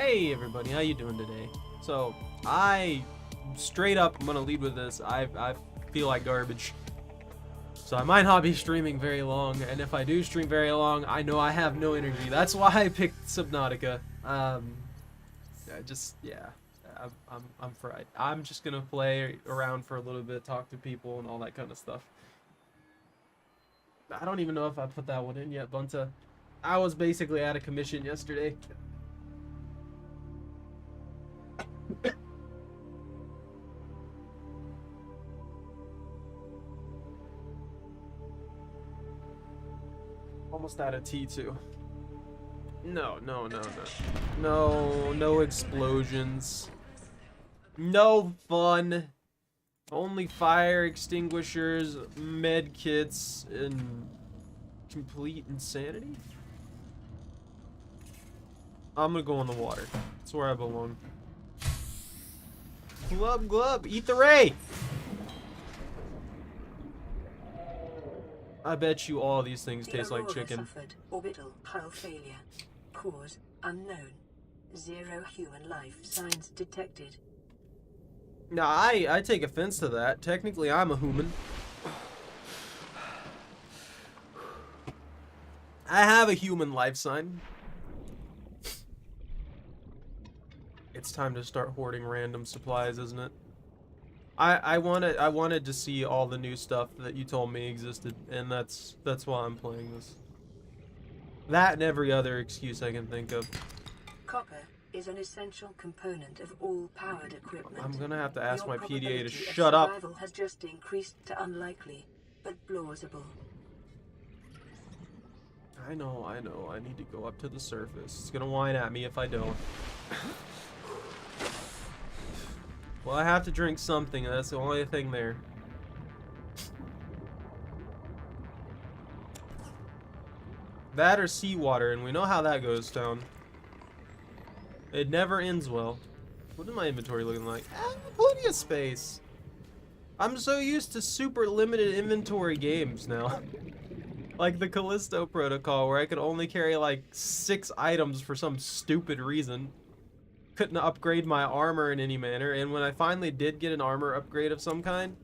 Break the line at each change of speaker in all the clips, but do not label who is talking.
Hey everybody, how you doing today? So I straight up I'm gonna lead with this. I feel like garbage. So I might not be streaming very long, and if I do stream very long, I know I have no energy. That's why I picked Subnautica. Yeah, I'm fried. I'm just gonna play around for a little bit, talk to people and all that kind of stuff. I don't even know if I put that one in yet, Bunta. I was basically out of commission yesterday. Almost out of T2. No explosions. No fun. Only fire extinguishers, med kits, and complete insanity. I'm gonna go in the water. That's where I belong. Glub glub, eat the ray! I bet you all these things taste like chicken.
Suffered orbital hull failure. Cause unknown. 0 human life signs detected.
Now, I take offense to that. Technically, I'm a human. I have a human life sign. It's time to start hoarding random supplies, isn't it? I wanted to see all the new stuff that you told me existed, and that's why I'm playing this. That and every other excuse I can think of.
Copper is an essential component of all powered equipment.
I'm gonna have to ask my PDA to
Your
shut up.
survival has just increased to unlikely, but plausible.
I know. I need to go up to the surface. It's gonna whine at me if I don't. Well, I have to drink something. That's the only thing there. That or seawater, and we know how that goes down. It never ends well. What is my inventory looking like? Plenty of space. I'm so used to super limited inventory games now. Like the Callisto Protocol, where I could only carry like 6 items for some stupid reason. Couldn't upgrade my armor in any manner, and when I finally did get an armor upgrade of some kind,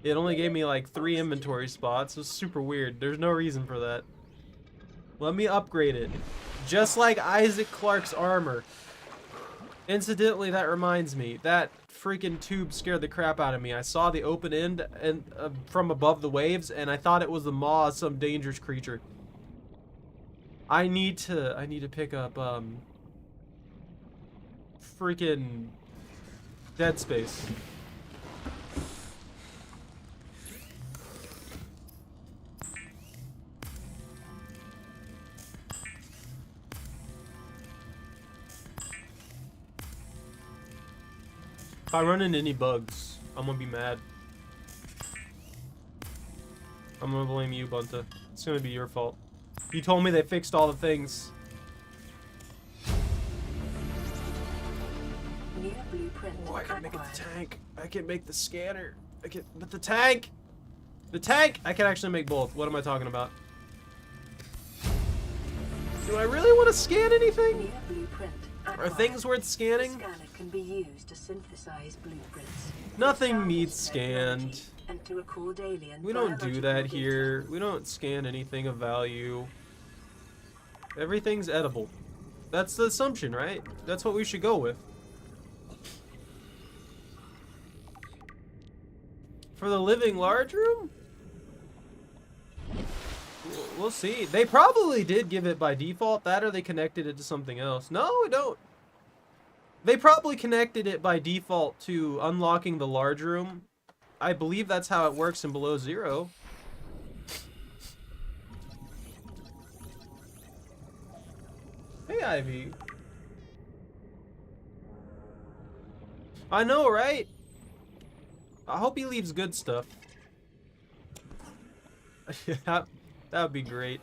it only gave me like 3 inventory spots. It was super weird. There's no reason for that. Let me upgrade it. Just like Isaac Clarke's armor. Incidentally, that reminds me, that freaking tube scared the crap out of me. I saw the open end and from above the waves, and I thought it was the maw of some dangerous creature. I need to pick up freaking Dead Space. If I run into any bugs, I'm gonna be mad. I'm gonna blame you, Bunta. It's gonna be your fault. You told me they fixed all the things.
New blueprint
Oh, I can make
acquired.
the tank. I can make the scanner. But the tank! The tank! I can actually make both. What am I talking about? Do I really want to scan anything?
New blueprint
Are
acquired.
things worth
The
scanning?
scanner can be used to synthesize blueprints.
Nothing
Salvage
needs scanned.
technology, and to record alien
We don't do that
biological
here.
data.
We don't scan anything of value. Everything's edible. That's the assumption, right? That's what we should go with. For the living large room? We'll see. They probably did give it by default, that or they connected it to something else. No, I don't. They probably connected it by default to unlocking the large room. I believe that's how it works in Below Zero. Hey, Ivy. I know, right? I hope he leaves good stuff. that would be great.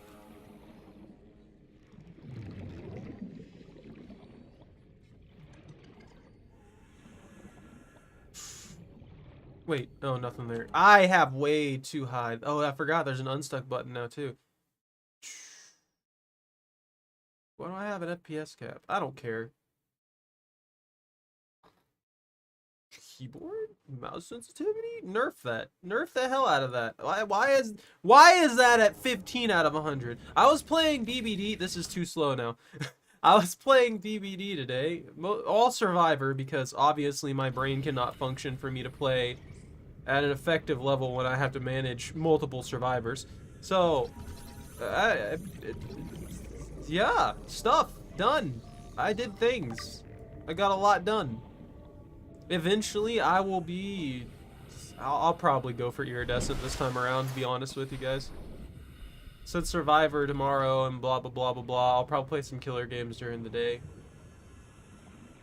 Wait, oh, nothing there. I have way too high. Oh, I forgot there's an unstuck button now, too. Why do I have an FPS cap? I don't care. keyboard? Mouse sensitivity? Nerf that. Nerf the hell out of that. Why is that at 15 out of 100? I was playing BBD. This is too slow now. I was playing BBD today. All Survivor, because obviously my brain cannot function for me to play at an effective level when I have to manage multiple survivors. So, yeah, stuff done. I did things. I got a lot done. Eventually, I will be... I'll probably go for Iridescent this time around, to be honest with you guys. Since Survivor tomorrow and blah, blah, blah, blah, blah, I'll probably play some killer games during the day.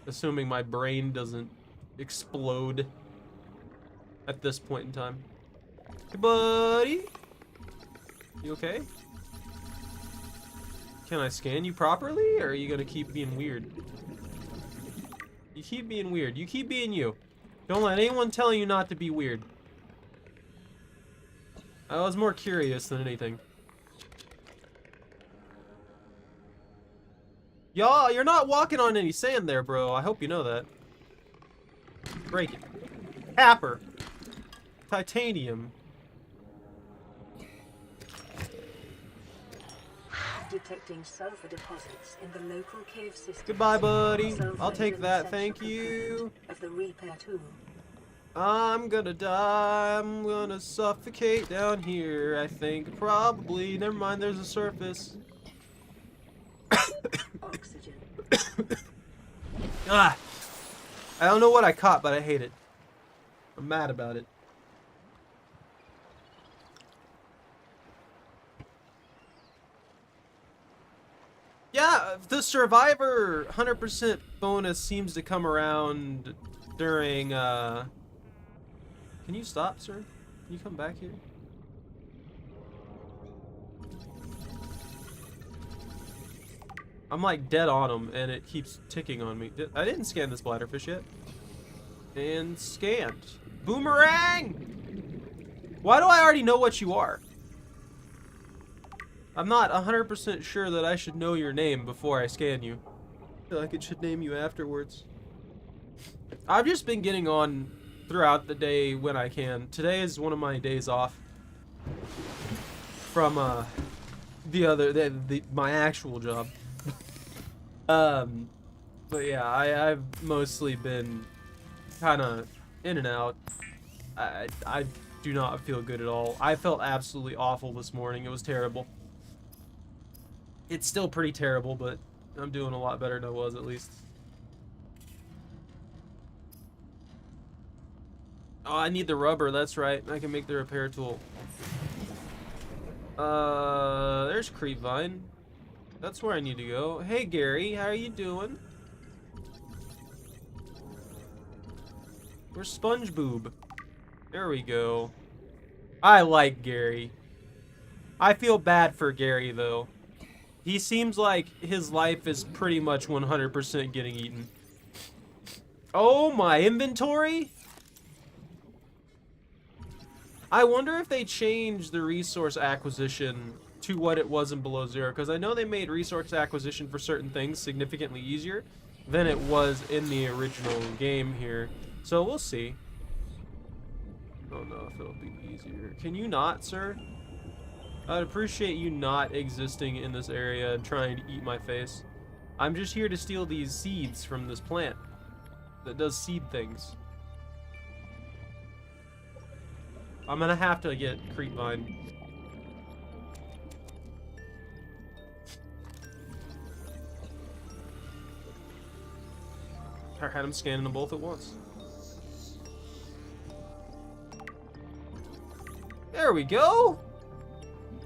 Assuming my brain doesn't explode at this point in time. Hey, buddy! You okay? Can I scan you properly, or are you gonna keep being weird? You keep being weird. You keep being you. Don't let anyone tell you not to be weird. I was more curious than anything. Y'all, you're not walking on any sand there, bro. I hope you know that. Break it. Capper. Titanium.
Detecting sulfur deposits in the local cave system.
Goodbye, buddy.
Sulfur
I'll take
is an
that.
essential
Thank you.
component of the repair tool.
I'm gonna die. I'm gonna suffocate down here, I think. Probably. Never mind, there's a surface.
Oxygen.
Ah! I don't know what I caught, but I hate it. I'm mad about it. Yeah, the Survivor 100% bonus seems to come around during, Can you stop, sir? Can you come back here? I'm like dead on him, and it keeps ticking on me. I didn't scan this bladderfish yet. And scanned. Boomerang! Why do I already know what you are? I'm not 100% sure that I should know your name before I scan you. I feel like it should name you afterwards. I've just been getting on throughout the day when I can. Today is one of my days off from my actual job. But yeah, I've mostly been kind of in and out. I do not feel good at all. I felt absolutely awful this morning. It was terrible. It's still pretty terrible, but I'm doing a lot better than I was, at least. Oh, I need the rubber. That's right. I can make the repair tool. There's Creepvine. That's where I need to go. Hey, Gary. How are you doing? Where's SpongeBob? There we go. I like Gary. I feel bad for Gary, though. He seems like his life is pretty much 100% getting eaten. Oh, my inventory? I wonder if they changed the resource acquisition to what it was in Below Zero, because I know they made resource acquisition for certain things significantly easier than it was in the original game here. So we'll see. I don't know if it'll be easier. Can you not, sir? I'd appreciate you not existing in this area and trying to eat my face. I'm just here to steal these seeds from this plant that does seed things. I'm gonna have to get Creepvine. I had him scanning them both at once. There we go!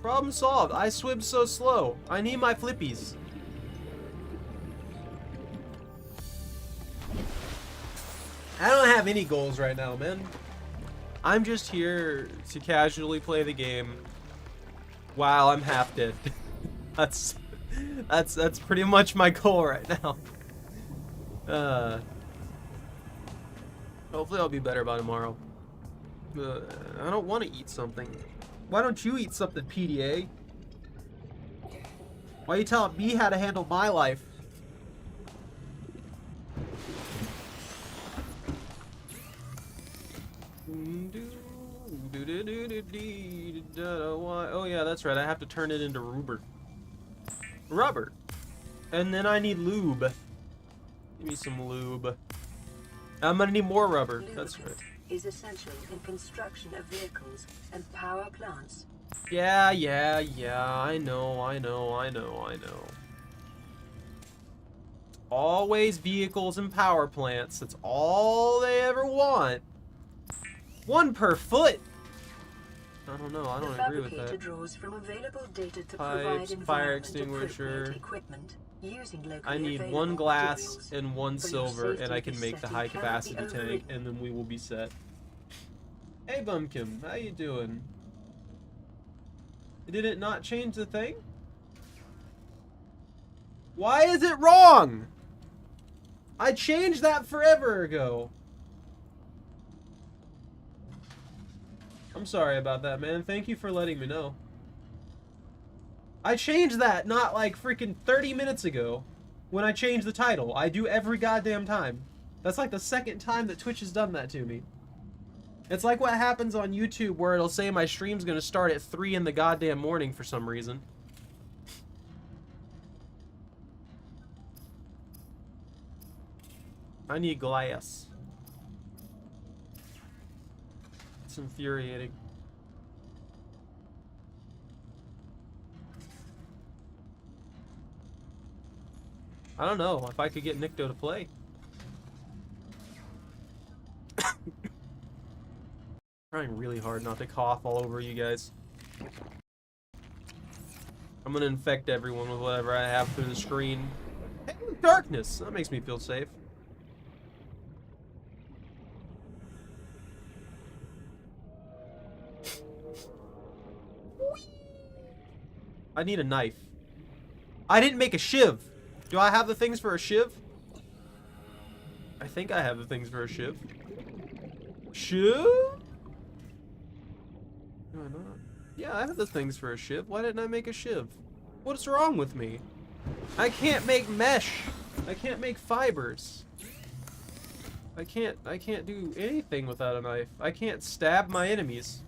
Problem solved. I swim so slow. I need my flippies. I don't have any goals right now, man. I'm just here to casually play the game while I'm half dead. That's pretty much my goal right now. Hopefully I'll be better by tomorrow. I don't want to eat something. Why don't you eat something, PDA? Why are you telling me how to handle my life? Oh yeah, that's right. I have to turn it into rubber. And then I need lube. Give me some lube. I'm gonna need more rubber. That's right.
Is essential in construction of vehicles and power plants.
Yeah. I know. Always vehicles and power plants. That's all they ever want. One per foot. I don't know. I don't agree with that.
Draws from available data to
Pipes,
provide
fire extinguisher.
Equipment using locally
I need
available
one glass
materials.
and one
For your
silver,
safety,
and I can
this
make the
setting
high
cannot
capacity
be
tank,
overridden.
and then we will be set. Hey Bumpkin, how you doing? Did it not change the thing? Why is it wrong? I changed that forever ago. I'm sorry about that, man. Thank you for letting me know. I changed that not like freaking 30 minutes ago when I changed the title. I do every goddamn time. That's like the second time that Twitch has done that to me. It's like what happens on YouTube where it'll say my stream's gonna start at 3 in the goddamn morning for some reason. I need glass. It's infuriating. I don't know if I could get Nikto to play. Trying really hard not to cough all over you guys. I'm gonna infect everyone with whatever I have through the screen. Hey, darkness! That makes me feel safe. I need a knife. I didn't make a shiv. Do I have the things for a shiv? I think I have the things for a shiv. Shiv? Do I not? Yeah, I have the things for a shiv. Why didn't I make a shiv? What's wrong with me? I can't make mesh. I can't make fibers. I can't do anything without a knife. I can't stab my enemies.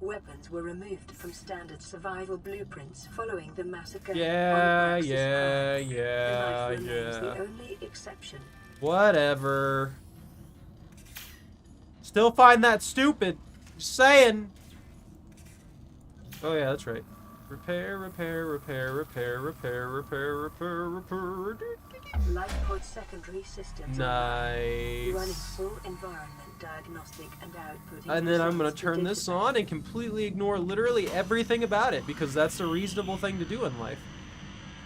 Weapons were removed from standard survival blueprints following the massacre.
Yeah.
The knife remains the only exception.
Whatever. Still find that stupid. Just saying. Oh yeah, that's right. Repair.
Lifepod secondary systems.
Nice.
Running full environment diagnostic and outputting.
And then I'm gonna
results to
turn this
database.
on and completely ignore literally everything about it because that's a reasonable thing to do in life.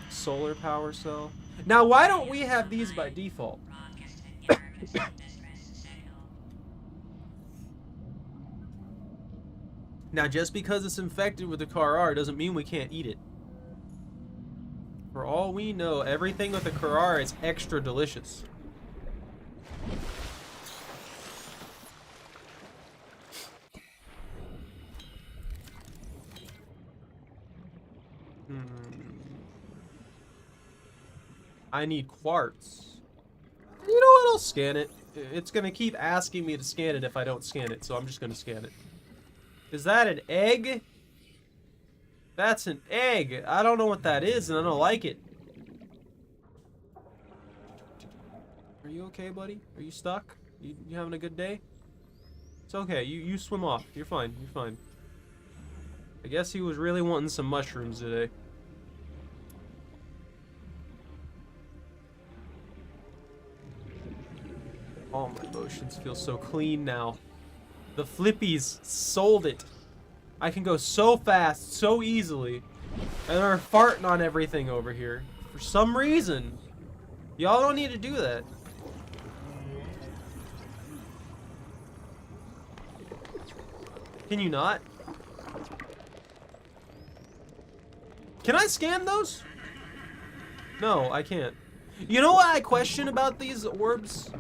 Solar power cell. Now, why don't we have these by default? Now, just because it's infected with the Karar doesn't mean we can't eat it. For all we know, everything with the Karar is extra delicious. I need quartz. You know what? I'll scan it. It's gonna keep asking me to scan it if I don't scan it, so I'm just gonna scan it. Is that an egg? That's an egg. I don't know what that is, and I don't like it. Are you okay, buddy? Are you stuck? You having a good day? It's okay. You swim off. You're fine. You're fine. I guess he was really wanting some mushrooms today. All my motions feel so clean now. The flippies sold it. I can go so fast, so easily. And are farting on everything over here. For some reason. Y'all don't need to do that. Can you not? Can I scan those? No, I can't. You know what I question about these orbs?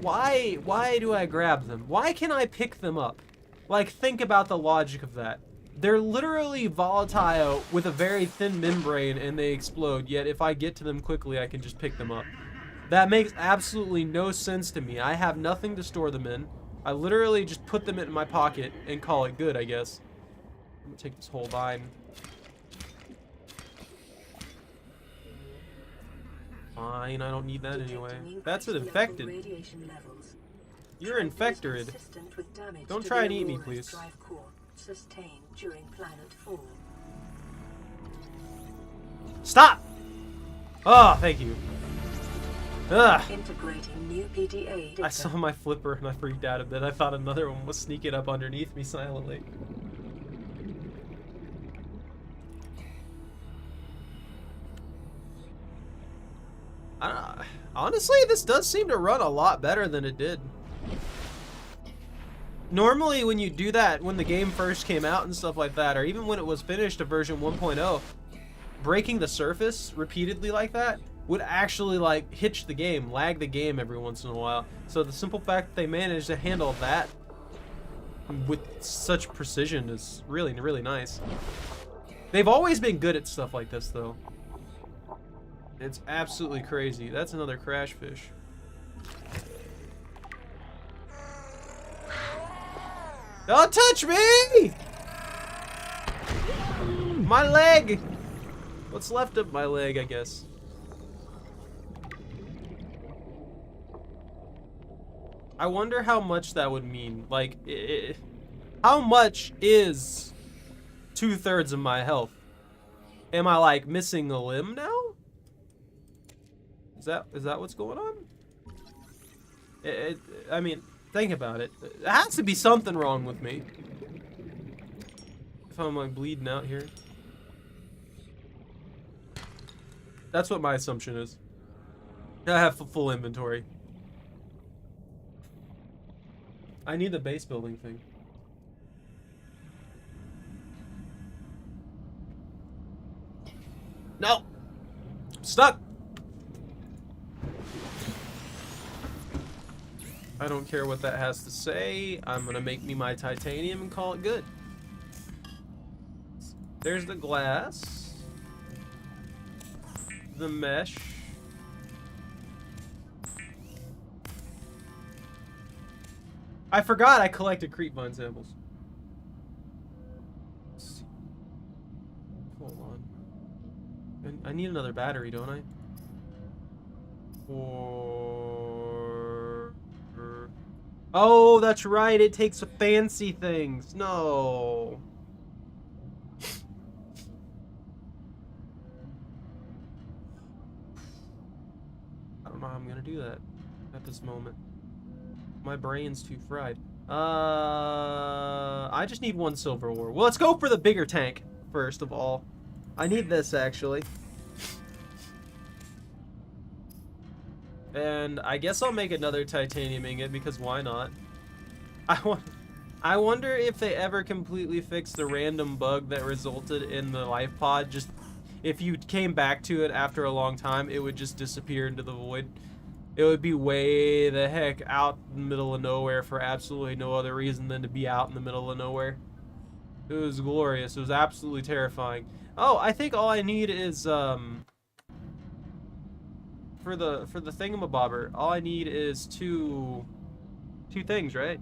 Why do I grab them? Why can I pick them up? Like, think about the logic of that. They're literally volatile with a very thin membrane and they explode, yet if I get to them quickly, I can just pick them up. That makes absolutely no sense to me. I have nothing to store them in. I literally just put them in my pocket and call it good, I guess. I'm gonna take this whole vine. Fine, I don't need that anyway. That's an infected. You're infected. Don't try and eat me, please. Stop! Oh, thank you. Ugh.
Integrating new PDA data.
I saw my flipper and I freaked out a bit. I thought another one was sneaking up underneath me silently. Honestly, this does seem to run a lot better than it did. Normally, when you do that, when the game first came out and stuff like that, or even when it was finished to version 1.0, breaking the surface repeatedly like that would actually like hitch the game, lag the game every once in a while. So the simple fact that they managed to handle that with such precision is really, really nice. They've always been good at stuff like this, though. It's absolutely crazy. That's another crash fish. Don't touch me! My leg! What's left of my leg, I guess. I wonder how much that would mean. Like, how much is 2/3 of my health? Am I like missing a limb now? Is that what's going on? I mean, think about it. There has to be something wrong with me. If I'm like bleeding out here. That's what my assumption is. I have full inventory. I need the base building thing. No! I'm stuck! I don't care what that has to say. I'm gonna make me my titanium and call it good. There's the glass. The mesh. I forgot I collected creep vine samples. Let's see. Hold on. And I need another battery, don't I? Oh, that's right. It takes fancy things. No. I don't know how I'm gonna do that at this moment. My brain's too fried. I just need one silver ore. Well, let's go for the bigger tank first of all. I need this actually. And I guess I'll make another titanium ingot because why not? I wonder if they ever completely fixed the random bug that resulted in the life pod. Just if you came back to it after a long time, it would just disappear into the void. It would be way the heck out in the middle of nowhere for absolutely no other reason than to be out in the middle of nowhere. It was glorious. It was absolutely terrifying. Oh, I think all I need is for the thingamabobber, all I need is two things, right?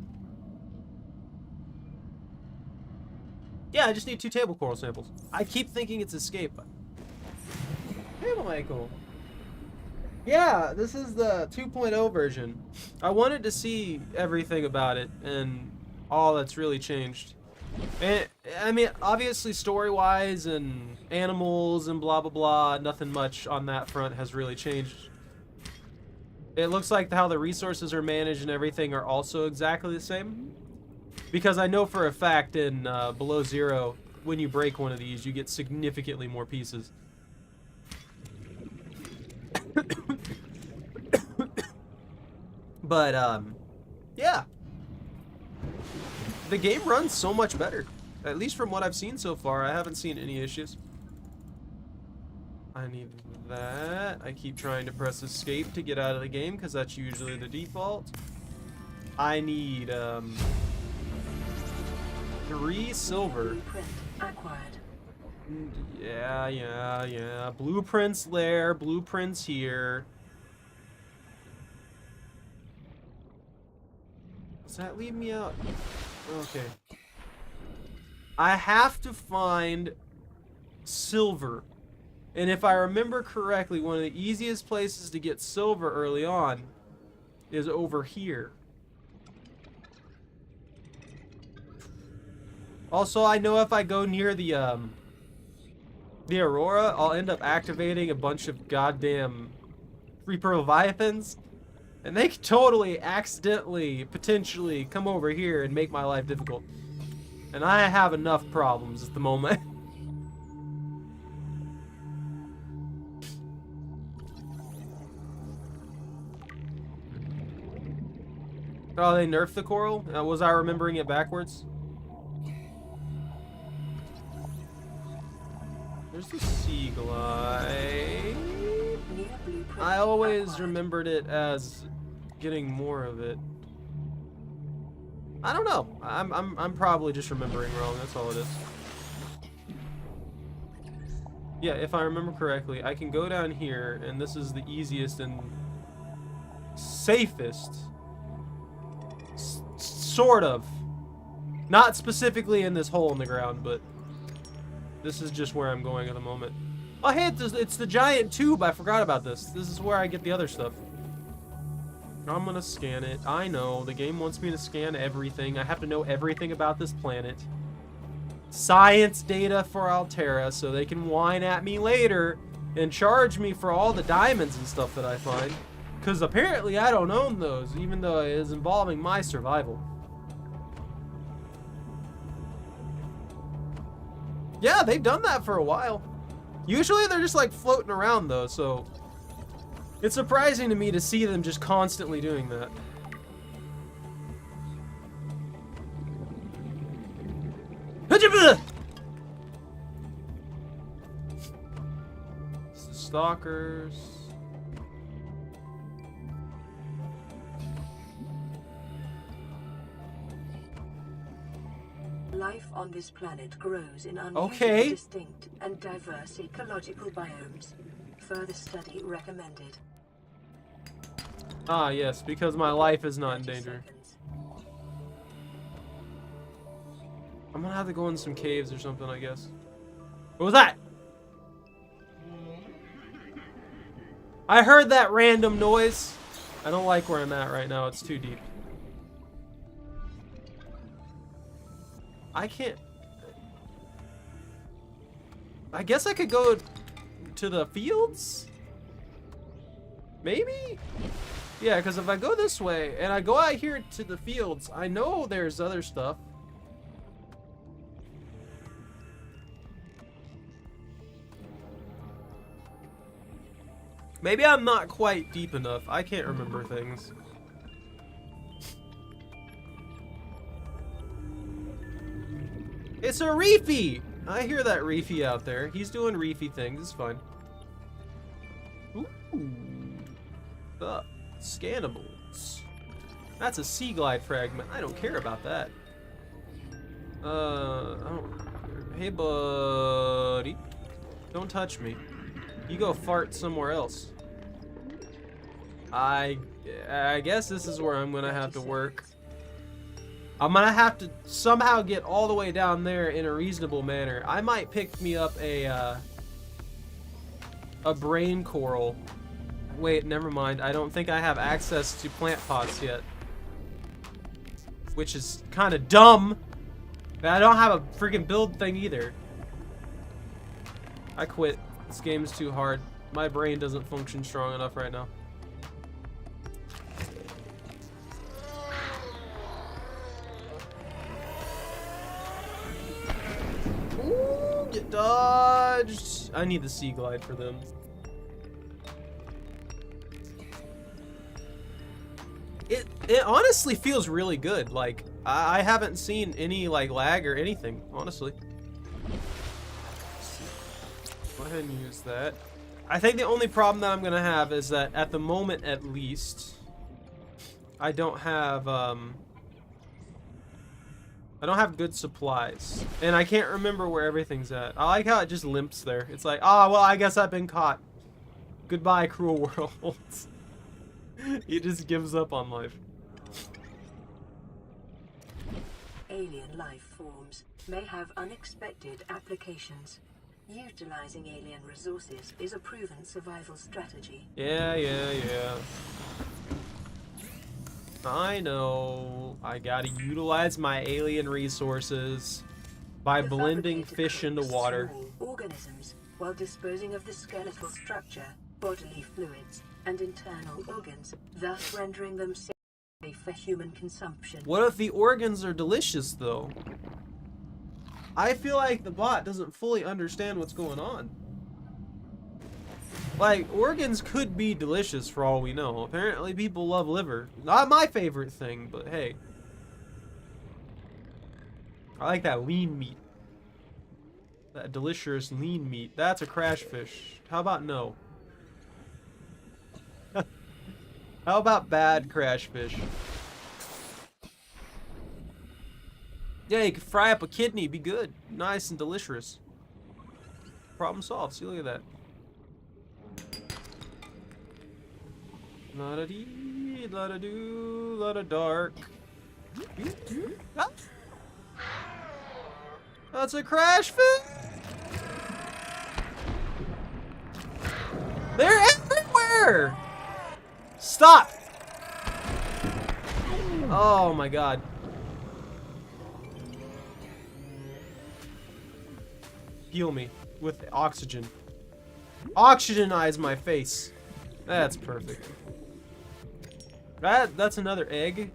Yeah, I just need 2 table coral samples. I keep thinking it's escape. Hey, Michael. Yeah, this is the 2.0 version. I wanted to see everything about it and all that's really changed. And, I mean, obviously story-wise and animals and blah blah blah, nothing much on that front has really changed. It looks like how the resources are managed and everything are also exactly the same. Because I know for a fact in Below Zero, when you break one of these, you get significantly more pieces. But, yeah. The game runs so much better. At least from what I've seen so far, I haven't seen any issues. I need that. I keep trying to press escape to get out of the game because that's usually the default. I need 3 silver.
Blueprint acquired.
Yeah. Blueprints there, blueprints here. Does that leave me out? Okay. I have to find silver. And if I remember correctly, one of the easiest places to get silver early on is over here. Also, I know if I go near the Aurora, I'll end up activating a bunch of goddamn Reaper Leviathans. And they could totally, accidentally, potentially come over here and make my life difficult. And I have enough problems at the moment. Oh, they nerfed the coral? Was I remembering it backwards? There's the sea glide. I always remembered it as getting more of it. I don't know. I'm probably just remembering wrong. That's all it is. Yeah, if I remember correctly, I can go down here, and this is the easiest and safest. Sort of. Not specifically in this hole in the ground, but this is just where I'm going at the moment. Oh, hey, it's the giant tube. I forgot about this. This is where I get the other stuff. I'm gonna scan it. I know, the game wants me to scan everything. I have to know everything about this planet. Science data for Altera, so they can whine at me later and charge me for all the diamonds and stuff that I find. Because apparently I don't own those, even though it is involving my survival. Yeah, they've done that for a while. Usually they're just like floating around though, so it's surprising to me to see them just constantly doing that. Stalkers.
Life on this planet grows in unusually distinct and diverse ecological biomes. Further study recommended.
Ah, yes, because my life is not in danger. I'm gonna have to go in some caves or something, I guess. What was that? I heard that random noise. I don't like where I'm at right now. It's too deep. I can't... I guess I could go to the fields? Maybe? Yeah, because if I go this way and I go out here to the fields, I know there's other stuff. Maybe I'm not quite deep enough. I can't remember things. It's a reefy! I hear that reefy out there. He's doing reefy things. It's fine. Ooh. Scannables. That's a sea glide fragment. I don't care about that. I don't... Hey, buddy. Don't touch me. You go fart somewhere else. I guess this is where I'm gonna have to work. I'm gonna have to somehow get all the way down there in a reasonable manner. I might pick me up a brain coral. Wait, never mind. I don't think I have access to plant pots yet. Which is kind of dumb. I don't have a freaking build thing either. I quit. This game's too hard. My brain doesn't function strong enough right now. Ooh, get dodged. I need the sea glide for them. It honestly feels really good. Like, I haven't seen any like lag or anything, honestly. Go ahead and use that. I think the only problem that I'm gonna have is that at the moment, at least, I don't have good supplies, and I can't remember where everything's at. I like how it just limps there. It's like, ah, well, I guess I've been caught. Goodbye, cruel world. He just gives up on life.
alien life forms may have unexpected applications. Utilizing alien resources is a proven survival strategy.
Yeah. I know. I gotta utilize my alien resources by blending fish into water.
Organisms while disposing of the skeletal structure, bodily fluids, and internal organs, thus rendering them safe for human consumption.
What if the organs are delicious, though? I feel like the bot doesn't fully understand what's going on. Like, organs could be delicious for all we know. Apparently people love liver. Not my favorite thing, but hey. I like that lean meat. That delicious lean meat. That's a crash fish. How about no? How about bad crash fish? Yeah, you could fry up a kidney, be good. Nice and delicious. Problem solved. See, look at that. La-da-dee, la-da-doo, la-da-dark. Ah. That's a crash fish! They're everywhere! Stop! Oh my god. Heal me with oxygen. Oxygenize my face. That's perfect. That's another egg.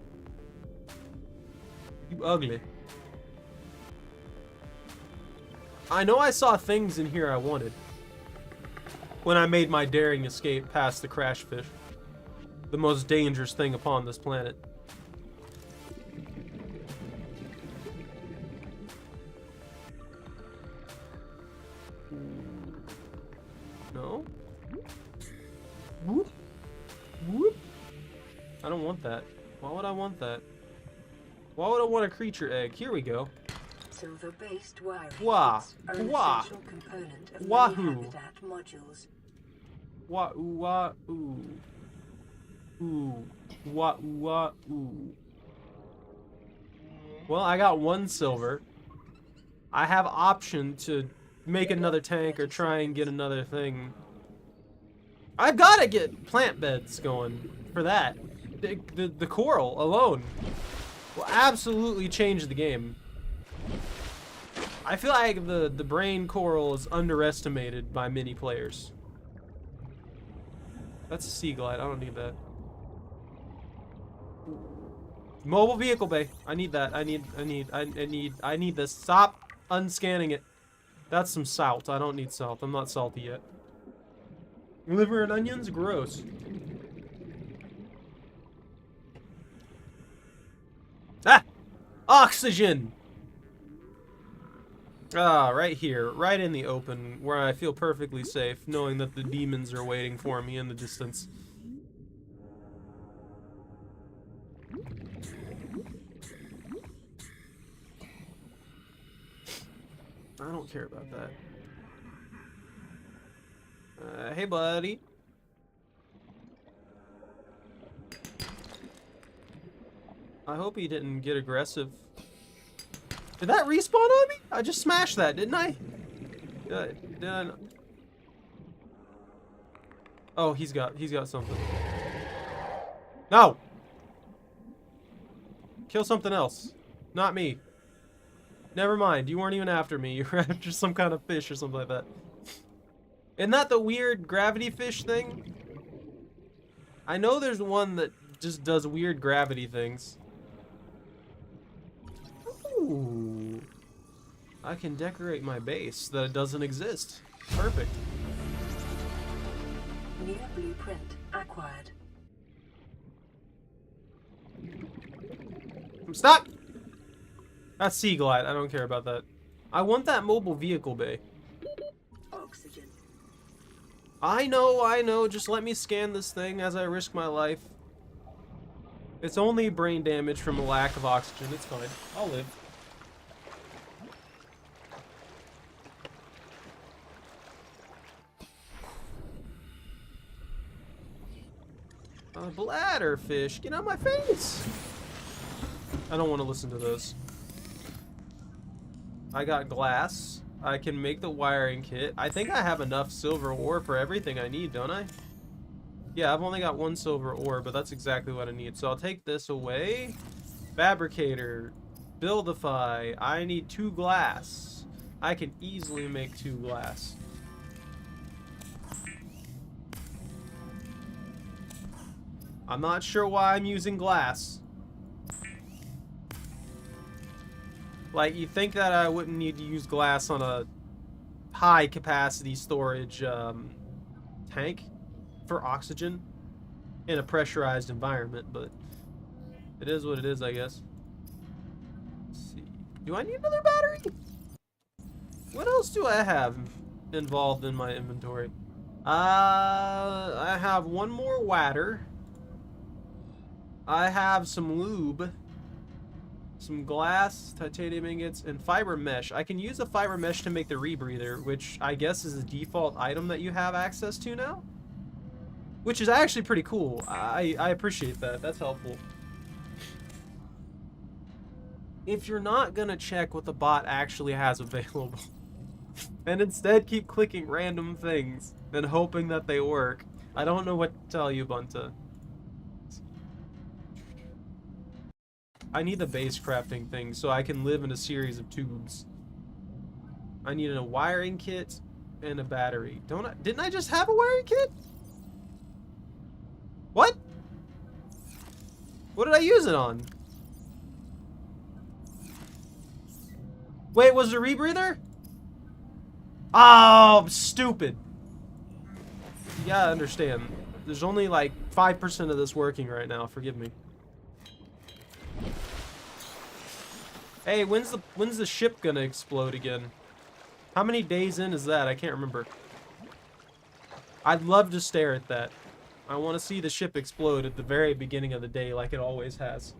You ugly. I know I saw things in here I wanted when I made my daring escape past the crash fish. The most dangerous thing upon this planet. No? Whoop. Whoop. I don't want that. Why would I want that? Why would I want a creature egg? Here we go.
Silver-based wiring
Wah.
are an
Wah.
essential component of
Wahoo.
many habitat modules.
Wah ooh wah ooh. Ooh. Wah ooh wah ooh. Well, I got one silver. I have option to make another tank or try and get another thing. I've got to get plant beds going for that. The coral alone will absolutely change the game. I feel like the brain coral is underestimated by many players. That's a sea glide. I don't need that. Mobile vehicle bay. I need that. I need this. Stop unscanning it. That's some salt. I don't need salt. I'm not salty yet. Liver and onions? Gross. Ah! Oxygen! Ah, right here. Right in the open, where I feel perfectly safe, knowing that the demons are waiting for me in the distance. I don't care about that. Hey, buddy. I hope he didn't get aggressive. Did that respawn on me? I just smashed that, didn't I? Did I not? Oh, he's got something. No! Kill something else. Not me. Never mind, you weren't even after me. You were after some kind of fish or something like that. Isn't that the weird gravity fish thing? I know there's one that just does weird gravity things. Ooh. I can decorate my base that doesn't exist. Perfect.
New blueprint acquired.
I'm stuck! That's sea glide. I don't care about that. I want that mobile vehicle bay.
Oxygen.
I know. Just let me scan this thing as I risk my life. It's only brain damage from a lack of oxygen. It's fine. I'll live. Bladderfish, get out of my face! I don't want to listen to those. I got glass. I can make the wiring kit. I think I have enough silver ore for everything I need, don't I? Yeah, I've only got 1 silver ore, but that's exactly what I need. So I'll take this away. Fabricator. Buildify. I need 2 glass. I can easily make 2 glass. I'm not sure why I'm using glass. Like, you think that I wouldn't need to use glass on a high capacity storage tank for oxygen in a pressurized environment, but it is what it is, I guess. Let's see. Do I need another battery? What else do I have involved in my inventory? I have 1 more water. I have some lube, some glass, titanium ingots, and fiber mesh. I can use the fiber mesh to make the rebreather, which I guess is the default item that you have access to now. Which is actually pretty cool. I appreciate that. That's helpful. If you're not gonna check what the bot actually has available, and instead keep clicking random things and hoping that they work, I don't know what to tell you, Bunta. I need the base crafting thing so I can live in a series of tubes. I need a wiring kit and a battery. Didn't I just have a wiring kit? What? What did I use it on? Wait, was it a rebreather? Oh, I'm stupid. You gotta understand. There's only like 5% of this working right now. Forgive me. Hey, when's the ship gonna explode again? How many days in is that? I can't remember. I'd love to stare at that. I want to see the ship explode at the very beginning of the day like it always has.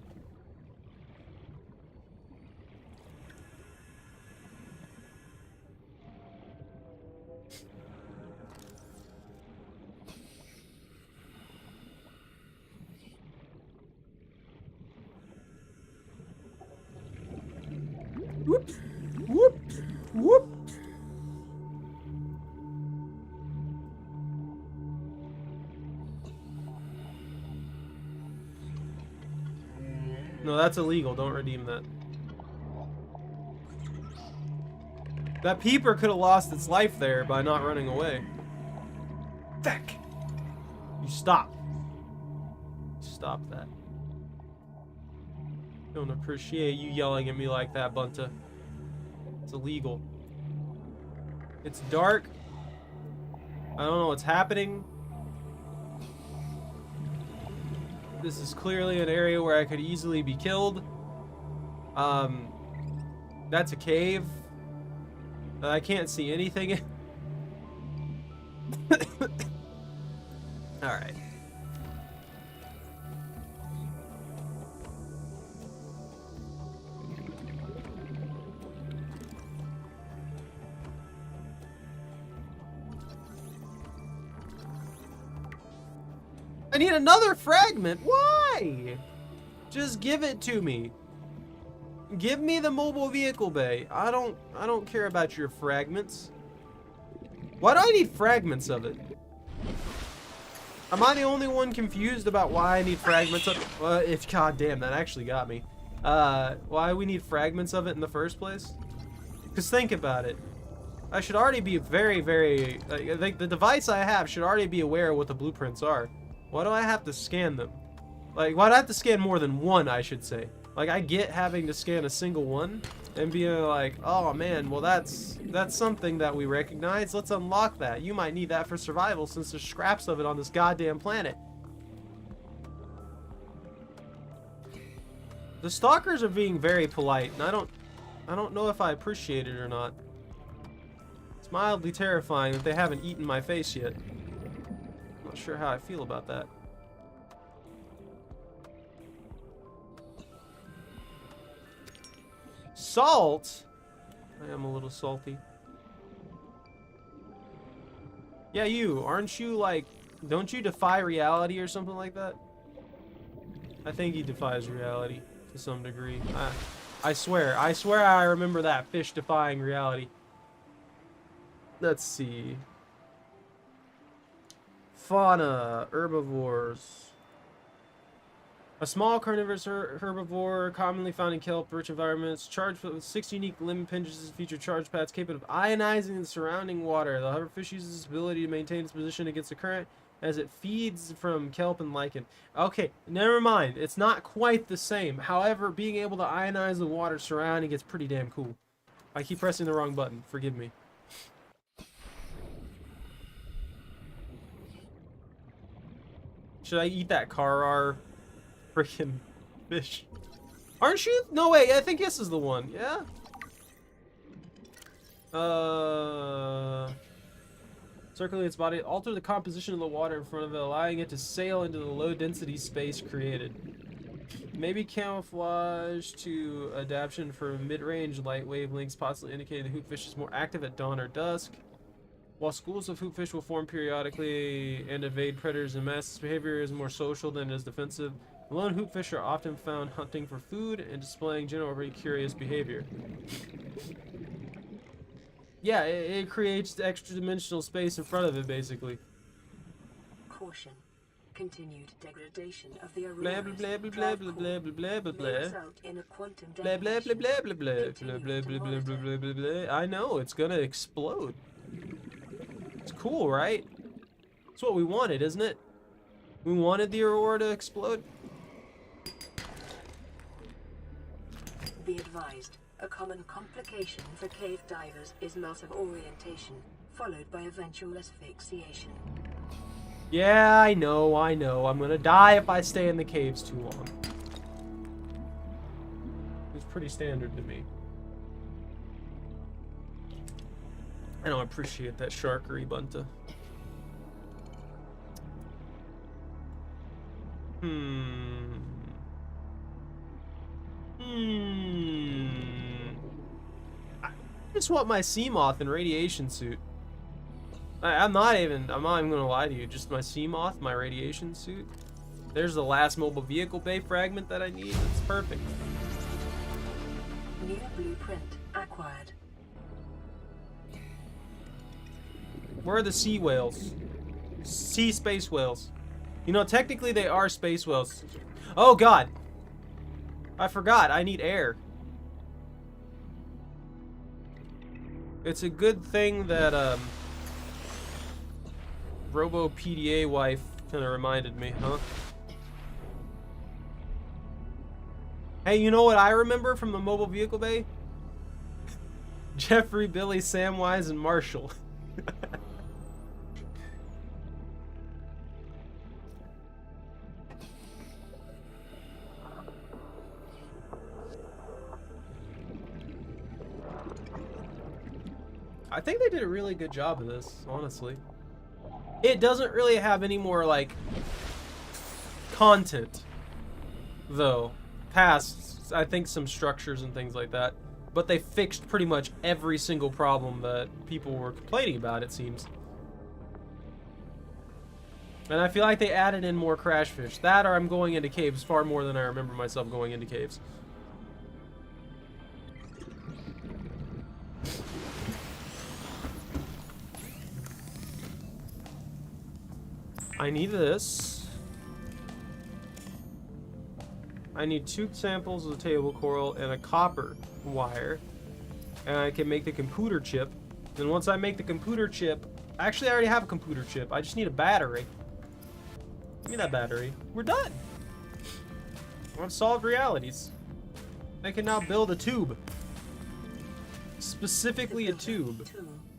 Whoop, whoop, whoop. No, that's illegal. Don't redeem that. That peeper could have lost its life there by not running away. Feck! You stop. Stop that. Don't appreciate you yelling at me like that, Bunta. It's illegal. It's dark. I don't know what's happening. This is clearly an area where I could easily be killed. That's a cave. I can't see anything in. Alright. I need another fragment. Why? Just give it to me. Give me the mobile vehicle bay. I don't care about your fragments. Why do I need fragments of it? Am I the only one confused about why I need fragments of it? If goddamn, that actually got me. Why we need fragments of it in the first place? Because think about it. I should already be very, very... I think the device I have should already be aware of what the blueprints are. Why do I have to scan them? Like, why do I have to scan more than one, I should say? Like, I get having to scan a single one and being like, oh man, well that's something that we recognize. Let's unlock that. You might need that for survival since there's scraps of it on this goddamn planet. The stalkers are being very polite, and I don't know if I appreciate it or not. It's mildly terrifying that they haven't eaten my face yet. Not sure how I feel about that. Salt? I am a little salty. Yeah, you. Aren't you like... Don't you defy reality or something like that? I think he defies reality to some degree. I swear I remember that fish defying reality. Let's see. Fauna, herbivores. A small carnivorous herbivore commonly found in kelp-rich environments, charged with 6 unique limb appendages, feature charge pads capable of ionizing the surrounding water. The hoverfish uses its ability to maintain its position against the current as it feeds from kelp and lichen. Okay, never mind. It's not quite the same. However, being able to ionize the water surrounding it's pretty damn cool. I keep pressing the wrong button. Forgive me. Should I eat that Karar freaking fish? Aren't you? No, wait. I think this is the one. Yeah? Circling its body, alter the composition of the water in front of it, allowing it to sail into the low-density space created. Maybe camouflage to adaptation for mid-range light wavelengths, possibly indicating the hoopfish is more active at dawn or dusk. While schools of hoopfish will form periodically and evade predators and mass, this behavior is more social than it is defensive. Lone hoopfish are often found hunting for food and displaying generally curious behavior. Yeah, it creates extra dimensional space in front of it, basically.
Caution. Continued degradation of the
Blah
auroras
blah blah blah blah blah blah blah blah
may
blah.
result in a quantum
Blah blah blah blah blah blah
detonation.
blah blah
Continue
blah
to
blah blah
monitor.
blah blah. I know it's gonna explode. It's cool, right? It's what we wanted, isn't it? We wanted the aurora to explode.
Be advised, a common complication for cave divers is loss of orientation, followed by eventual asphyxiation.
Yeah, I know. I'm gonna die if I stay in the caves too long. It's pretty standard to me. I don't appreciate that sharkery, Bunta. I just want my sea moth and radiation suit. I'm not even gonna lie to you. Just my sea moth, my radiation suit. There's the last mobile vehicle bay fragment that I need. It's perfect.
New blueprint acquired.
Where are the sea whales? Sea space whales. You know, technically they are space whales. Oh god! I forgot, I need air. It's a good thing that, Robo PDA wife kinda reminded me, huh? Hey, you know what I remember from the mobile vehicle bay? Jeffrey, Billy, Samwise, and Marshall. I think they did a really good job of this, honestly. It doesn't really have any more, like, content, though. Past, I think, some structures and things like that. But they fixed pretty much every single problem that people were complaining about, it seems. And I feel like they added in more crash fish. That or I'm going into caves far more than I remember myself going into caves. I need this. I need 2 samples of the table coral and a copper wire. And I can make the computer chip. And once I make the computer chip... Actually, I already have a computer chip. I just need a battery. Give me that battery. We're done. I've solved realities. I can now build a tube. Specifically a tube.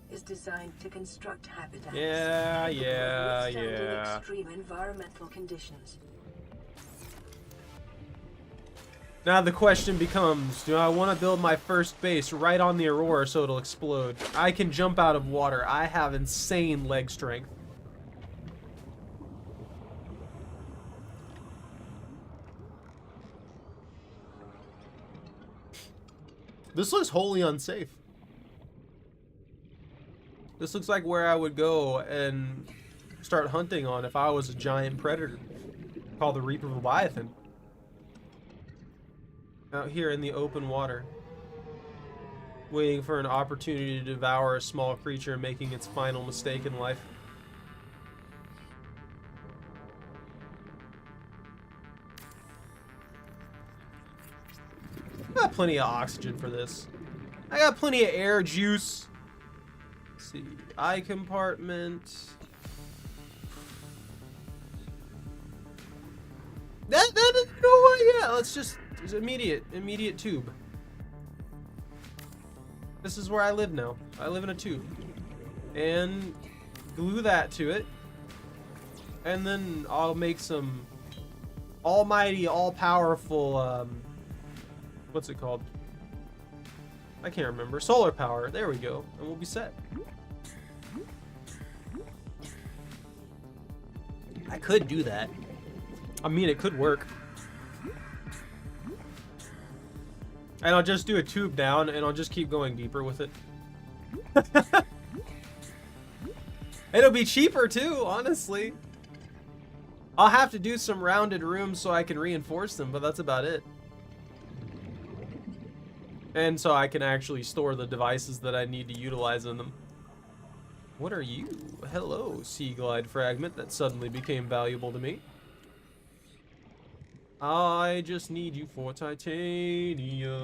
Is designed to construct habitats
Yeah.
withstanding extreme environmental conditions.
Now the question becomes, do I want to build my first base right on the Aurora so it'll explode? I can jump out of water. I have insane leg strength. This looks wholly unsafe. This looks like where I would go and start hunting on if I was a giant predator called the Reaper Leviathan. Out here in the open water. Waiting for an opportunity to devour a small creature making its final mistake in life. I got plenty of oxygen for this. I got plenty of air juice. Let's see. Eye compartment. That you know what? Yeah, let's just immediate tube. This is where I live now. I live in a tube. And glue that to it. And then I'll make some almighty, all-powerful, what's it called? I can't remember. Solar power. There we go. And we'll be set. I could do that. I mean, it could work. And I'll just do a tube down, and I'll just keep going deeper with it. It'll be cheaper, too, honestly. I'll have to do some rounded rooms so I can reinforce them, but that's about it. And so I can actually store the devices that I need to utilize in them. What are you? Hello, Sea Glide fragment that suddenly became valuable to me. I just need you for titanium.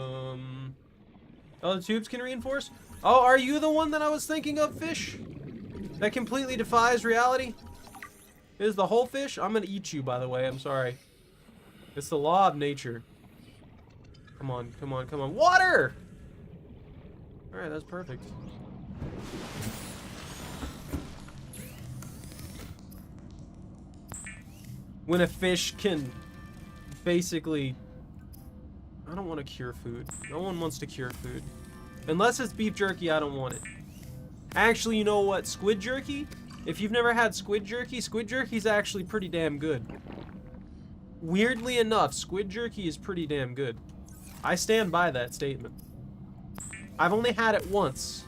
Oh, the tubes can reinforce? Oh, are you the one that I was thinking of, fish? That completely defies reality? Is the whole fish? I'm gonna eat you, by the way. I'm sorry. It's the law of nature. Come on, come on, come on. Water! Alright, that's perfect. When a fish can basically... I don't want to cure food. No one wants to cure food. Unless it's beef jerky, I don't want it. Actually, you know what? Squid jerky? If you've never had squid jerky's actually pretty damn good. Weirdly enough, squid jerky is pretty damn good. I stand by that statement. I've only had it once.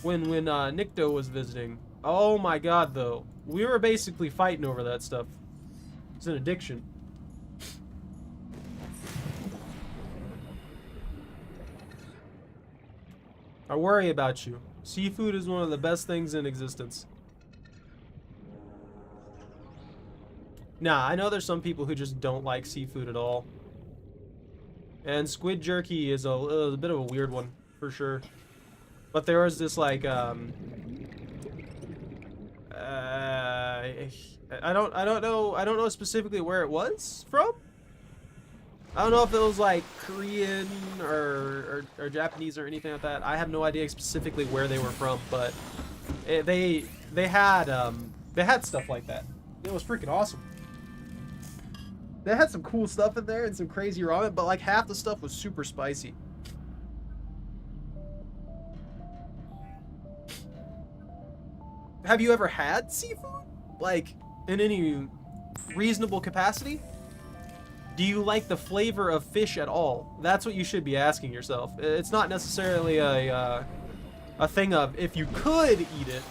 When Nikto was visiting. Oh my god, though. We were basically fighting over that stuff. It's an addiction. I worry about you. Seafood is one of the best things in existence. Nah, I know there's some people who just don't like seafood at all. And squid jerky is a bit of a weird one, for sure. But there was this, like, I don't know specifically where it was from. I don't know if it was like Korean or Japanese or anything like that. I have no idea specifically where they were from, but they had stuff like that. It was freaking awesome. They had some cool stuff in there and some crazy ramen, but like half the stuff was super spicy. Have you ever had seafood? Like, in any reasonable capacity? Do you like the flavor of fish at all? That's what you should be asking yourself. It's not necessarily a thing of if you could eat it.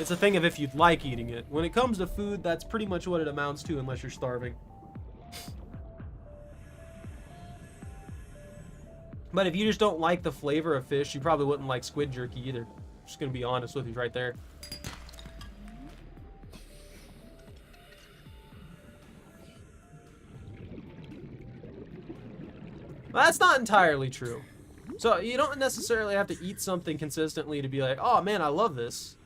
It's a thing of if you'd like eating it. When it comes to food, that's pretty much what it amounts to unless you're starving. But if you just don't like the flavor of fish, you probably wouldn't like squid jerky either. I'm just gonna be honest with you right there. Well, that's not entirely true. So you don't necessarily have to eat something consistently to be like, oh man, I love this.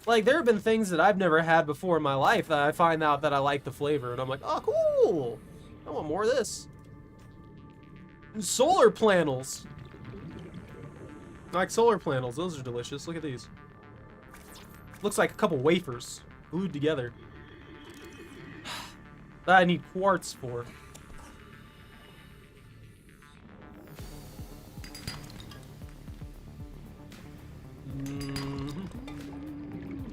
Like, there have been things that I've never had before in my life that I find out that I like the flavor, and I'm like, oh cool, I want more of this. Solar panels. I like solar panels, those are delicious. Look at these. Looks like a couple wafers glued together. That I need quartz for.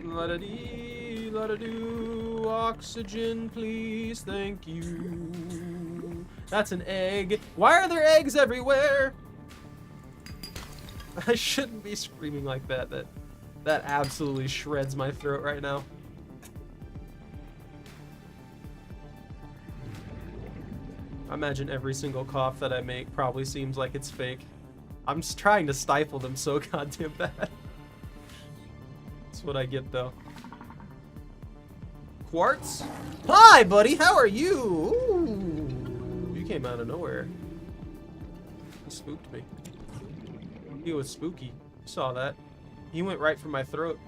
La-da-dee, la-da-doo, oxygen, please, thank you. That's an egg. Why are there eggs everywhere? I shouldn't be screaming like that. That absolutely shreds my throat right now. imagine every single cough that I make probably seems like it's fake. I'm just trying to stifle them so goddamn bad. That's what I get though. Quartz? Hi, buddy. How are you? Ooh, you came out of nowhere. He spooked me. He was spooky. You saw that. He went right for my throat.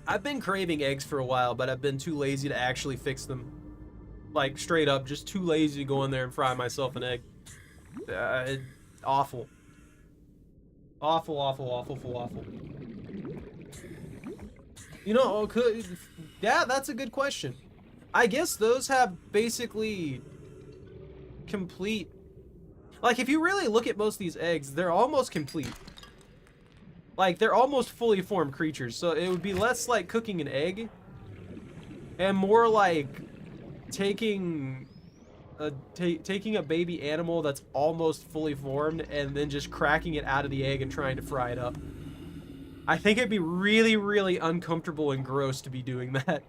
I've been craving eggs for a while, but I've been too lazy to actually fix them. Like, straight up, just too lazy to go in there and fry myself an egg. Awful. Awful, awful, awful, awful. You know, yeah, that's a good question. I guess those have basically complete... Like, if you really look at most of these eggs, they're almost complete. Like, they're almost fully formed creatures, so it would be less like cooking an egg and more like taking a baby animal that's almost fully formed and then just cracking it out of the egg and trying to fry it up. I think it'd be really, really uncomfortable and gross to be doing that.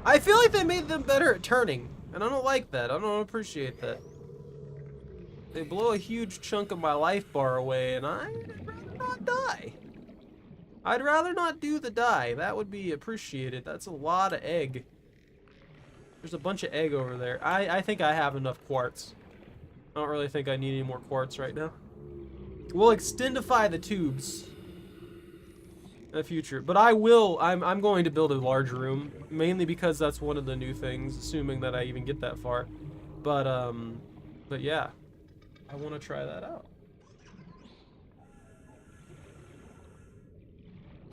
I feel like they made them better at turning, and I don't like that. I don't appreciate that. They blow a huge chunk of my life bar away, and I'd rather not die. I'd rather not do the die. That would be appreciated. That's a lot of egg. There's a bunch of egg over there. I think I have enough quartz. I don't really think I need any more quartz right now. We'll extendify the tubes in the future, but I'm going to build a large room, mainly because that's one of the new things, assuming that I even get that far. But yeah, I want to try that out.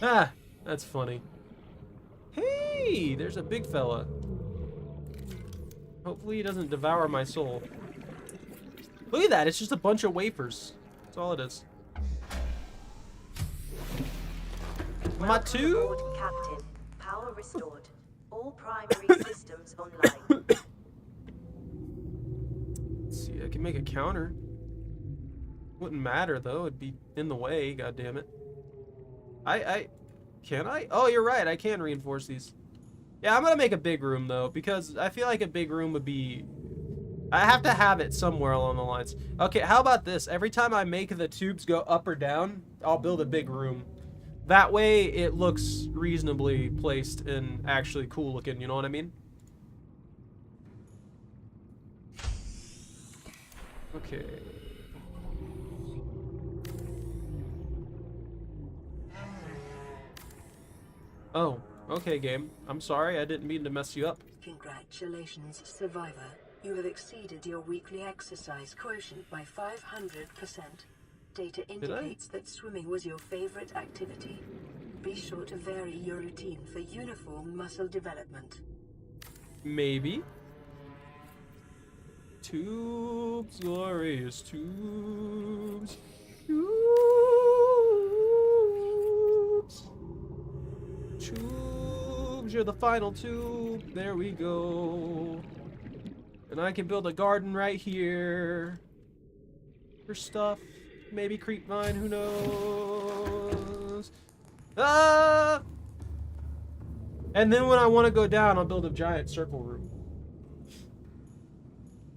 Ah, that's funny. Hey, there's a big fella. Hopefully he doesn't devour my soul. Look at that, it's just a bunch of wafers. That's all it is. My two?
Captain. Power restored. All primary systems online.
Let's see, I can make a counter. Wouldn't matter though, it'd be in the way, god damn it. Can I? Oh, you're right, I can reinforce these. Yeah, I'm gonna make a big room though, because I feel like a big room would be... I have to have it somewhere along the lines. Okay, how about this? Every time I make the tubes go up or down, I'll build a big room. That way it looks reasonably placed and actually cool looking, you know what I mean? Okay. Oh, okay, game. I'm sorry, I didn't mean to mess you up.
Congratulations, survivor. You have exceeded your weekly exercise quotient by 500%. Data indicates that swimming was your favorite activity. Be sure to vary your routine for uniform muscle development. Maybe.
Tubes, glorious tubes. Tubes, you're the final tube. There we go. And I can build a garden right here. For stuff. Maybe creep vine, who knows? Ah! And then when I want to go down, I'll build a giant circle room.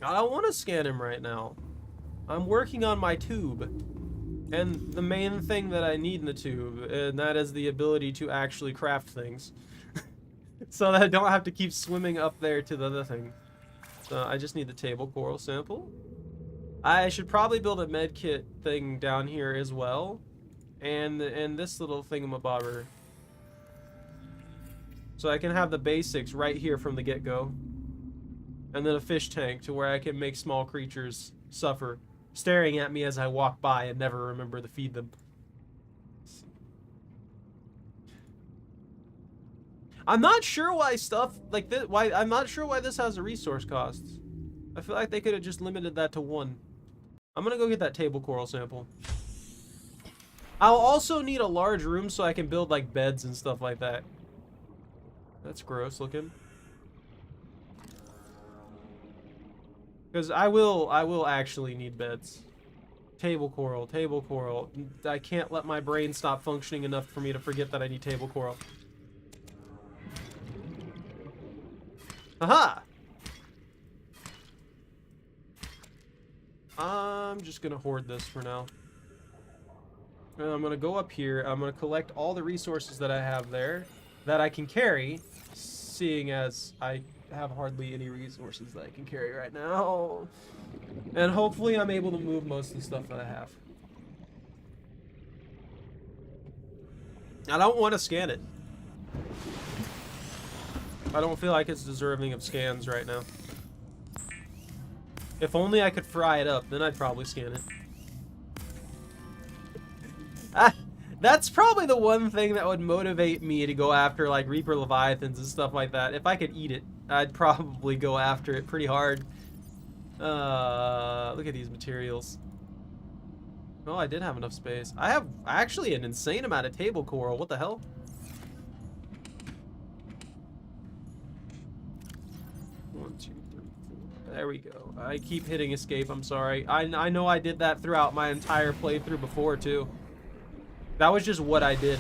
I don't want to scan him right now. I'm working on my tube. And the main thing that I need in the tube, and that is the ability to actually craft things. So that I don't have to keep swimming up there to the other thing. So I just need the table coral sample. I should probably build a med kit thing down here as well. And this little thingamabobber. So I can have the basics right here from the get-go. And then a fish tank to where I can make small creatures suffer, staring at me as I walk by and never remember to feed them. I'm not sure why stuff like this, I'm not sure why this has a resource cost. I feel like they could have just limited that to 1. I'm gonna go get that table coral sample. I'll also need a large room so I can build like beds and stuff like that. That's gross looking. Because I will actually need beds. Table coral, table coral. I can't let my brain stop functioning enough for me to forget that I need table coral. Aha! I'm just gonna hoard this for now. And I'm gonna go up here. I'm gonna collect all the resources that I have there that I can carry, seeing as I have hardly any resources that I can carry right now. And hopefully I'm able to move most of the stuff that I have. I don't want to scan it. I don't feel like it's deserving of scans right now. If only I could fry it up, then I'd probably scan it. That's probably the one thing that would motivate me to go after like Reaper Leviathans and stuff like that. If I could eat it, I'd probably go after it pretty hard. Look at these materials. Oh, I did have enough space. I have actually an insane amount of table coral. What the hell? One, two, three, four. There we go. I keep hitting escape. I'm sorry. I know I did that throughout my entire playthrough before too. That was just what I did.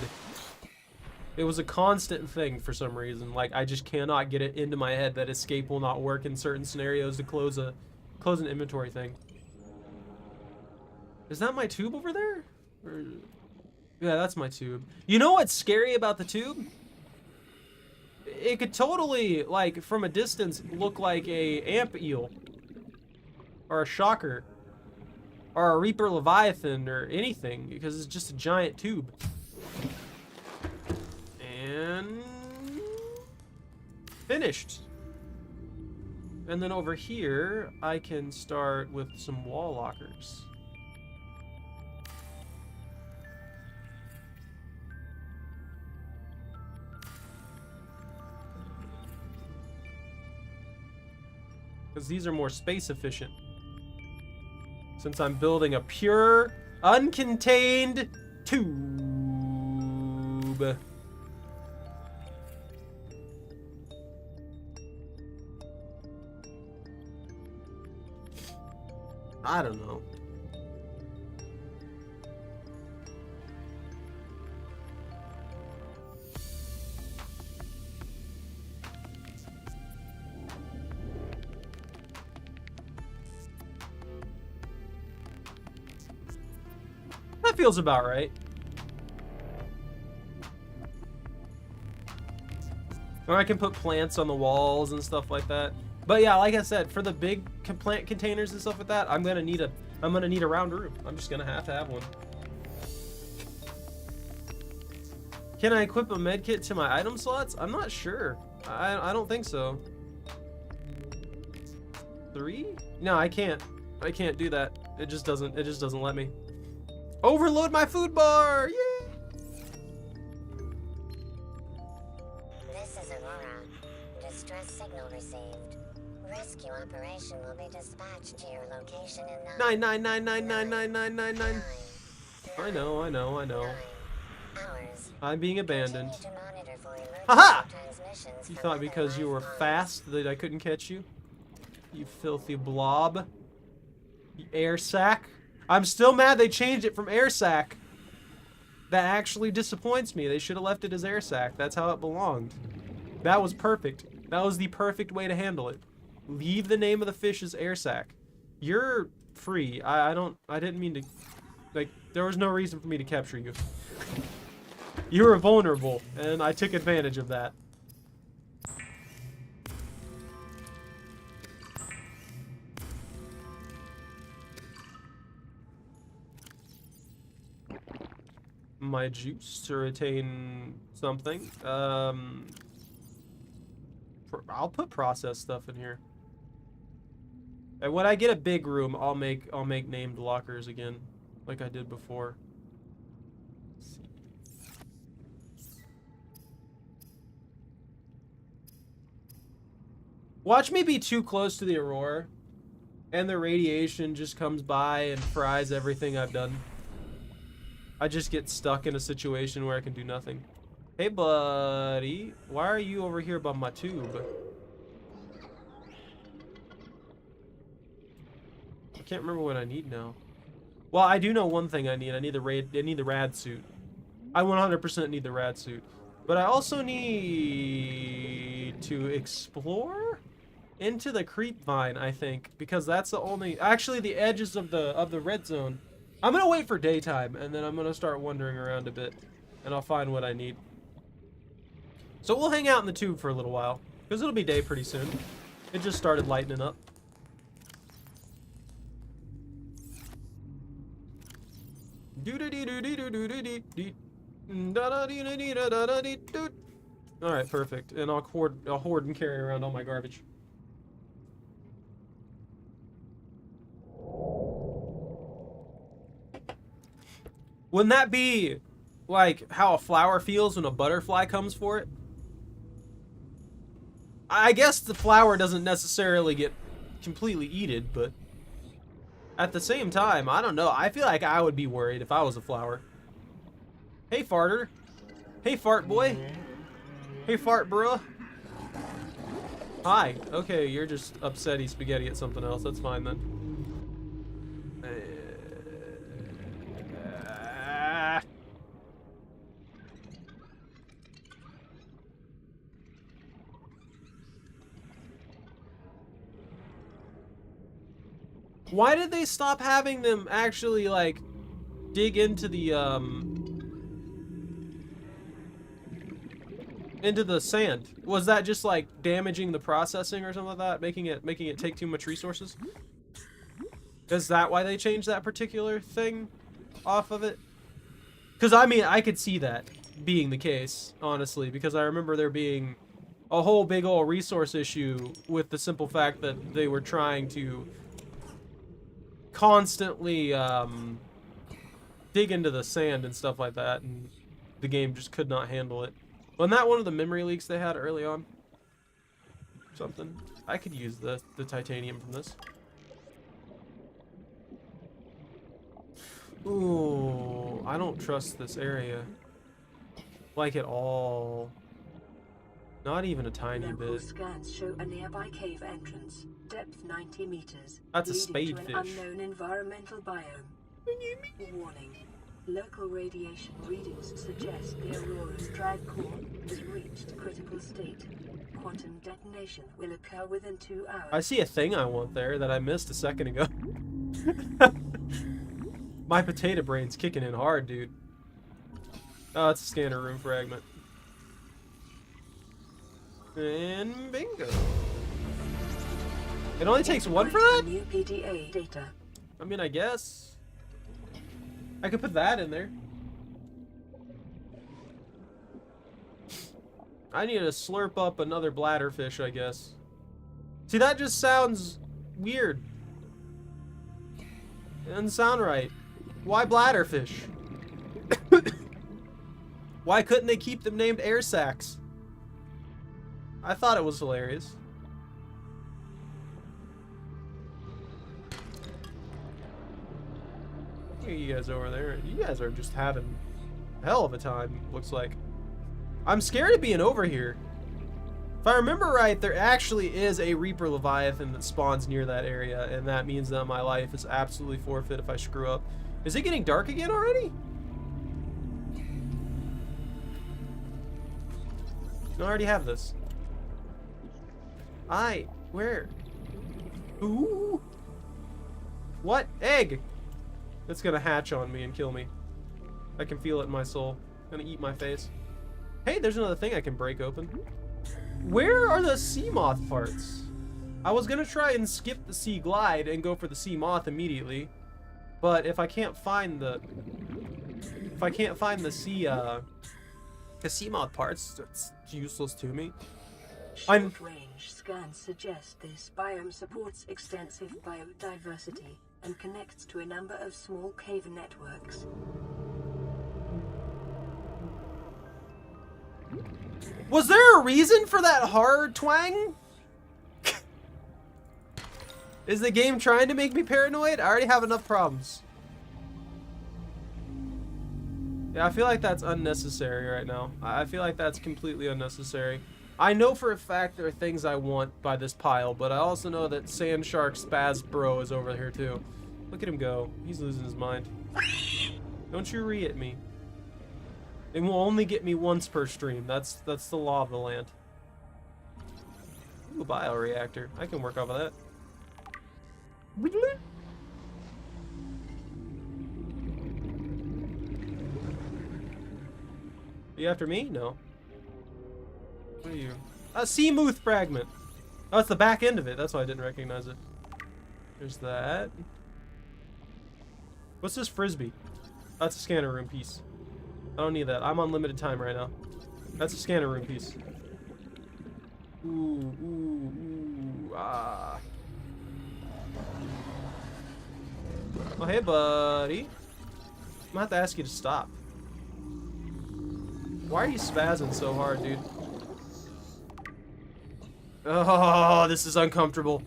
It was a constant thing for some reason. Like, I just cannot get it into my head that escape will not work in certain scenarios to close an inventory thing. Is that my tube over there? Or... yeah, that's my tube. You know what's scary about the tube? It could totally, like, from a distance, look like a amp eel. Or a shocker. Or a Reaper Leviathan or anything, because it's just a giant tube. And finished. And then over here, I can start with some wall lockers. Because these are more space efficient. Since I'm building a pure, uncontained tube. I don't know. That feels about right. Or I can put plants on the walls and stuff like that. But yeah, like I said, for the big plant containers and stuff like that, I'm gonna need a round room. I'm just gonna have to have one. Can I equip a med kit to my item slots? I'm not sure. I don't think so. 3? No, I can't. I can't do that. It just doesn't let me. Overload my food bar! Yay!
This is Aurora. Distress signal received. Rescue operation will be dispatched to your location in
9. I know.
hours.
I'm being abandoned.
Continue to monitor for emergency
Haha!
transmissions
You
from
thought because you were
otherwise
fast that I couldn't catch you? You filthy blob. You air sack. I'm still mad they changed it from air sack. That actually disappoints me. They should have left it as air sack. That's how it belonged. That was perfect. That was the perfect way to handle it. Leave the name of the fish as air sack. You're free. I didn't mean to, like, there was no reason for me to capture you. You were vulnerable, and I took advantage of that. My juice to retain something. I'll put processed stuff in here. And when I get a big room, I'll make named lockers again, like I did before. Let's see. Watch me be too close to the aurora, and the radiation just comes by and fries everything I've done. I just get stuck in a situation where I can do nothing. Hey, buddy. Why are you over here by my tube? I can't remember what I need now. Well, I do know one thing I need. I need the rad suit. I 100% need the rad suit. But I also need to explore into the creep vine, I think, because that's the only, actually the edges of the red zone. I'm gonna wait for daytime, and then I'm gonna start wandering around a bit, and I'll find what I need. So we'll hang out in the tube for a little while, because it'll be day pretty soon. It just started lightening up. Alright, perfect. And I'll hoard and carry around all my garbage. Wouldn't that be like how a flower feels when a butterfly comes for it? I guess the flower doesn't necessarily get completely eaten, but at the same time, I don't know. I feel like I would be worried if I was a flower. Hey, farter. Hey, fart boy. Hey, fart bro. Hi. Okay, you're just upsetty spaghetti at something else. That's fine then. Why did they stop having them actually, like, dig into the sand? Was that just, like, damaging the processing or something like that? Making it take too much resources? Is that why they changed that particular thing off of it? Because, I mean, I could see that being the case, honestly, because I remember there being a whole big old resource issue with the simple fact that they were trying to constantly dig into the sand and stuff like that, and the game just could not handle it. Wasn't that one of the memory leaks they had early on? Something. I could use the titanium from this. Ooh, I don't trust this area. Like at all. Not even a tiny bit.
Scans show a nearby cave entrance, depth 90 meters.
That's a
leading to
spadefish.
an unknown environmental biome. Warning. Local radiation readings suggest the Aurora's drag core has reached critical state. Quantum detonation will occur within 2 hours.
I see a thing I want there that I missed a second ago. My potato brain's kicking in hard, dude. Oh, it's a scanner room fragment. And bingo. It only takes one for that?
New PDA data.
I mean, I guess. I could put that in there. I need to slurp up another bladderfish, I guess. See, that just sounds weird. It doesn't sound right. Why bladderfish? Why couldn't they keep them named air sacs? I thought it was hilarious. You guys over there. You guys are just having a hell of a time, looks like. I'm scared of being over here. If I remember right, there actually is a Reaper Leviathan that spawns near that area, and that means that my life is absolutely forfeit if I screw up. Is it getting dark again already? No, I already have this. Where? Ooh. What? Egg! It's gonna hatch on me and kill me. I can feel it in my soul. Gonna eat my face. Hey, there's another thing I can break open. Where are the sea moth parts? I was gonna try and skip the sea glide and go for the sea moth immediately, but if I can't find the sea moth parts, it's useless to me.
Short-range scans suggest this biome supports extensive biodiversity and connects to a number of small cave networks.
Was there a reason for that hard twang? Is the game trying to make me paranoid? I already have enough problems. Yeah, I feel like that's unnecessary right now. I feel like that's completely unnecessary. I know for a fact there are things I want by this pile, but I also know that Sand Shark Spaz Bro is over here too. Look at him go. He's losing his mind. Don't you re-at me. It will only get me once per stream. That's the law of the land. Ooh, bioreactor. I can work off of that. You after me? No. What are you? A Seamoth fragment. Oh, it's the back end of it. That's why I didn't recognize it. There's that. What's this frisbee? That's a scanner room piece. I don't need that. I'm on limited time right now. That's a scanner room piece. Ooh, ooh, ooh, ah. Oh, hey, buddy. I'm gonna have to ask you to stop. Why are you spazzing so hard, dude? Oh, this is uncomfortable.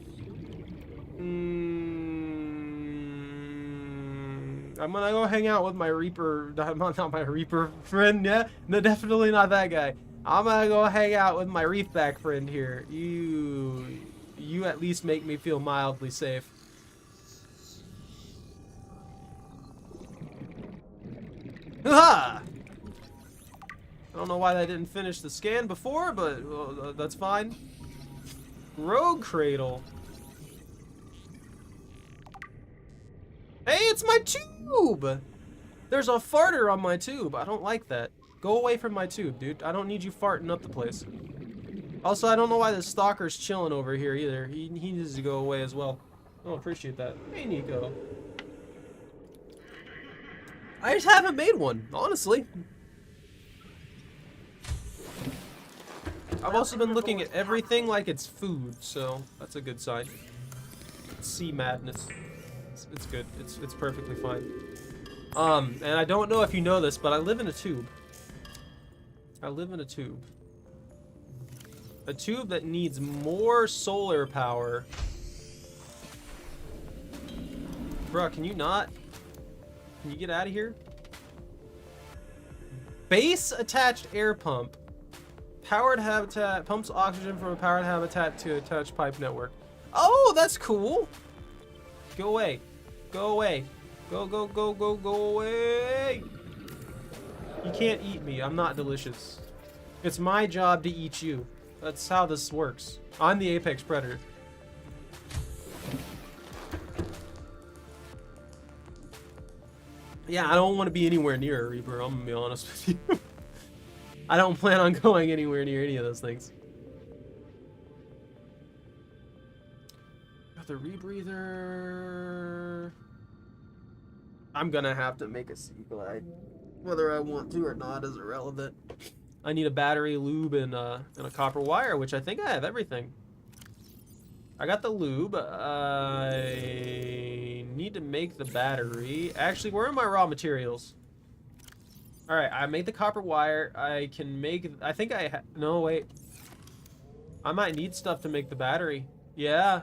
I'm gonna go hang out with my Reaper, not my Reaper friend, yeah? No, definitely not that guy. I'm gonna go hang out with my Reefback friend here. You at least make me feel mildly safe. Ha! I don't know why that didn't finish the scan before, but that's fine. Rogue Cradle. Hey, it's my tube! There's a farter on my tube. I don't like that. Go away from my tube, dude. I don't need you farting up the place. Also, I don't know why the stalker's chilling over here either. He needs to go away as well. I don't appreciate that. Hey, Nico. I just haven't made one, honestly. I've also been looking at everything like it's food, so that's a good sign. Sea madness. It's good. It's perfectly fine. And I don't know if you know this, but I live in a tube. I live in a tube. A tube that needs more solar power. Bruh, can you not? Can you get out of here? Base attached air pump. Powered habitat. Pumps oxygen from a powered habitat to attached pipe network. Oh, that's cool. Go away. Go away. Go, go, go, go, go away. You can't eat me. I'm not delicious. It's my job to eat you. That's how this works. I'm the apex predator. Yeah, I don't want to be anywhere near a Reaper, I'm gonna be honest with you. I don't plan on going anywhere near any of those things. Got the rebreather. I'm gonna have to make a sea glide. Whether I want to or not is irrelevant. I need a battery, lube, and a copper wire, which I think I have everything. I got the lube. I need to make the battery. Actually, where are my raw materials? Alright, I made the copper wire. I can make... I think I... No, wait. I might need stuff to make the battery. Yeah.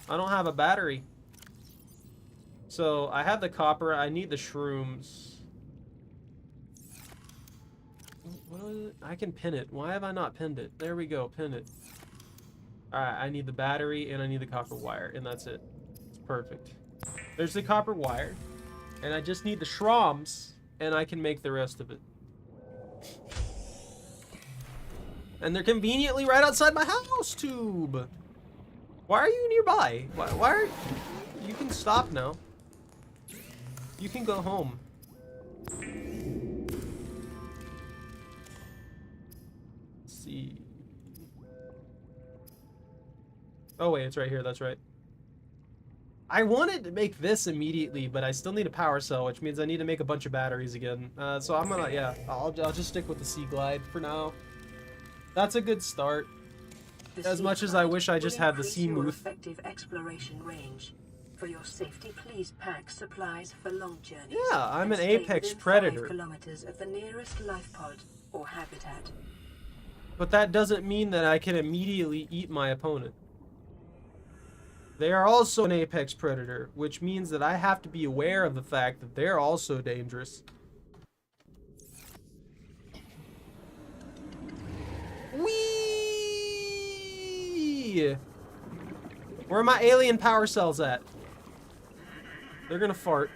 I don't have a battery. So, I have the copper. I need the shrooms. What was it? I can pin it. Why have I not pinned it? There we go. Pin it. Alright, I need the battery and I need the copper wire, and that's it. It's perfect. There's the copper wire, and I just need the shrooms, and I can make the rest of it. And they're conveniently right outside my house tube. Why are you nearby? Why are... You can stop now. You can go home. Let's see. Oh wait, it's right here, that's right. I wanted to make this immediately, but I still need a power cell, which means I need to make a bunch of batteries again. So I'm gonna, yeah, I'll just stick with the Sea Glide for now. That's a good start. As much as I wish I just had the Seamoth.
Effective exploration range. For your safety, please pack supplies for long journeys.
Yeah, I'm an
and stay
apex
within
predator.
5 kilometers of the nearest life pod or habitat.
But that doesn't mean that I can immediately eat my opponent. They are also an apex predator, which means that I have to be aware of the fact that they're also dangerous. Hey! Where are my alien power cells at? They're gonna fart.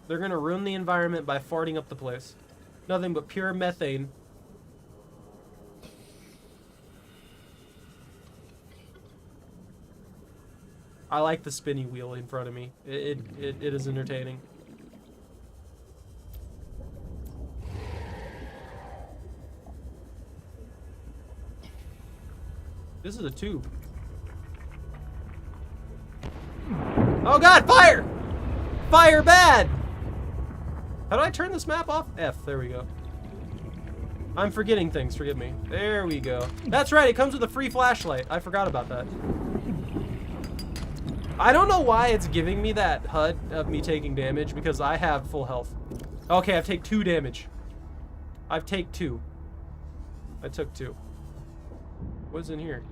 They're gonna ruin the environment by farting up the place. Nothing but pure methane. I like the spinny wheel in front of me. It is entertaining. This is a tube. Oh god, fire! Fire bad! How do I turn this map off? F, there we go. I'm forgetting things, forgive me. There we go. That's right, it comes with a free flashlight. I forgot about that. I don't know why it's giving me that HUD of me taking damage, because I have full health. Okay, I've taken 2 damage. I've taken 2. I took 2. What's in here?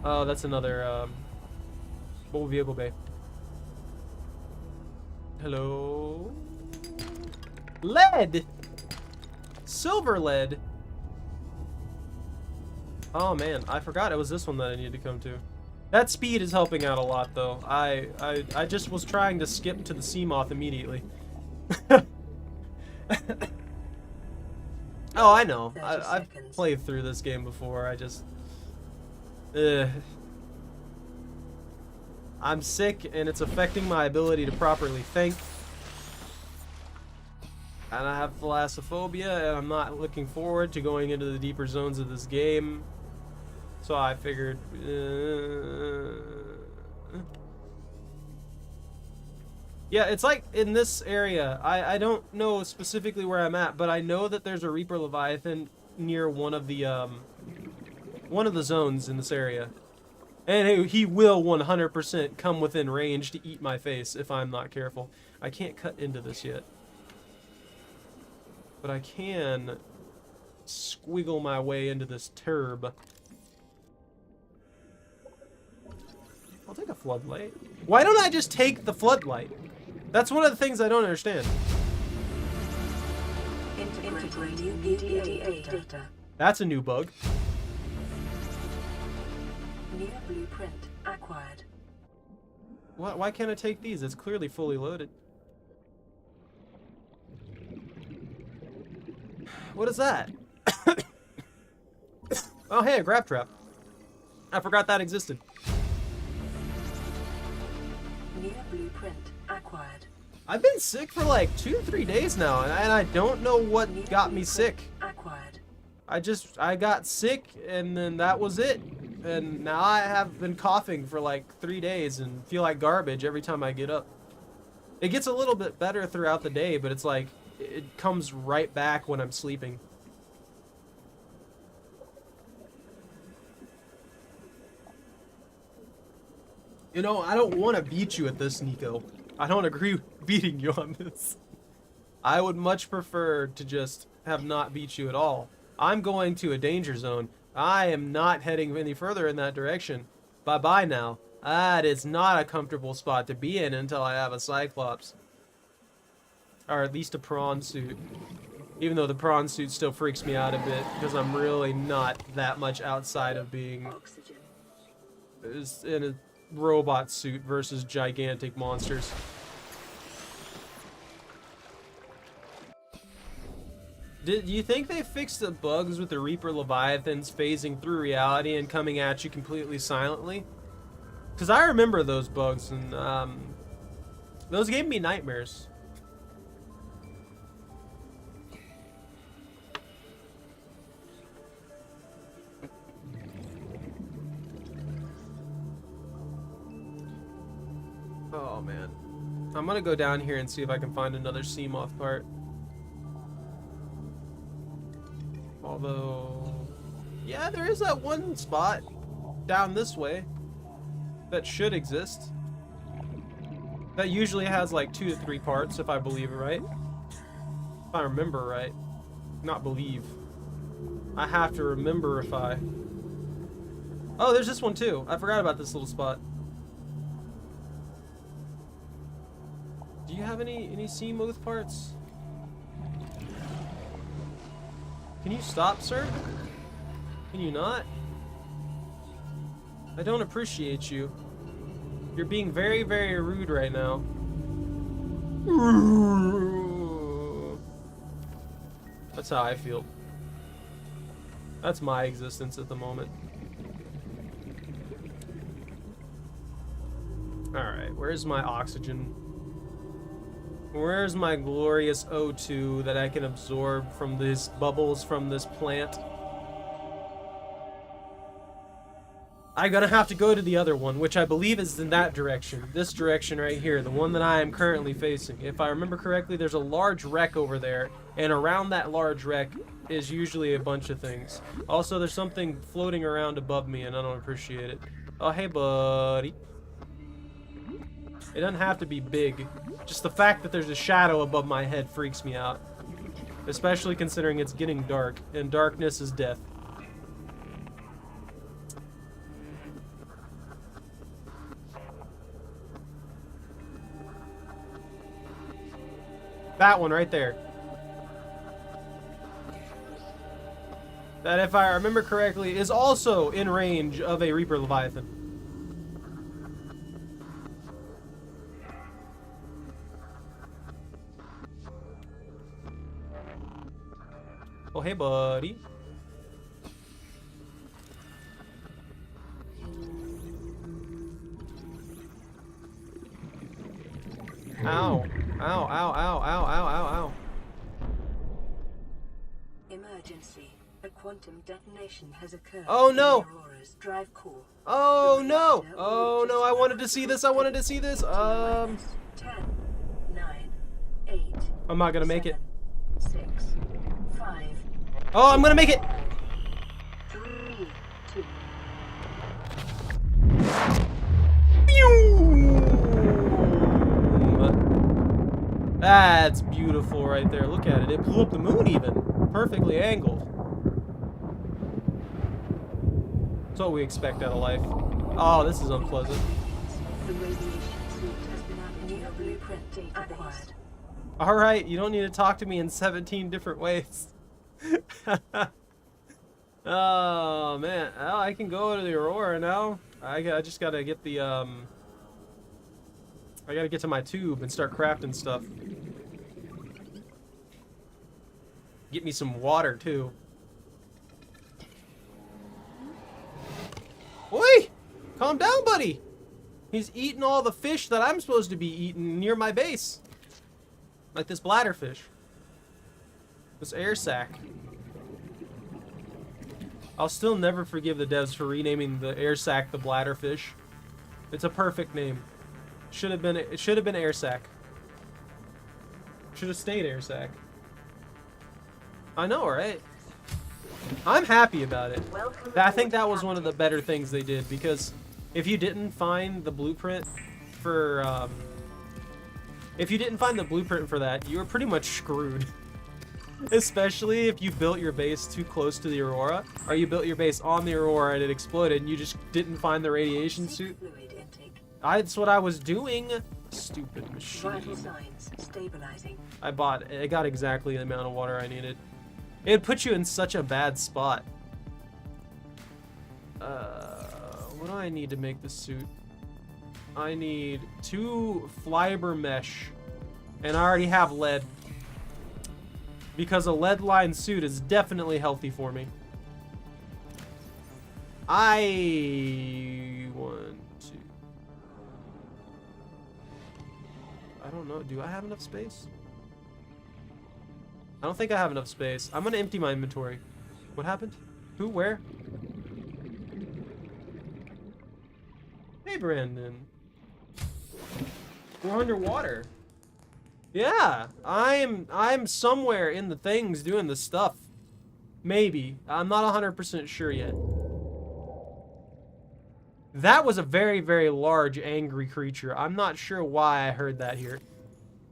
Oh, that's another, mobile vehicle bay. Hello? Lead! Silver lead! Oh man, I forgot it was this one that I needed to come to. That speed is helping out a lot though. I just was trying to skip to the Seamoth immediately. Oh, I know. I've played through this game before. I just... I'm sick and it's affecting my ability to properly think. And I have thalassophobia and I'm not looking forward to going into the deeper zones of this game. So I figured... Yeah, it's like in this area, I don't know specifically where I'm at, but I know that there's a Reaper Leviathan near one of the zones in this area. And he will 100% come within range to eat my face if I'm not careful. I can't cut into this yet. But I can squiggle my way into this turb. I'll take a floodlight. Why don't I just take the floodlight? That's one of the things I don't understand.
Integrating EDA data.
That's a new bug.
New blueprint acquired.
Why can't I take these? It's clearly fully loaded. What is that? Oh, hey, a grab trap. I forgot that existed.
New blueprint acquired.
I've been sick for like 2 to 3 days now, and I don't know what got me sick.
Acquired.
I got sick, and then that was it. And now I have been coughing for like 3 days and feel like garbage every time I get up. It gets a little bit better throughout the day, but it's like, it comes right back when I'm sleeping. You know, I don't want to beat you at this, Nico. I don't agree with beating you on this. I would much prefer to just have not beat you at all. I'm going to a danger zone. I am not heading any further in that direction. Bye-bye now. That is not a comfortable spot to be in until I have a Cyclops. Or at least a prawn suit. Even though the prawn suit still freaks me out a bit, because I'm really not that much outside of being in a robot suit versus gigantic monsters. Do you think they fixed the bugs with the Reaper Leviathans phasing through reality and coming at you completely silently? Because I remember those bugs, and those gave me nightmares. Oh man. I'm gonna go down here and see if I can find another Seamoth part. Although, yeah, there is that one spot down this way that should exist. That usually has like 2 to 3 parts, if I believe it right. If I remember right. Not believe. I have to remember if I... Oh, there's this one too. I forgot about this little spot. Do you have any Seamoth parts? Can you stop, sir? Can you not? I don't appreciate you. You're being very, very rude right now. That's how I feel. That's my existence at the moment. Alright, where's my oxygen? Where's my glorious O2 that I can absorb from these bubbles from this plant? I'm gonna have to go to the other one, which I believe is in that direction. This direction right here, the one that I am currently facing. If I remember correctly, there's a large wreck over there, and around that large wreck is usually a bunch of things. Also, there's something floating around above me, and I don't appreciate it. Oh, hey, buddy. It doesn't have to be big. Just the fact that there's a shadow above my head freaks me out. Especially considering it's getting dark, and darkness is death. That one right there. That, if I remember correctly, is also in range of a Reaper Leviathan. Oh, hey, buddy. Ow. Ow, ow, ow, ow, ow, ow, ow.
Emergency. A quantum detonation has occurred.
Oh, no.
in the Aurora's drive core.
Oh,
The
no.
reactor
Oh,
will
no,
just
I wanted to see this. I wanted to see this.
10, 9, 8.
I'm not gonna make it.
7, 6, 5.
Oh, I'm gonna make it.
3, 2.
That's beautiful right there. Look at it. It blew up the moon even. Perfectly angled. That's what we expect out of life. Oh, this is unpleasant.
The radiation suit has been added to your blueprint database.
Alright, you don't need to talk to me in 17 different ways. Oh, man. Oh, I can go to the Aurora now. I just gotta get the, I gotta get to my tube and start crafting stuff. Get me some water, too. Oi! Calm down, buddy! He's eating all the fish that I'm supposed to be eating near my base. Like this bladderfish. This air sac. I'll still never forgive the devs for renaming the air sac the bladderfish. It's a perfect name. It should have been air sac. Should have stayed air sac. I know, right? I'm happy about it. I think that was one of the better things they did, because if you didn't find the blueprint for that, you were pretty much screwed. Especially if you built your base too close to the Aurora, or you built your base on the Aurora and it exploded and you just didn't find the radiation suit. That's what I was doing. Stupid machine.
Vital signs stabilizing.
I got exactly the amount of water I needed. It put you in such a bad spot. What do I need to make the suit? I need 2 fiber mesh, and I already have lead. Because a lead-lined suit is definitely healthy for me. I don't know. Do I have enough space? I don't think I have enough space. I'm gonna empty my inventory. What happened? Who? Where? Hey, Brandon. We're underwater. Yeah, I'm somewhere in the things doing the stuff. Maybe. I'm not 100% sure yet. That was a very, very large, angry creature. I'm not sure why I heard that here.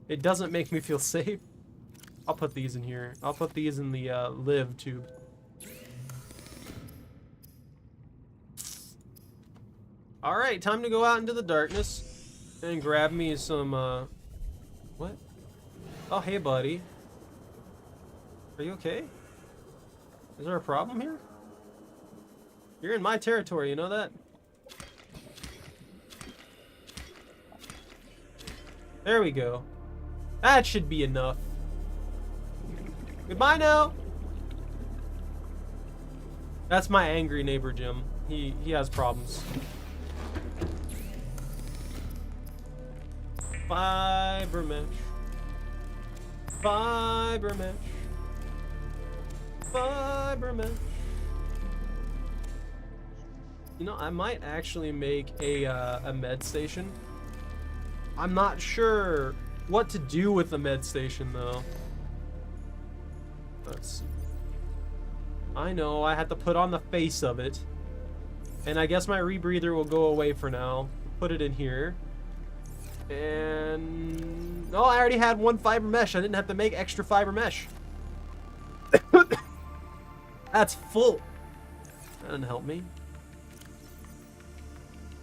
It doesn't make me feel safe. I'll put these in here. I'll put these in the live tube. Alright, time to go out into the darkness and grab me some, what? Oh, hey, buddy. Are you okay? Is there a problem here? You're in my territory, you know that? There we go. That should be enough. Goodbye now. That's my angry neighbor, Jim. He has problems. Fiber mesh. Fiber mesh. Fiber mesh. You know, I might actually make a med station. I'm not sure what to do with the med station though. Let's see. I know I had to put on the face of it. And I guess my rebreather will go away for now. Put it in here. And oh, I already had one fiber mesh. I didn't have to make extra fiber mesh. That's full. That didn't help me.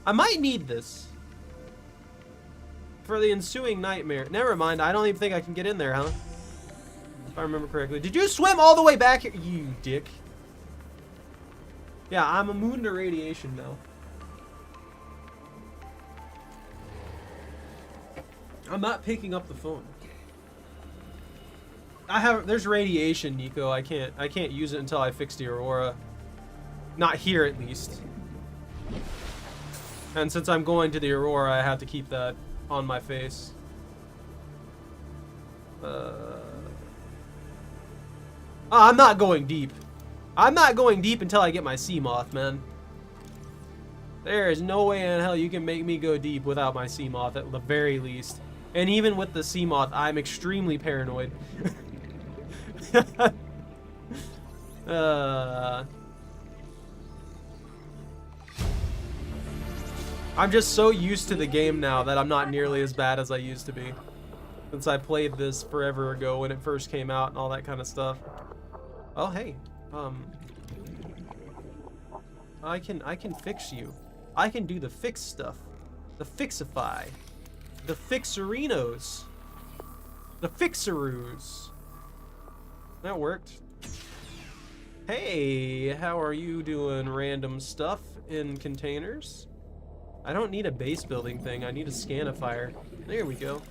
I might need this for the ensuing nightmare. Never mind. I don't even think I can get in there, huh? If I remember correctly. Did you swim all the way back here? You dick. Yeah, I'm immune to radiation now. I'm not picking up the phone. There's radiation, Nico. I can't use it until I fix the Aurora. Not here, at least. And since I'm going to the Aurora, I have to keep that on my face. I'm not going deep. I'm not going deep until I get my Seamoth, man. There is no way in hell you can make me go deep without my Seamoth, at the very least. And even with the Seamoth, I'm extremely paranoid. I'm just so used to the game now that I'm not nearly as bad as I used to be. Since I played this forever ago when it first came out and all that kind of stuff. Oh, hey. I can fix you. I can do the fix stuff. The fixify. The fixerinos. The fixeroos. That worked. Hey, how are you doing, random stuff in containers? I don't need a base building thing. I need a scanifier. There we go.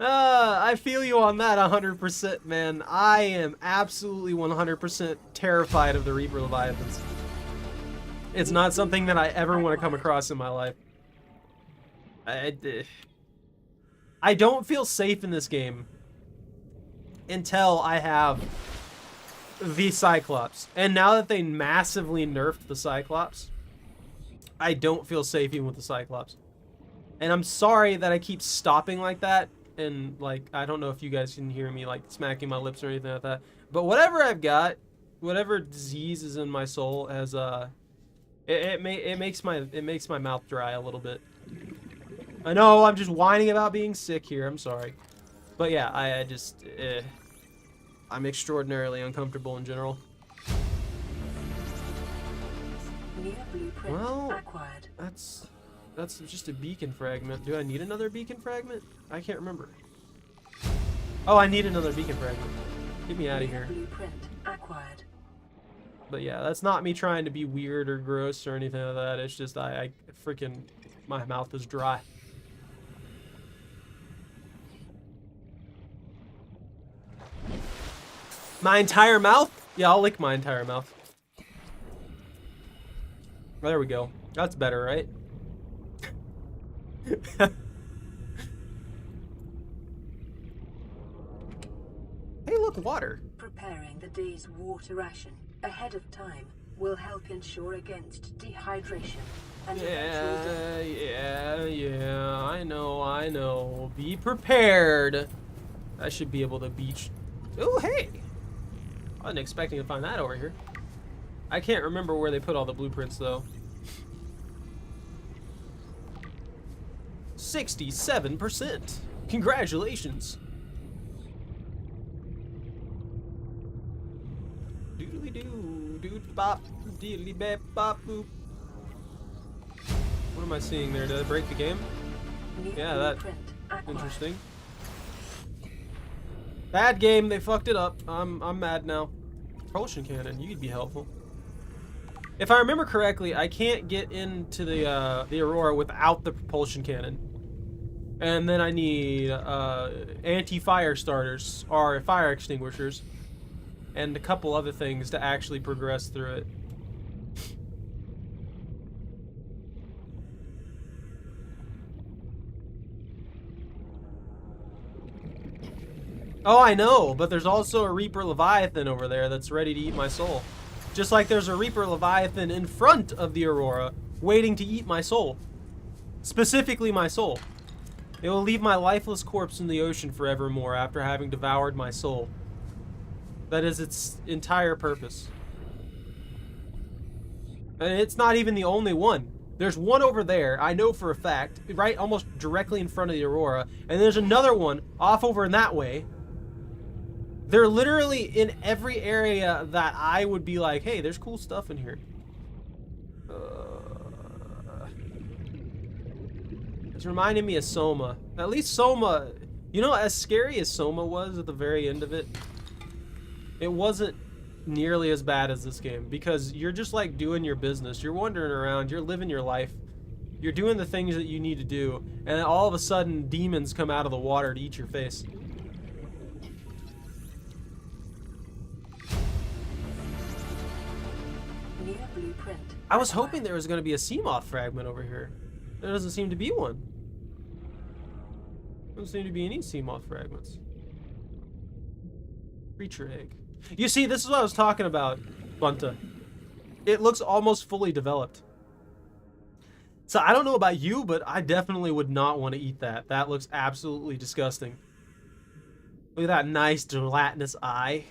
I feel you on that 100%, man. I am absolutely 100% terrified of the Reaper Leviathans. It's not something that I ever want to come across in my life. I don't feel safe in this game until I have the Cyclops. And now that they massively nerfed the Cyclops, I don't feel safe even with the Cyclops. And I'm sorry that I keep stopping like that. And, like, I don't know if you guys can hear me, like, smacking my lips or anything like that. But whatever I've got, whatever disease is in my soul has, it makes my mouth dry a little bit. I know, I'm just whining about being sick here. I'm sorry. But, yeah, I'm extraordinarily uncomfortable in general. Well, that's just a beacon fragment. Do I need another beacon fragment? I can't remember. Oh, I need another beacon fragment. Get me out of here. But yeah, that's not me trying to be weird or gross or anything like that. It's just I freaking, my mouth is dry. My entire mouth? Yeah, I'll lick my entire mouth. There we go. That's better, right? Hey, look, water.
Preparing the day's water ration ahead of time will help ensure against dehydration and eventual death.
Yeah, I know. Be prepared. I should be able to beach. Oh, hey. I wasn't expecting to find that over here. I can't remember where they put all the blueprints, though. 67%. Congratulations. Doodly doo, dood bop, deedly bap bop boop. What am I seeing there? Did I break the game? Yeah, that interesting. Bad game, they fucked it up. I'm mad now. Propulsion cannon, you'd be helpful. If I remember correctly, I can't get into the Aurora without the propulsion cannon. And then I need anti-fire starters, or fire extinguishers, and a couple other things to actually progress through it. Oh, I know, but there's also a Reaper Leviathan over there that's ready to eat my soul. Just like there's a Reaper Leviathan in front of the Aurora, waiting to eat my soul. Specifically my soul. It will leave my lifeless corpse in the ocean forevermore after having devoured my soul. That is its entire purpose. And it's not even the only one. There's one over there, I know for a fact, right almost directly in front of the Aurora. And there's another one off over in that way. They're literally in every area that I would be like, hey, there's cool stuff in here. It's reminding me of Soma. At least Soma, you know, as scary as Soma was at the very end of it, it wasn't nearly as bad as this game, because you're just like doing your business. You're wandering around, you're living your life, you're doing the things that you need to do, and then all of a sudden demons come out of the water to eat your face. I was hoping there was going to be a Seamoth fragment over here. There doesn't seem to be one. Doesn't seem to be any Seamoth fragments. Creature egg. You see, this is what I was talking about, Bunta. It looks almost fully developed. So I don't know about you, but I definitely would not want to eat that. That looks absolutely disgusting. Look at that nice gelatinous eye.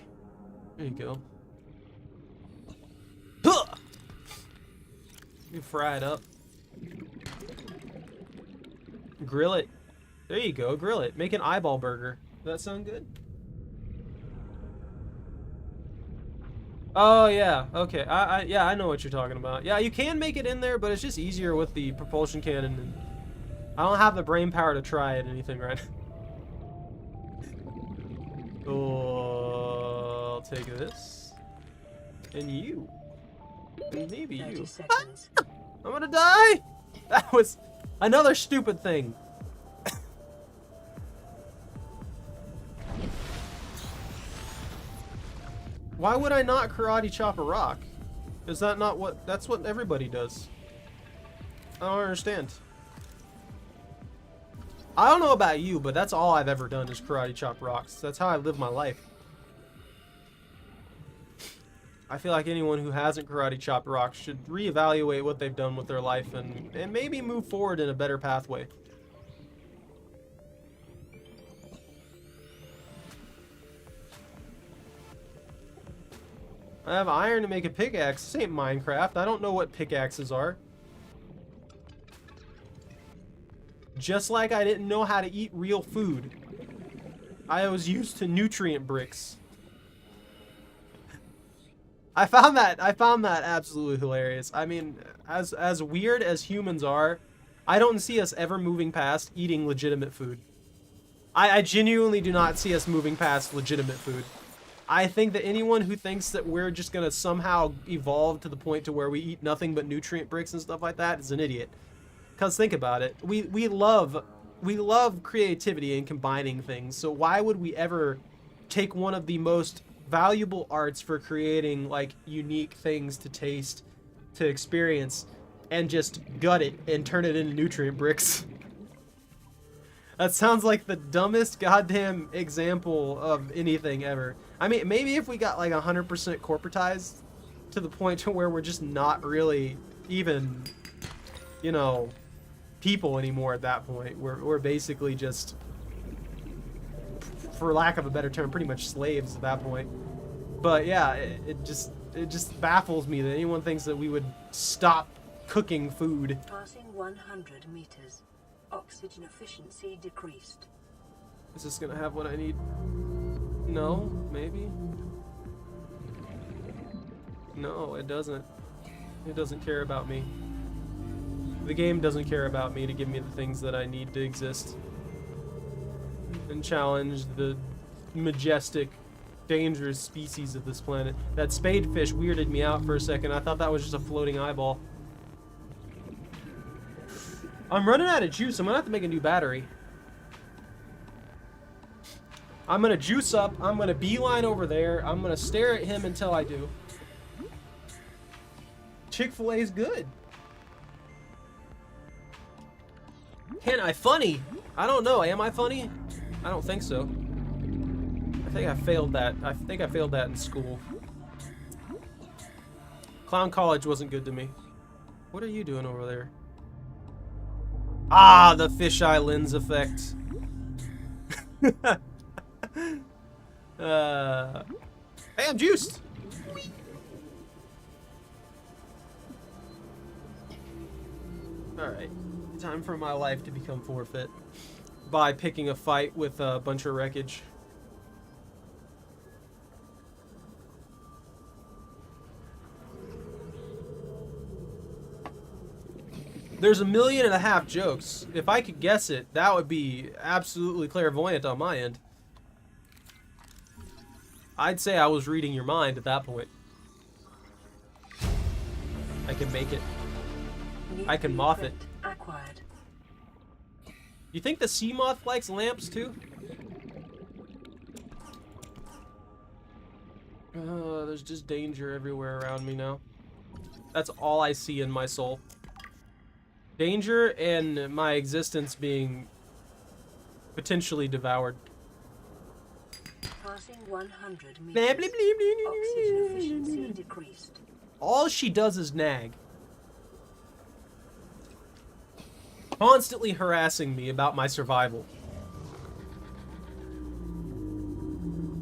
There you go. Huh! You fry it up. Grill it. There you go, grill it. Make an eyeball burger. Does that sound good? Oh yeah, okay. Yeah, I know what you're talking about. Yeah, you can make it in there, but it's just easier with the propulsion cannon. And I don't have the brain power to try it anything right now. Oh, I'll take this. And you. And maybe you. I'm gonna die! That was another stupid thing. Why would I not karate chop a rock? Is that not what... That's what everybody does. I don't understand. I don't know about you, but that's all I've ever done is karate chop rocks. That's how I live my life. I feel like anyone who hasn't karate chopped rocks should reevaluate what they've done with their life and maybe move forward in a better pathway. I have iron to make a pickaxe. This ain't Minecraft. I don't know what pickaxes are. Just like I didn't know how to eat real food. I was used to nutrient bricks. I found that absolutely hilarious. I mean, as weird as humans are, I don't see us ever moving past eating legitimate food. I genuinely do not see us moving past legitimate food. I think that anyone who thinks that we're just gonna somehow evolve to the point to where we eat nothing but nutrient bricks and stuff like that is an idiot. Cause think about it, we love creativity and combining things. So why would we ever take one of the most valuable arts for creating like unique things to taste, to experience, and just gut it and turn it into nutrient bricks? That sounds like the dumbest goddamn example of anything ever. I mean, maybe if we got like 100% corporatized to the point to where we're just not really even, you know, people anymore at that point. We're basically just, for lack of a better term, pretty much slaves at that point. But yeah, it just baffles me that anyone thinks that we would stop cooking food.
Passing 100 meters. Oxygen efficiency decreased.
Is this gonna have what I need? No, maybe. No, it doesn't. It doesn't care about me. The game doesn't care about me to give me the things that I need to exist and challenge the majestic, dangerous species of this planet. That spadefish weirded me out for a second. I thought that was just a floating eyeball. I'm running out of juice. I'm gonna have to make a new battery. I'm gonna juice up. I'm gonna beeline over there. I'm gonna stare at him until I do. Chick-fil-A is good. Can I funny? I don't know. Am I funny? I don't think so. I think I failed that. I think I failed that in school. Clown College wasn't good to me. What are you doing over there? Ah, the fisheye lens effect. Hey, I'm juiced. Alright. Time for my life to become forfeit by picking a fight with a bunch of wreckage. There's 1.5 million jokes. If I could guess it, that would be absolutely clairvoyant on my end. I'd say I was reading your mind at that point. I can make it. I can moth it.
Acquired.
You think the sea moth likes lamps too? There's just danger everywhere around me now. That's all I see in my soul. Danger and my existence being potentially devoured.
Passing 100 meters. Oxygen efficiency decreased.
All she does is nag. Constantly harassing me about my survival.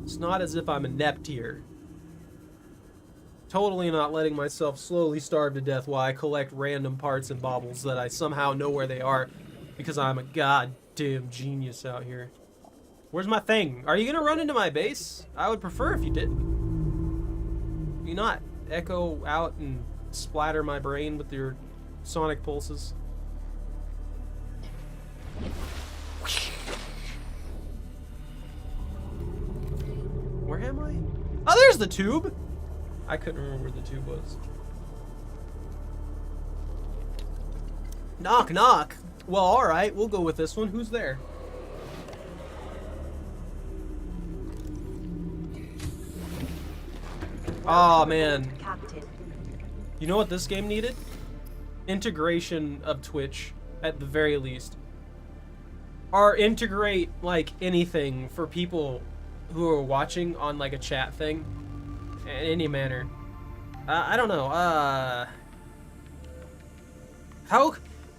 It's not as if I'm inept here. Totally not letting myself slowly starve to death while I collect random parts and baubles that I somehow know where they are because I'm a goddamn genius out here. Where's my thing? Are you gonna run into my base? I would prefer if you didn't. You not echo out and splatter my brain with your sonic pulses. Where am I? Oh, there's the tube! I couldn't remember where the tube was. Knock, knock. Well, alright, we'll go with this one. Who's there? Aw, man.
Captain.
You know what this game needed? Integration of Twitch, at the very least. Or integrate, like, anything for people who are watching on, like, a chat thing. In any manner. I don't know.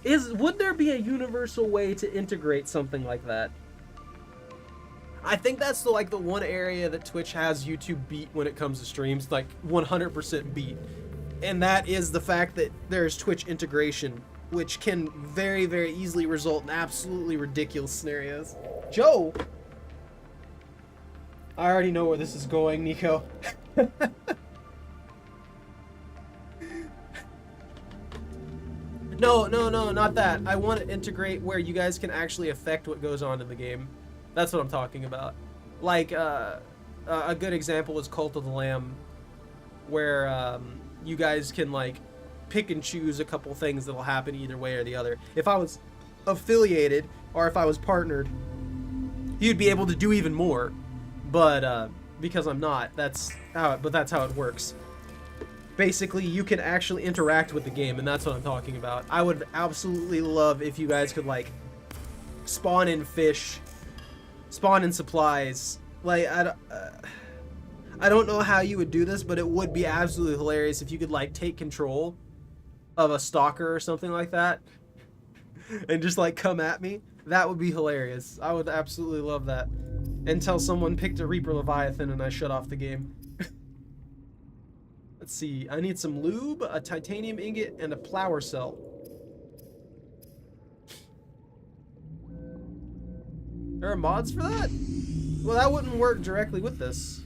Would there be a universal way to integrate something like that? I think that's the one area that Twitch has YouTube beat when it comes to streams, like 100% beat. And that is the fact that there's Twitch integration, which can very, very easily result in absolutely ridiculous scenarios. Joe! I already know where this is going, Nico. No, not that. I want to integrate where you guys can actually affect what goes on in the game. That's what I'm talking about. Like, a good example is Cult of the Lamb, where you guys can, like, pick and choose a couple things that'll happen either way or the other. If I was affiliated, or if I was partnered, you'd be able to do even more. But, because I'm not, that's how it works. Basically, you can actually interact with the game, and that's what I'm talking about. I would absolutely love if you guys could, like, spawn in fish, spawn in supplies. Like, I don't know how you would do this, but it would be absolutely hilarious if you could, like, take control of a stalker or something like that and just, like, come at me. That would be hilarious. I would absolutely love that. Until someone picked a Reaper Leviathan and I shut off the game. Let's see. I need some lube, a titanium ingot, and a flower cell. There are mods for that? Well, that wouldn't work directly with this.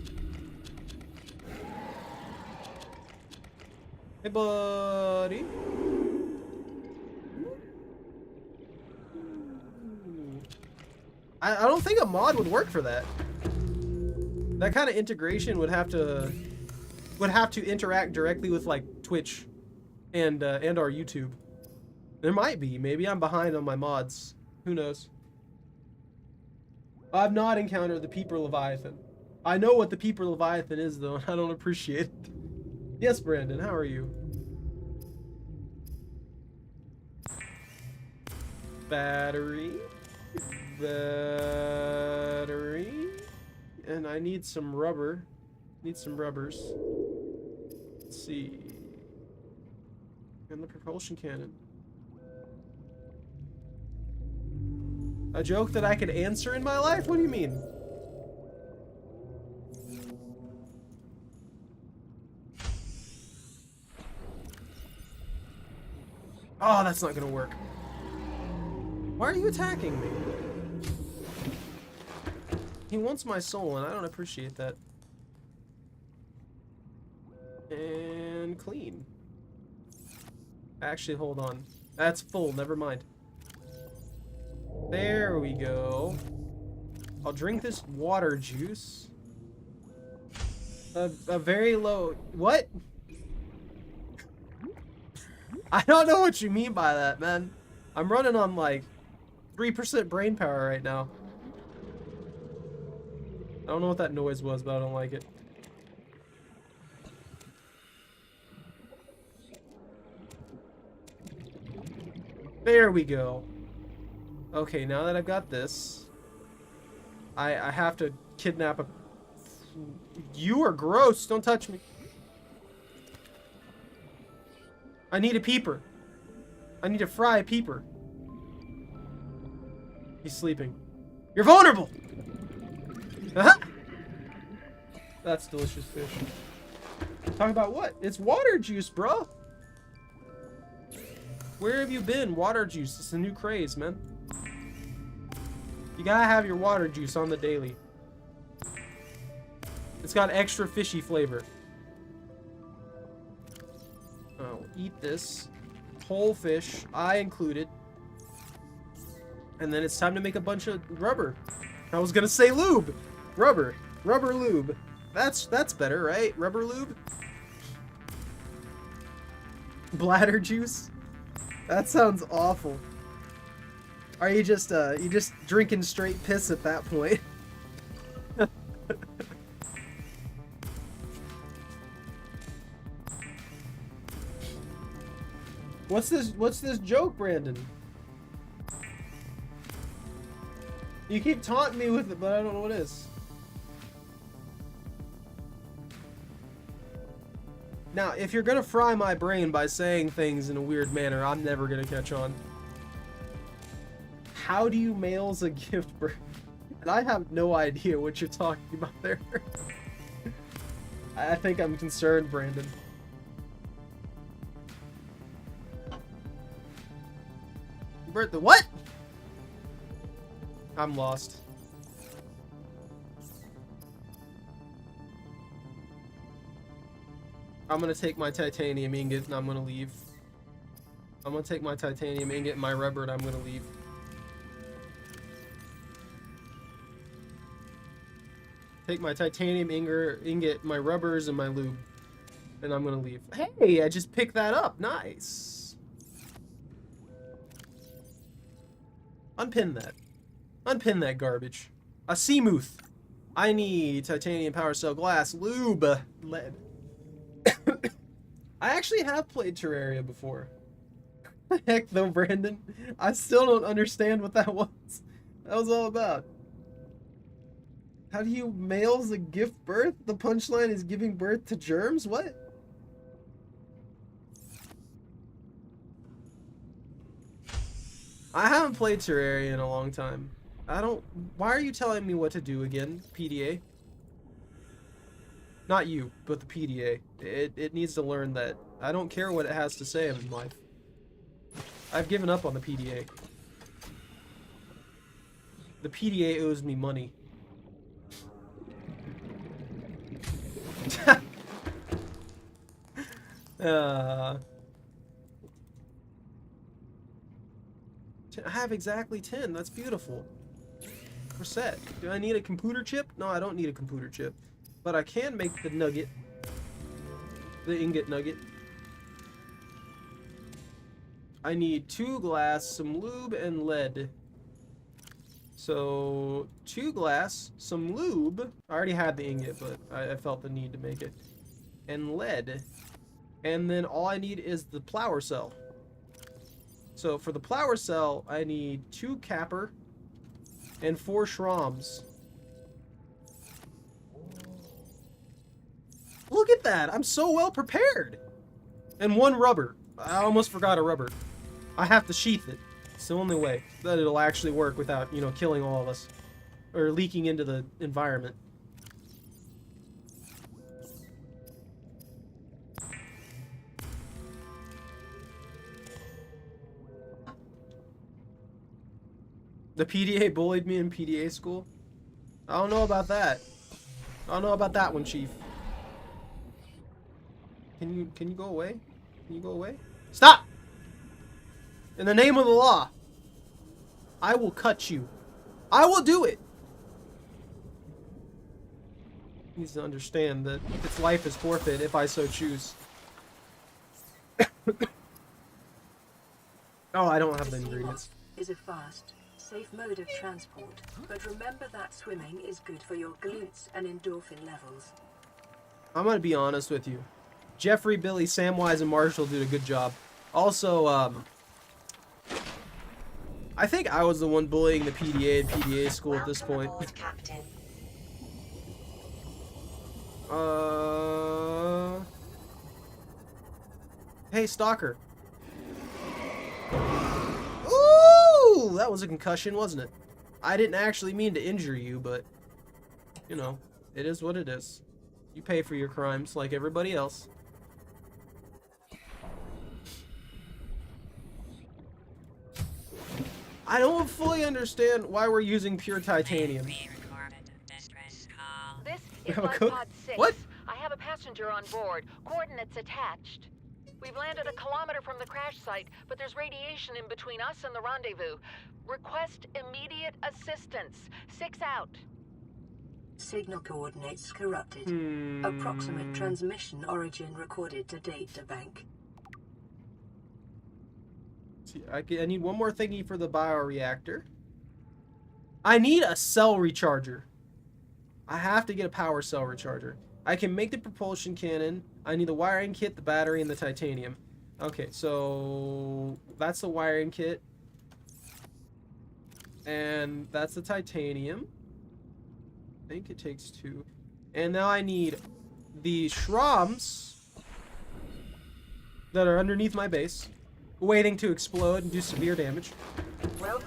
Hey, buddy. I don't think a mod would work for that. That kind of integration would have to interact directly with like Twitch and our YouTube. There might be. Maybe I'm behind on my mods. Who knows? I've not encountered the Peeper Leviathan. I know what the Peeper Leviathan is, though, and I don't appreciate it. Yes, Brandon, how are you? Battery. Battery. And I need some rubber. Need some rubbers. Let's see. And the propulsion cannon. A joke that I could answer in my life? What do you mean? Oh, that's not gonna work. Why are you attacking me? He wants my soul, and I don't appreciate that. And clean. Actually, hold on. That's full, never mind. There we go. I'll drink this water juice. A very low... What? I don't know what you mean by that, man. I'm running on, like, 3% brain power right now. I don't know what that noise was, but I don't like it. There we go. Okay, now that I've got this, I have to kidnap a... You are gross. Don't touch me. I need a peeper. I need to fry a peeper. He's sleeping. You're vulnerable! Uh-huh. That's delicious fish. Talk about what? It's water juice, bro. Where have you been? Water juice. It's a new craze, man. You gotta have your water juice on the daily. It's got extra fishy flavor. I'll eat this. Whole fish, I included. And then it's time to make a bunch of rubber. I was gonna say lube. Rubber. Rubber lube. That's better, right? Rubber lube? Bladder juice? That sounds awful. Are you just drinking straight piss at that point? What's this joke, Brandon? You keep taunting me with it, but I don't know what it is. Now, if you're gonna fry my brain by saying things in a weird manner, I'm never gonna catch on. How do you mails a gift bird? And I have no idea what you're talking about there. I think I'm concerned, Brandon. Bertha, what? I'm lost. I'm gonna take my titanium ingot and I'm gonna leave. I'm gonna take my titanium ingot and my rubber and I'm gonna leave. Take my titanium ingot, my rubbers, and my lube. And I'm gonna leave. Hey, I just picked that up. Nice. Unpin that. Unpin that garbage. A Seamuth. I need titanium power cell glass, lube, lead. I actually have played Terraria before. Heck though, Brandon. I still don't understand what that was. That was all about. How do you males a gift birth? The punchline is giving birth to germs? What? I haven't played Terraria in a long time. Why are you telling me what to do again, PDA? Not you, but the PDA. It needs to learn that I don't care what it has to say in life. I've given up on the PDA. The PDA owes me money. I have exactly 10. That's beautiful. We're set. Do I need a computer chip? No, I don't need a computer chip. But I can make the nugget. The ingot nugget. I need 2 glass, some lube, and lead. So, 2 glass, some lube. I already had the ingot, but I felt the need to make it. And lead. And then all I need is the flower cell. So, for the flower cell, I need 2 capper and 4 shrooms. Look at that! I'm so well prepared! And 1 rubber. I almost forgot a rubber. I have to sheath it. It's the only way that it'll actually work without, you know, killing all of us. Or leaking into the environment. The PDA bullied me in PDA school? I don't know about that. I don't know about that one, Chief. Can you go away? Can you go away? Stop! In the name of the law, I will cut you. I will do it. He needs to understand that its life is forfeit if I so choose. Oh, I don't have the ingredients.
Is a fast, safe mode of transport, but remember that swimming is good for your glutes and endorphin levels.
I'm gonna be honest with you. Jeffrey, Billy, Samwise, and Marshall did a good job. Also, I think I was the one bullying the PDA and PDA school at this point.
Aboard, Captain.
Hey, Stalker. Ooh, that was a concussion, wasn't it? I didn't actually mean to injure you, but, you know, it is what it is. You pay for your crimes like everybody else. I don't fully understand why we're using pure titanium.
This is
have a
Life
cook?
Pod 6.
What?
I have a passenger on board. Coordinates attached. We've landed a kilometer from the crash site, but there's radiation in between us and the rendezvous. Request immediate assistance. 6 out.
Signal coordinates corrupted. Approximate transmission origin recorded to data bank.
See, I need one more thingy for the bioreactor. I need a cell recharger. I have to get a power cell recharger. I can make the propulsion cannon. I need the wiring kit, the battery, and the titanium. Okay, so that's the wiring kit. And that's the titanium. I think it takes 2. And now I need the shrooms that are underneath my base, waiting to explode and do severe damage.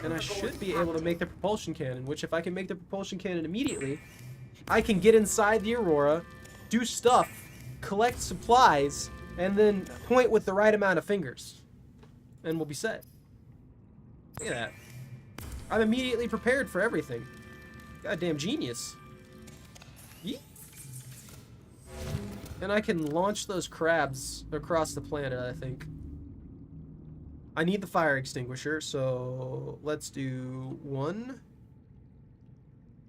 And I should be able to make the propulsion cannon, which if I can make the propulsion cannon immediately, I can get inside the Aurora, do stuff, collect supplies, and then point with the right amount of fingers. And we'll be set. Look at that. I'm immediately prepared for everything. Goddamn genius. Yeet. And I can launch those crabs across the planet, I think. I need the fire extinguisher, so let's do 1,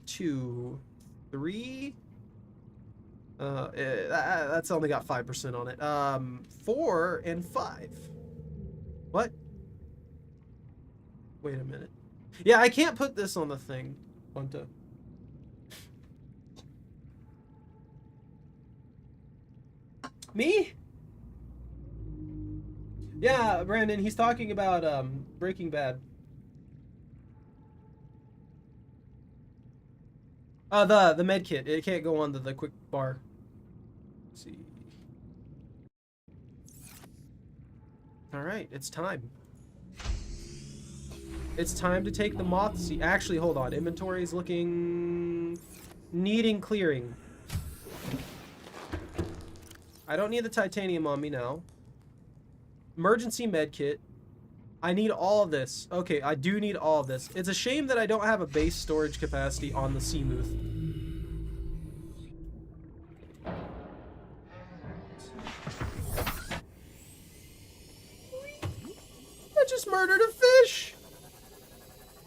2, 3. That's only got 5% on it. 4 and 5. What? Wait a minute. Yeah, I can't put this on the thing, Bunta. Me? Yeah, Brandon, he's talking about Breaking Bad. The med kit. It can't go on the quick bar. Let's see. Alright, it's time. It's time to take the moth seed. Actually, hold on. Inventory is looking... needing clearing. I don't need the titanium on me now. Emergency med kit. I need all of this. Okay, I do need all of this. It's a shame that I don't have a base storage capacity on the Seamuth. I just murdered a fish!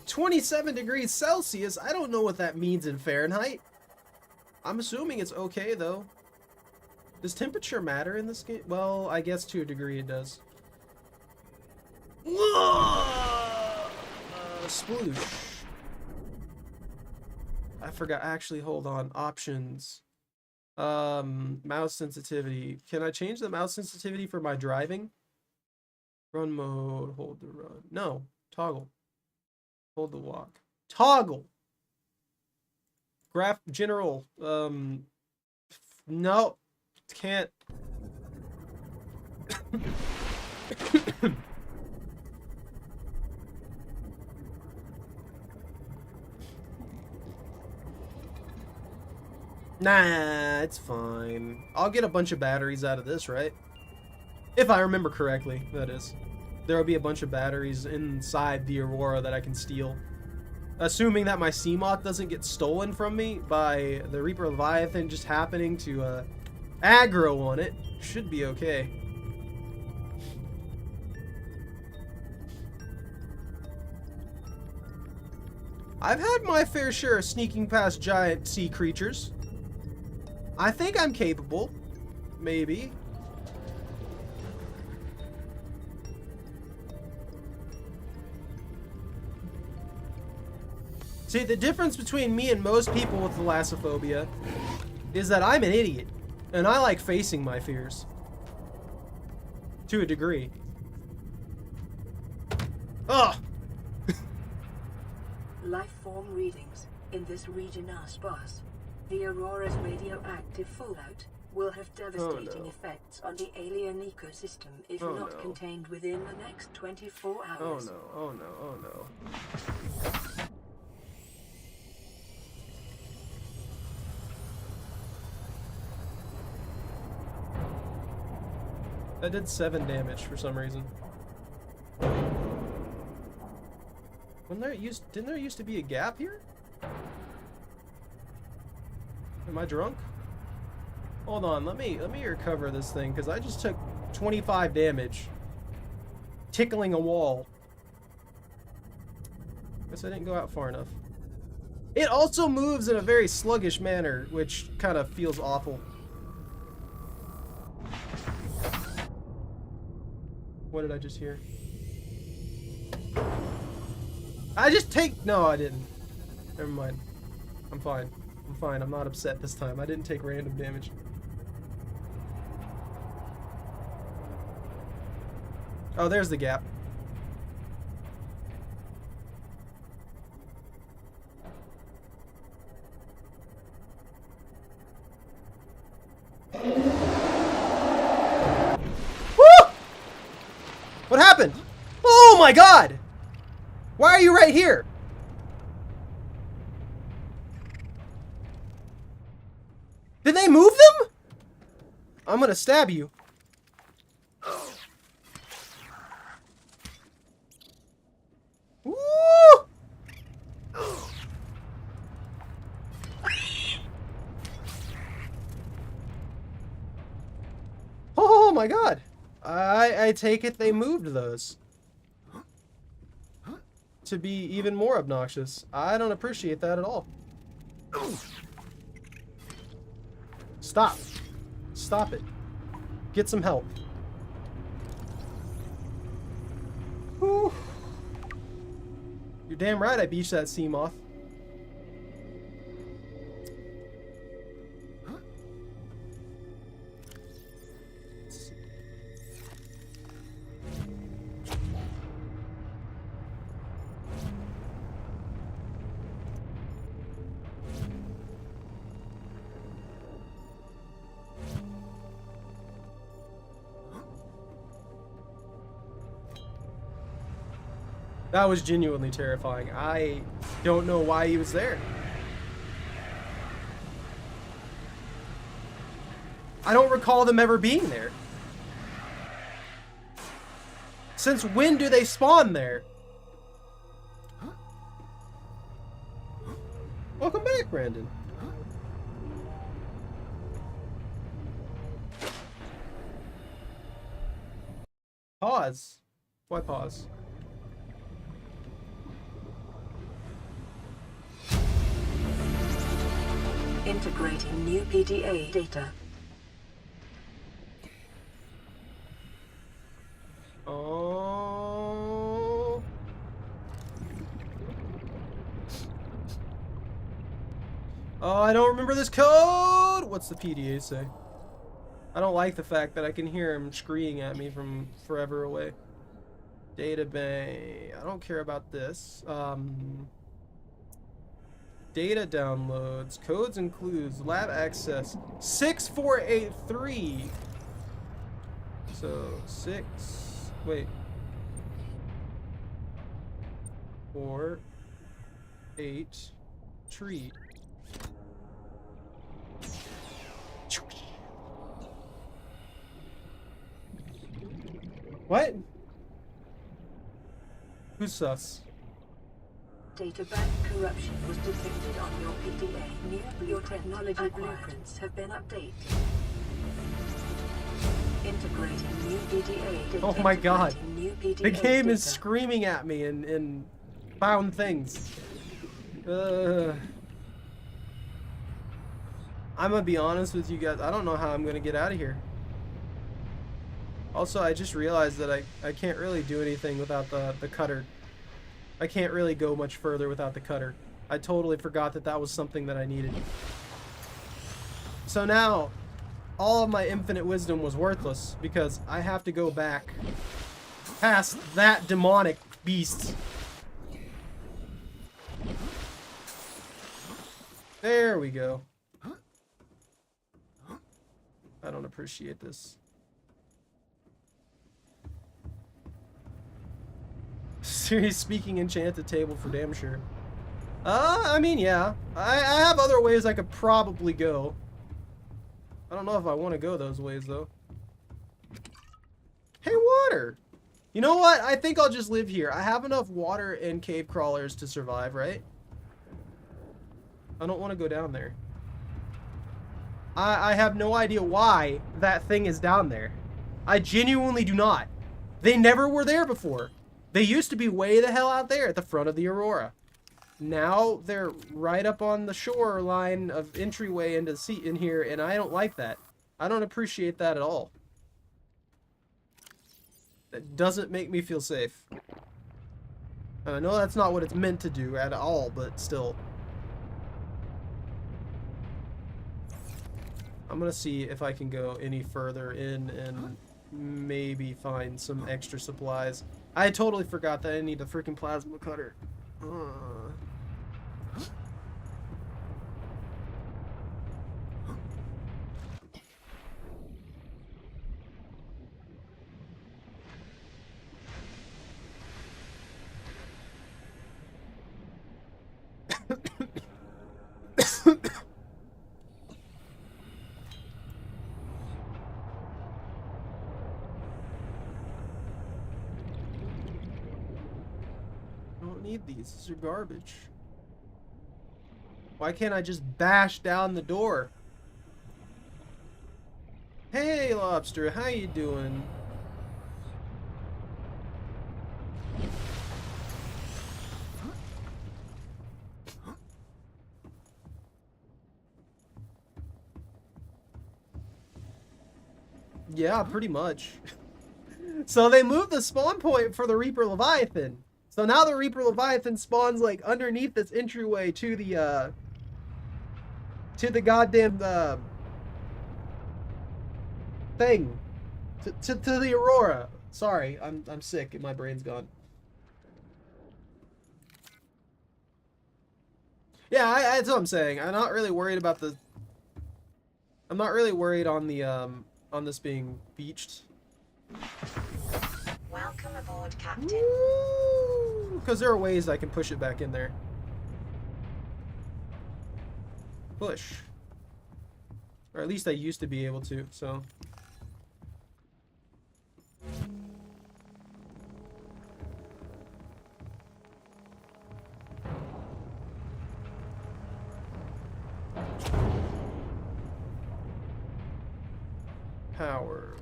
27 degrees Celsius? I don't know what that means in Fahrenheit. I'm assuming it's okay, though. Does temperature matter in this game? Well, I guess to a degree it does. Sploosh. I forgot. Actually, hold on. Options. Mouse sensitivity. Can I change the mouse sensitivity for my driving? Run mode. Hold the run. No. Toggle. Hold the walk. Toggle. Graph general. No. Can't. Nah, it's fine. I'll get a bunch of batteries out of this, right? If I remember correctly, that is. There'll be a bunch of batteries inside the Aurora that I can steal. Assuming that my Seamoth doesn't get stolen from me by the Reaper Leviathan just happening to aggro on it. Should be okay. I've had my fair share of sneaking past giant sea creatures. I think I'm capable. Maybe. See, the difference between me and most people with thalassophobia is that I'm an idiot. And I like facing my fears. To a degree. Ugh!
Life form readings in this region are sparse. The Aurora's radioactive fallout will have devastating effects on the alien ecosystem if not contained within the next 24 hours.
Oh no, oh no, oh no. That did 7 damage for some reason. Didn't there used to be a gap here? Am I drunk? Hold on, let me recover this thing because I just took 25 damage. Tickling a wall. Guess I didn't go out far enough. It also moves in a very sluggish manner, which kind of feels awful. What did I just hear? No, I didn't. Never mind. I'm fine. I'm fine. I'm not upset this time. I didn't take random damage. Oh, there's the gap. What happened? Oh my god! Why are you right here? Did they move them? I'm gonna stab you. Woo! Oh my god. I take it they moved those to be even more obnoxious. I don't appreciate that at all. Stop. Stop it. Get some help. Whew. You're damn right I beached that sea moth. That was genuinely terrifying. I don't know why he was there. I don't recall them ever being there. Since when do they spawn there? Welcome back, Brandon. Pause. Why pause?
Integrating new PDA data.
Oh. Oh, I don't remember this code! What's the PDA say? I don't like the fact that I can hear him screaming at me from forever away. Database. I don't care about this. Data downloads. Codes includes lab access 6483. So 6. Wait. 4 8 tree. What? Who's sus?
Data bank corruption was detected on your PDA. Your technology blueprints have been updated. Integrating new PDA data.
Oh my god.
New PDA
The game is
data.
screaming at me and found things. I'm gonna be honest with you guys. I don't know how I'm gonna get out of here. Also, I just realized that I can't really do anything without the cutter. I can't really go much further without the cutter. I totally forgot that that was something that I needed. So now, all of my infinite wisdom was worthless because I have to go back past that demonic beast. There we go. I don't appreciate this. Serious speaking enchanted table for damn sure. I mean, yeah. I have other ways I could probably go. I don't know if I want to go those ways, though. Hey, water! You know what? I think I'll just live here. I have enough water and cave crawlers to survive, right? I don't want to go down there. I have no idea why that thing is down there. I genuinely do not. They never were there before. They used to be way the hell out there at the front of the Aurora. Now they're right up on the shoreline of entryway into in here, and I don't like that. I don't appreciate that at all. That doesn't make me feel safe. And I know that's not what it's meant to do at all, but still. I'm gonna see if I can go any further in and maybe find some extra supplies. I totally forgot that I need a freaking plasma cutter. Need these. These are garbage. Why can't I just bash down the door? Hey, lobster, how you doing? Yeah, pretty much. So they moved the spawn point for the Reaper Leviathan. So now the Reaper Leviathan spawns like underneath this entryway to the goddamn thing. To the Aurora. Sorry, I'm sick and my brain's gone. Yeah, that's what I'm saying. I'm not really worried about the I'm not really worried on the on this being beached.
Welcome aboard, Captain.
Because there are ways I can push it back in there. Push. Or at least I used to be able to, so. Power.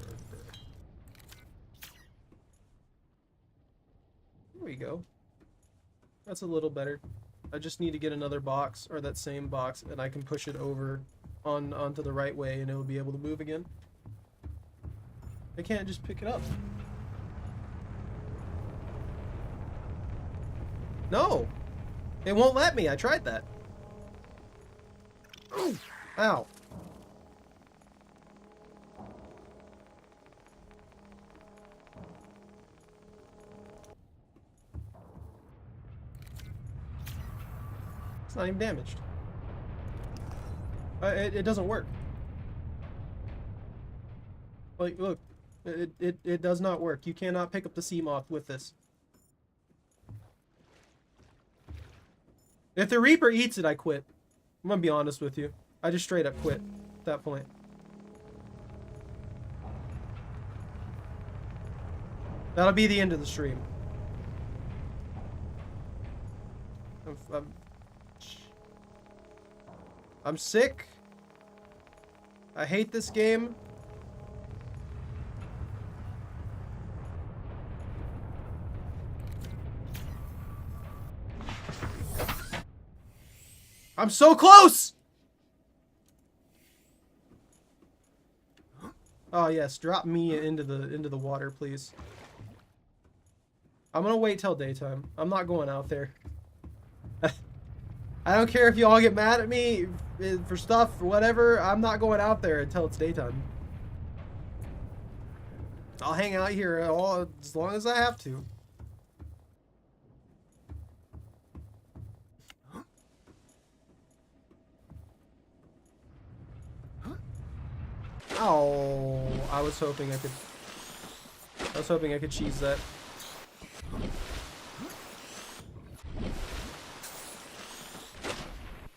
There we go. That's a little better. I just need to get another box, or that same box, and I can push it over onto the right way, and it will be able to move again. I can't just pick it up. No! It won't let me. I tried that. Ow. It's not even damaged. It doesn't work. Like, look. It does not work. You cannot pick up the sea moth with this. If the Reaper eats it, I quit. I'm gonna be honest with you. I just straight up quit at that point. That'll be the end of the stream. I'm sick. I hate this game. I'm so close! Oh yes, drop me into the water, please. I'm gonna wait till daytime. I'm not going out there. I don't care if you all get mad at me for stuff or whatever. I'm not going out there until it's daytime. I'll hang out here as long as I have to. Oh, I was hoping I could cheese that.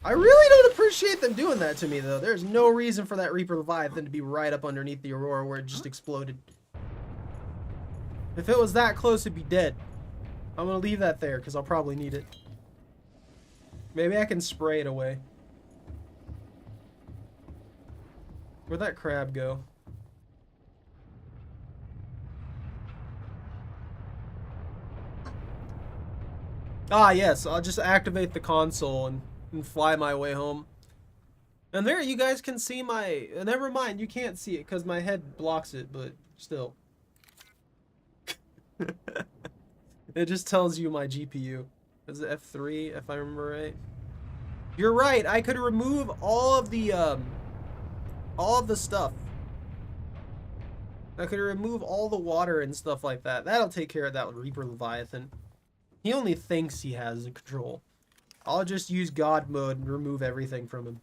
I really don't appreciate them doing that to me, though. There's no reason for that Reaper Leviathan to be right up underneath the Aurora where it just exploded. If it was that close, it'd be dead. I'm gonna leave that there, because I'll probably need it. Maybe I can spray it away. Where'd that crab go? Ah, yes. I'll just activate the console and fly my way home. And there, you guys can see my... never mind, you can't see it because my head blocks it, but still. It just tells you my GPU. Is it F3, if I remember right? You're right, I could remove all of the stuff. I could remove all the water and stuff like that. That'll take care of that Reaper Leviathan. He only thinks he has the control. I'll just use God mode and remove everything from him.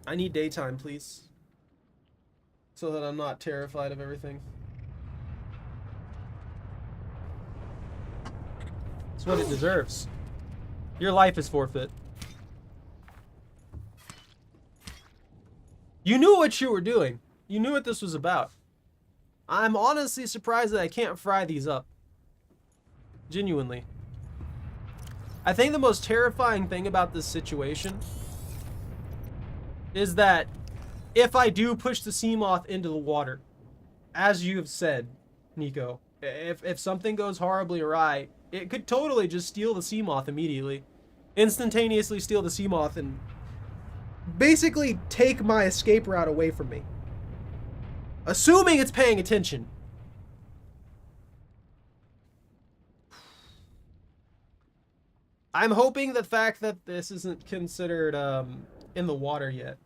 I need daytime, please. So that I'm not terrified of everything. It's what it deserves. Your life is forfeit. You knew what you were doing. You knew what this was about. I'm honestly surprised that I can't fry these up. Genuinely. I think the most terrifying thing about this situation is that if I do push the sea moth into the water, as you have said, Nico, if something goes horribly awry, it could totally just steal the sea moth immediately. Instantaneously steal the sea moth and basically take my escape route away from me. Assuming it's paying attention. I'm hoping the fact that this isn't considered in the water yet,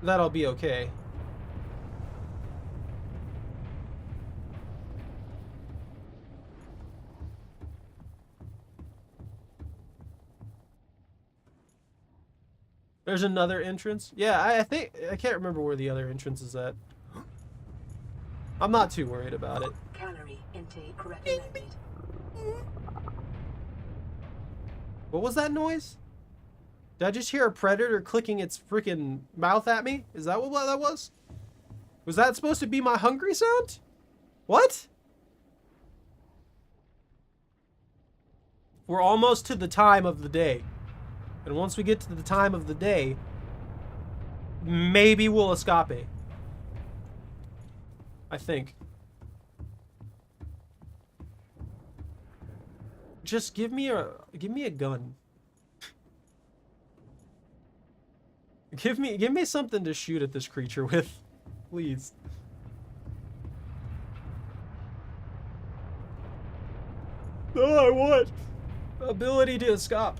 that'll be okay. There's another entrance. Yeah, I think I can't remember where the other entrance is at. I'm not too worried about it.
Calorie intake recommended.
What was that noise? Did I just hear a predator clicking its freaking mouth at me? Is that what that was? Was that supposed to be my hungry sound? What? We're almost to the time of the day. And once we get to the time of the day, maybe we'll escape. I think. Just give me a gun. Give me something to shoot at this creature with, please. Oh, I want ability to escape.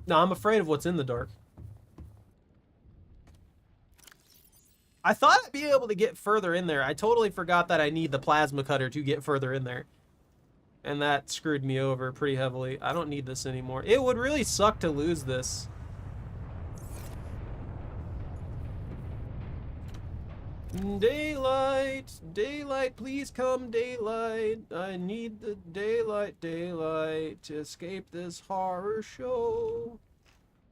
No, I'm afraid of what's in the dark. I thought I'd be able to get further in there. I totally forgot that I need the plasma cutter to get further in there. And that screwed me over pretty heavily. I don't need this anymore. It would really suck to lose this. Daylight, daylight, please come daylight. I need the daylight, daylight to escape this horror show.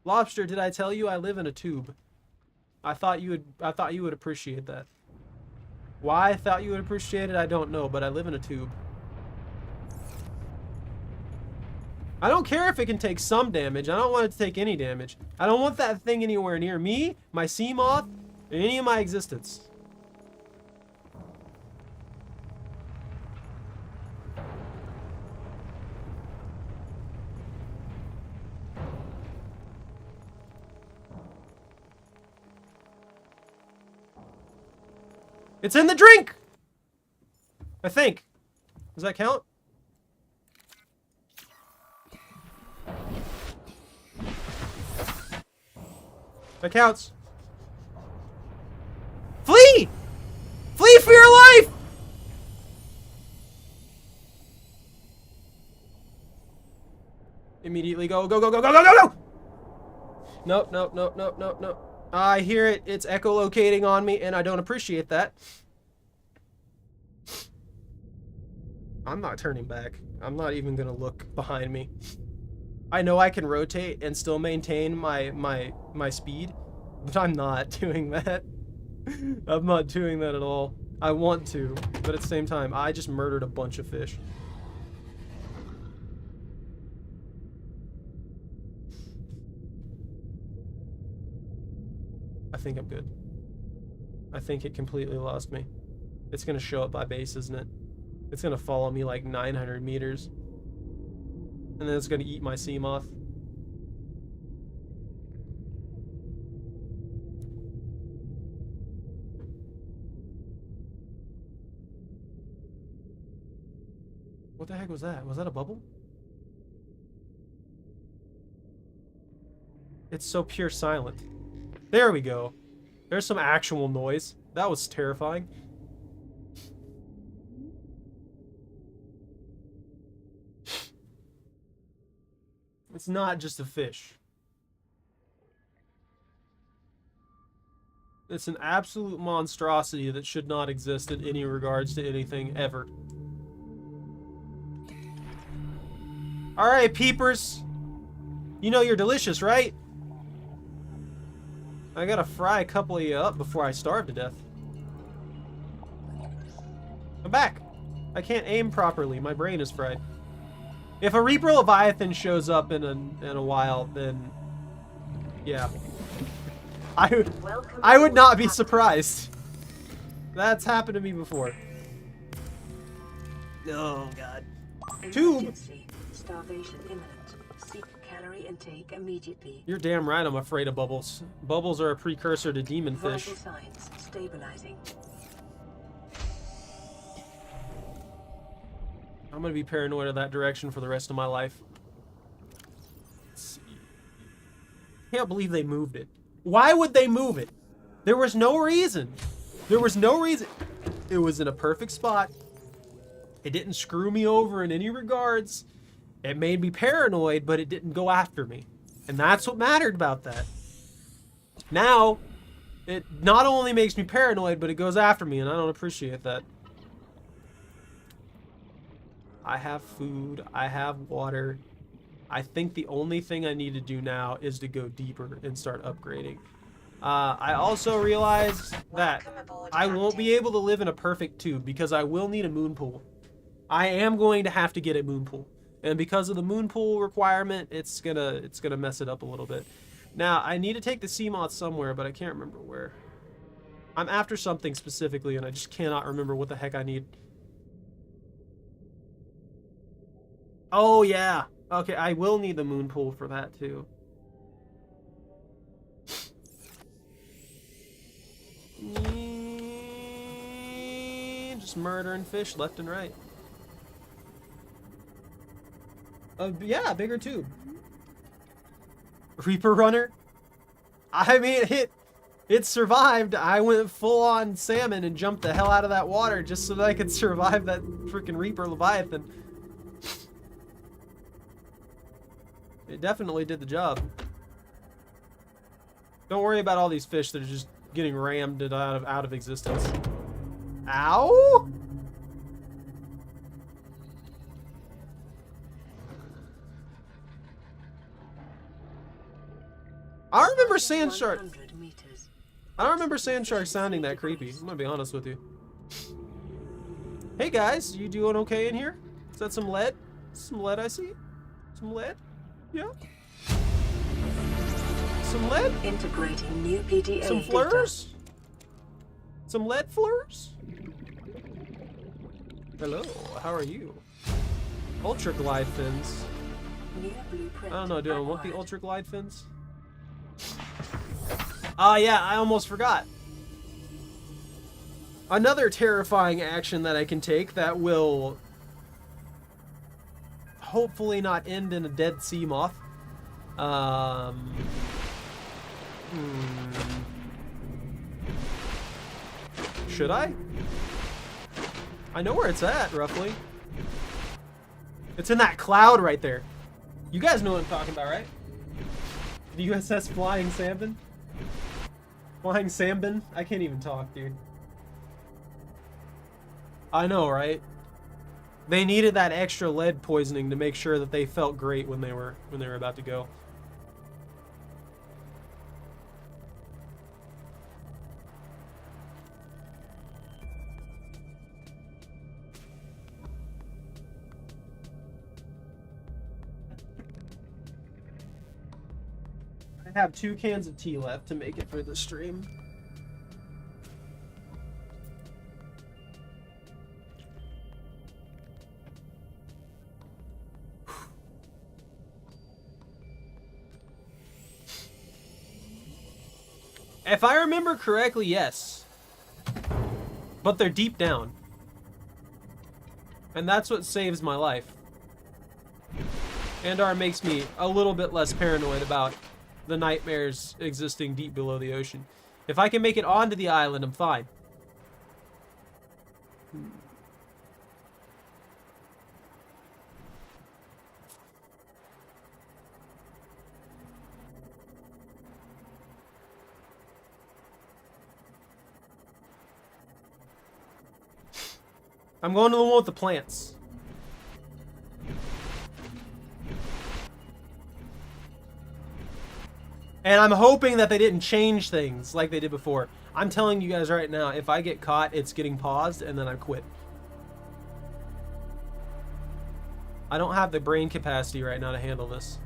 Lobster, did I tell you I live in a tube? I thought you would appreciate that. Why I thought you would appreciate it, I don't know, but I live in a tube. I don't care if it can take some damage. I don't want it to take any damage. I don't want that thing anywhere near me, my sea moth, or any of my existence. It's in the drink! I think. Does that count? That counts. Flee! Flee for your life! Immediately go, go, go, go, go, go, go, go! Nope, nope, nope, nope, nope, nope. I hear it. It's echolocating on me, and I don't appreciate that. I'm not turning back. I'm not even gonna look behind me. I know I can rotate and still maintain my speed, but I'm not doing that. I'm not doing that at all. I want to, but at the same time, I just murdered a bunch of fish. I think I'm good. I think it completely lost me. It's gonna show up by base, isn't it? It's gonna follow me like 900 meters. And then it's gonna eat my sea moth. What the heck was that? Was that a bubble? It's so pure silent. There we go. There's some actual noise. That was terrifying. It's not just a fish. It's an absolute monstrosity that should not exist in any regards to anything ever. Alright, peepers. You know you're delicious, right? I gotta fry a couple of you up before I starve to death. I'm back. I can't aim properly. My brain is fried. If a Reaper Leviathan shows up in a while, then yeah. I would not be surprised. That's happened to me before. Oh god. Tube.
Starvation imminent. Seek calorie intake immediately.
You're damn right I'm afraid of bubbles. Bubbles are a precursor to demon fish.
Vital signs stabilizing.
I'm gonna be paranoid of that direction for the rest of my life. Can't believe they moved it. Why would they move it? There was no reason. There was no reason. It was in a perfect spot. It didn't screw me over in any regards. It made me paranoid, but it didn't go after me. And that's what mattered about that. Now, it not only makes me paranoid, but it goes after me, and I don't appreciate that. I have food. I have water. I think the only thing I need to do now is to go deeper and start upgrading. I also realized that I won't be able to live in a perfect tube because I will need a moon pool. I am going to have to get a moon pool. And because of the moon pool requirement, it's gonna mess it up a little bit. Now, I need to take the sea moth somewhere, but I can't remember where. I'm after something specifically, and I just cannot remember what the heck I need. Oh, yeah. Okay, I will need the moon pool for that, too. Just murdering fish left and right. Yeah, bigger tube. Reaper runner? I mean, it survived. I went full on salmon and jumped the hell out of that water just so that I could survive that freaking Reaper Leviathan. It definitely did the job. Don't worry about all these fish that are just getting rammed out of existence. Ow! I don't remember sand shark. I don't remember sand shark sounding that creepy. I'm gonna be honest with you. Hey guys, you doing okay in here? Is that some lead? Some lead I see? Some lead? Yeah. Some lead?
Integrating new PDA
Some flurs? Some lead flurs? Hello, how are you? Ultra glide fins. I don't know, do I want the ultra glide fins? Ah, yeah, I almost forgot. Another terrifying action that I can take that will hopefully not end in a dead sea moth. Should I? I know where it's at, roughly. It's in that cloud right there. You guys know what I'm talking about, right? The USS Flying Salmon? Flying Salmon? I can't even talk, dude. I know, right? They needed that extra lead poisoning to make sure that they felt great when they were about to go. I have 2 cans of tea left to make it for the stream. If I remember correctly, yes. But they're deep down. And that's what saves my life. And/or makes me a little bit less paranoid about the nightmares existing deep below the ocean. If I can make it onto the island, I'm fine. I'm going to the one with the plants. And I'm hoping that they didn't change things like they did before. I'm telling you guys right now, if I get caught, it's getting paused and then I quit. I don't have the brain capacity right now to handle this.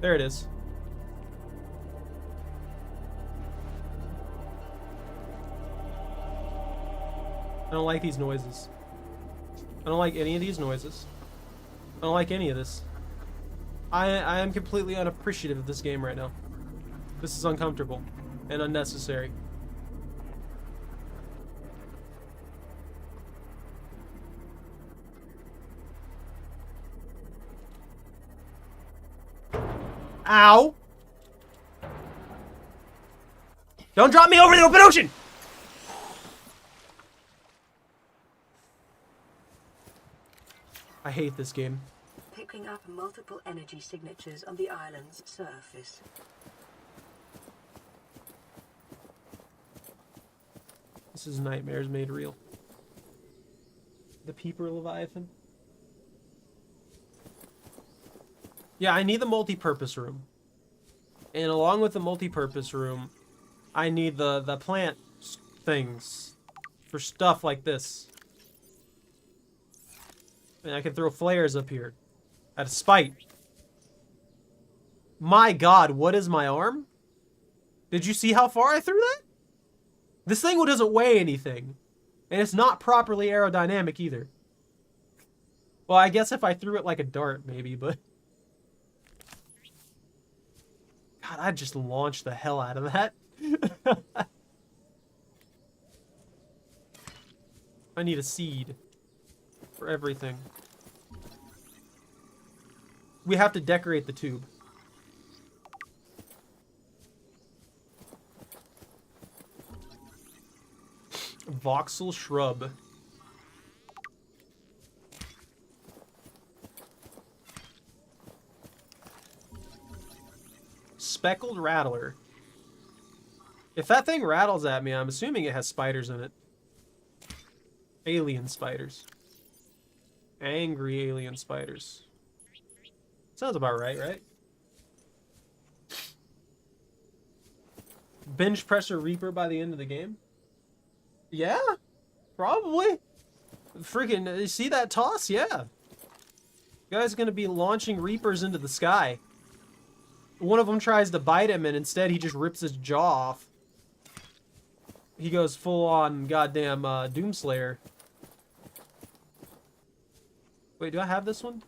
There it is. I don't like these noises. I don't like any of these noises. I don't like any of this. I am completely unappreciative of this game right now. This is uncomfortable and unnecessary. Ow! Don't drop me over the open ocean! I hate this game.
Picking up multiple energy signatures on the island's surface.
This is nightmares made real. The Peeper Leviathan. Yeah, I need the multi-purpose room. And along with the multi-purpose room, I need the plant things for stuff like this. And I can throw flares up here. Out of spite. My god, what is my arm? Did you see how far I threw that? This thing doesn't weigh anything. And it's not properly aerodynamic either. Well, I guess if I threw it like a dart, maybe, but... God, I just launched the hell out of that. I need a seed for everything. We have to decorate the tube. Voxel shrub. Speckled rattler. If that thing rattles at me, I'm assuming it has spiders in it. Alien spiders. Angry alien spiders. Sounds about right, right? Binge presser Reaper by the end of the game? Yeah, probably. Freaking, you see that toss? Yeah. Guy's gonna be launching Reapers into the sky. One of them tries to bite him, and instead he just rips his jaw off. He goes full on goddamn Doomslayer. Wait, do I have this one?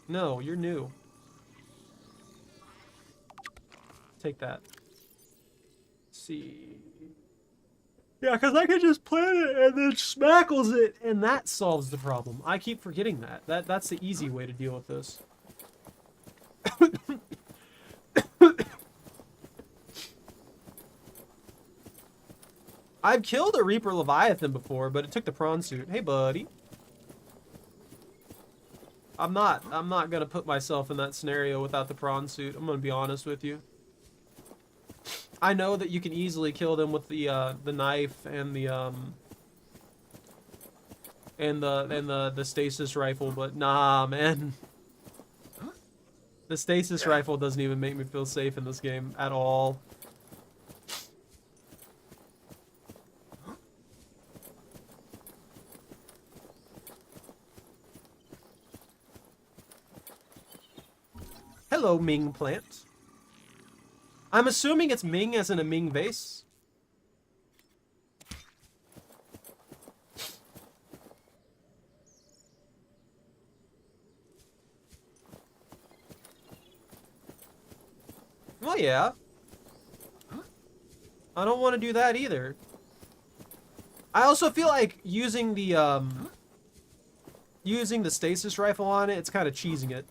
No, you're new. Take that. Let's see. Yeah, because I could just plant it and then smackles it, and that solves the problem. I keep forgetting that. That's the easy way to deal with this. I've killed a Reaper Leviathan before, but it took the prawn suit. Hey, buddy. I'm not gonna put myself in that scenario without the prawn suit. I'm gonna be honest with you. I know that you can easily kill them with the knife and the stasis rifle, but nah, man. The stasis rifle doesn't even make me feel safe in this game at all. Hello, Ming plant. I'm assuming it's Ming as in a Ming vase. Well, yeah. I don't want to do that either. I also feel like using the stasis rifle on it, it's kind of cheesing it.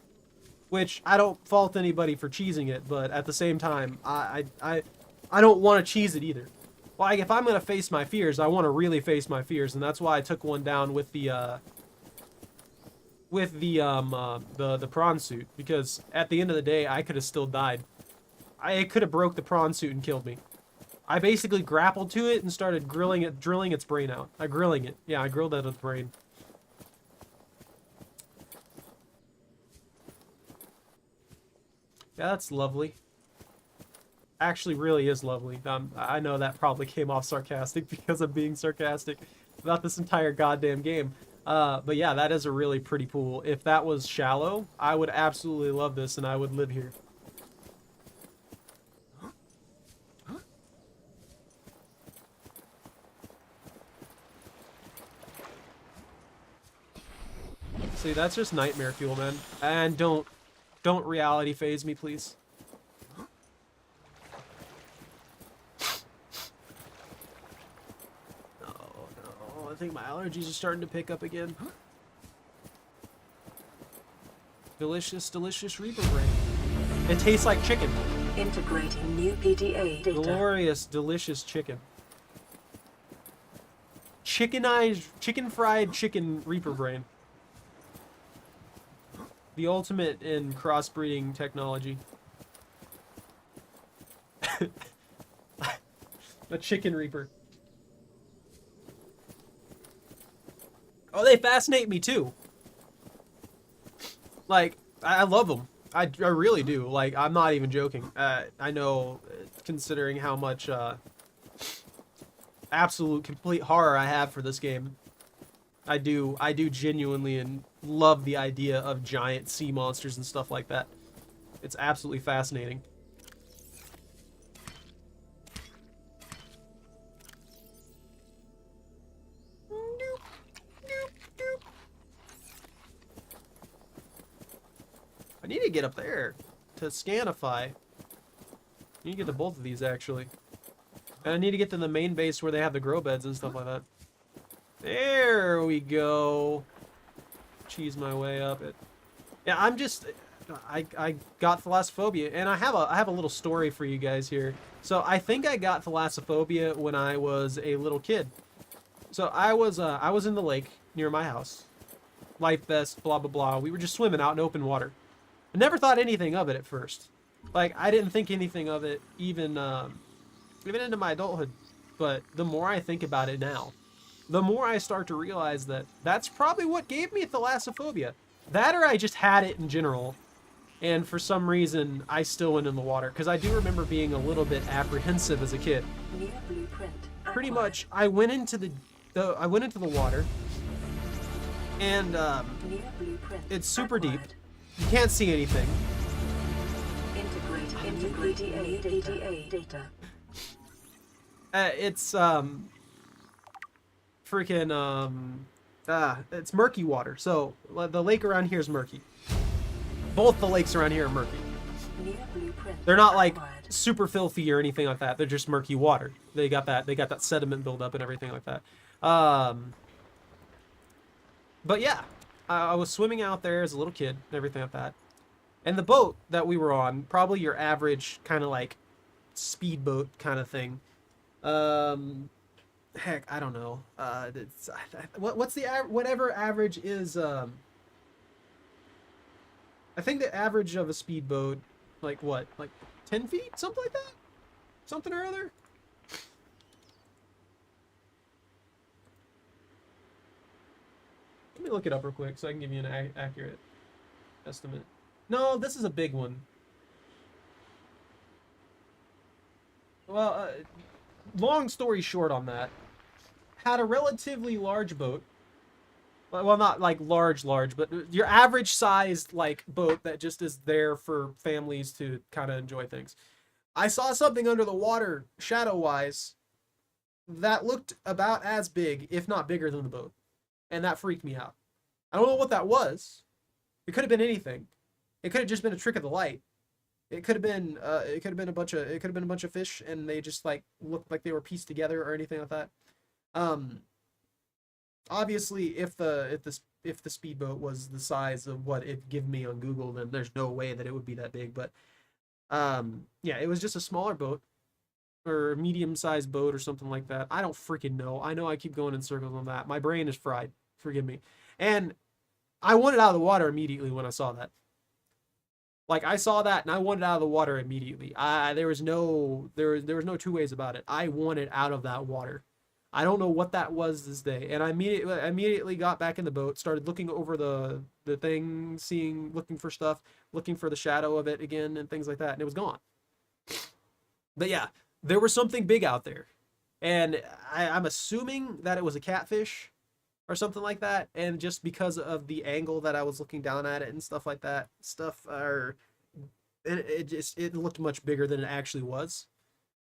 Which, I don't fault anybody for cheesing it, but at the same time, I don't want to cheese it either. Like, if I'm going to face my fears, I want to really face my fears, and that's why I took one down with the prawn suit, because at the end of the day, I could have still died. I could have broke the prawn suit and killed me. I basically grappled to it and started drilling its brain out. Grilling it. Yeah, I grilled out its brain. Yeah, that's lovely. Actually, really is lovely. I know that probably came off sarcastic because I'm being sarcastic about this entire goddamn game. But yeah, that is a really pretty pool. If that was shallow, I would absolutely love this and I would live here. See, that's just nightmare fuel, man. And don't reality phase me, please. No, I think my allergies are starting to pick up again. Delicious, delicious Reaper brain. It tastes like chicken.
Integrating new PDA data.
Glorious, delicious chicken. Chicken fried chicken Reaper brain. The ultimate in crossbreeding technology. A chicken Reaper. Oh, they fascinate me too. Like, I love them. I really do. Like, I'm not even joking. I know, considering how much absolute complete horror I have for this game. I do genuinely and love the idea of giant sea monsters and stuff like that. It's absolutely fascinating. need to get up there to Scanify. I need to get to both of these, actually. And I need to get to the main base where they have the grow beds and stuff like that. There we go. Cheese my way up it. Yeah, I'm just... I got thalassophobia, and I have a little story for you guys here. So I think I got thalassophobia when I was a little kid. So I was in the lake near my house. Life vest, blah blah blah. We were just swimming out in open water. I never thought anything of it at first. Like, I didn't think anything of it even into my adulthood. But the more I think about it now, the more I start to realize that that's probably what gave me thalassophobia. That, or I just had it in general. And for some reason, I still went in the water. Because I do remember being a little bit apprehensive as a kid.
New blueprint
Pretty
acquired.
much, I went into the water. And
New blueprint
it's super deep.
acquired.
You can't see anything.
Integrate ADA data.
It's it's murky water. So the lake around here is murky. Both the lakes around here are murky.
New blueprint
They're not like
acquired.
super filthy or anything like that. They're just murky water. They got that sediment buildup and everything like that. But yeah, I was swimming out there as a little kid and everything like that. And the boat that we were on, probably your average kind of like speedboat kind of thing. Heck, I don't know. What's the whatever average is? I think the average of a speedboat, like what, like 10 feet, something like that, something or other. Let me look it up real quick so I can give you an accurate estimate. No, this is a big one. Well, long story short on that, had a relatively large boat. Well, not like large, but your average sized like boat that just is there for families to kind of enjoy things. I saw something under the water, shadow-wise, that looked about as big, if not bigger than the boat. And that freaked me out. I don't know what that was. It could have been anything. It could have just been a trick of the light. It could have been a bunch of fish, and they just like looked like they were pieced together or anything like that. Obviously, if the speedboat was the size of what it gave me on Google, then there's no way that it would be that big. But yeah, it was just a smaller boat or a medium-sized boat or something like that. I don't freaking know. I know I keep going in circles on that. My brain is fried. Forgive me. And I wanted out of the water immediately when I saw that. Like, I saw that and I wanted out of the water immediately. There was no two ways about it. I wanted out of that water. I don't know what that was this day. And I immediately got back in the boat, started looking over the thing, looking for stuff, looking for the shadow of it again and things like that, and it was gone. But yeah, there was something big out there. And I'm assuming that it was a catfish or something like that, and just because of the angle that I was looking down at it and stuff like that, it looked much bigger than it actually was.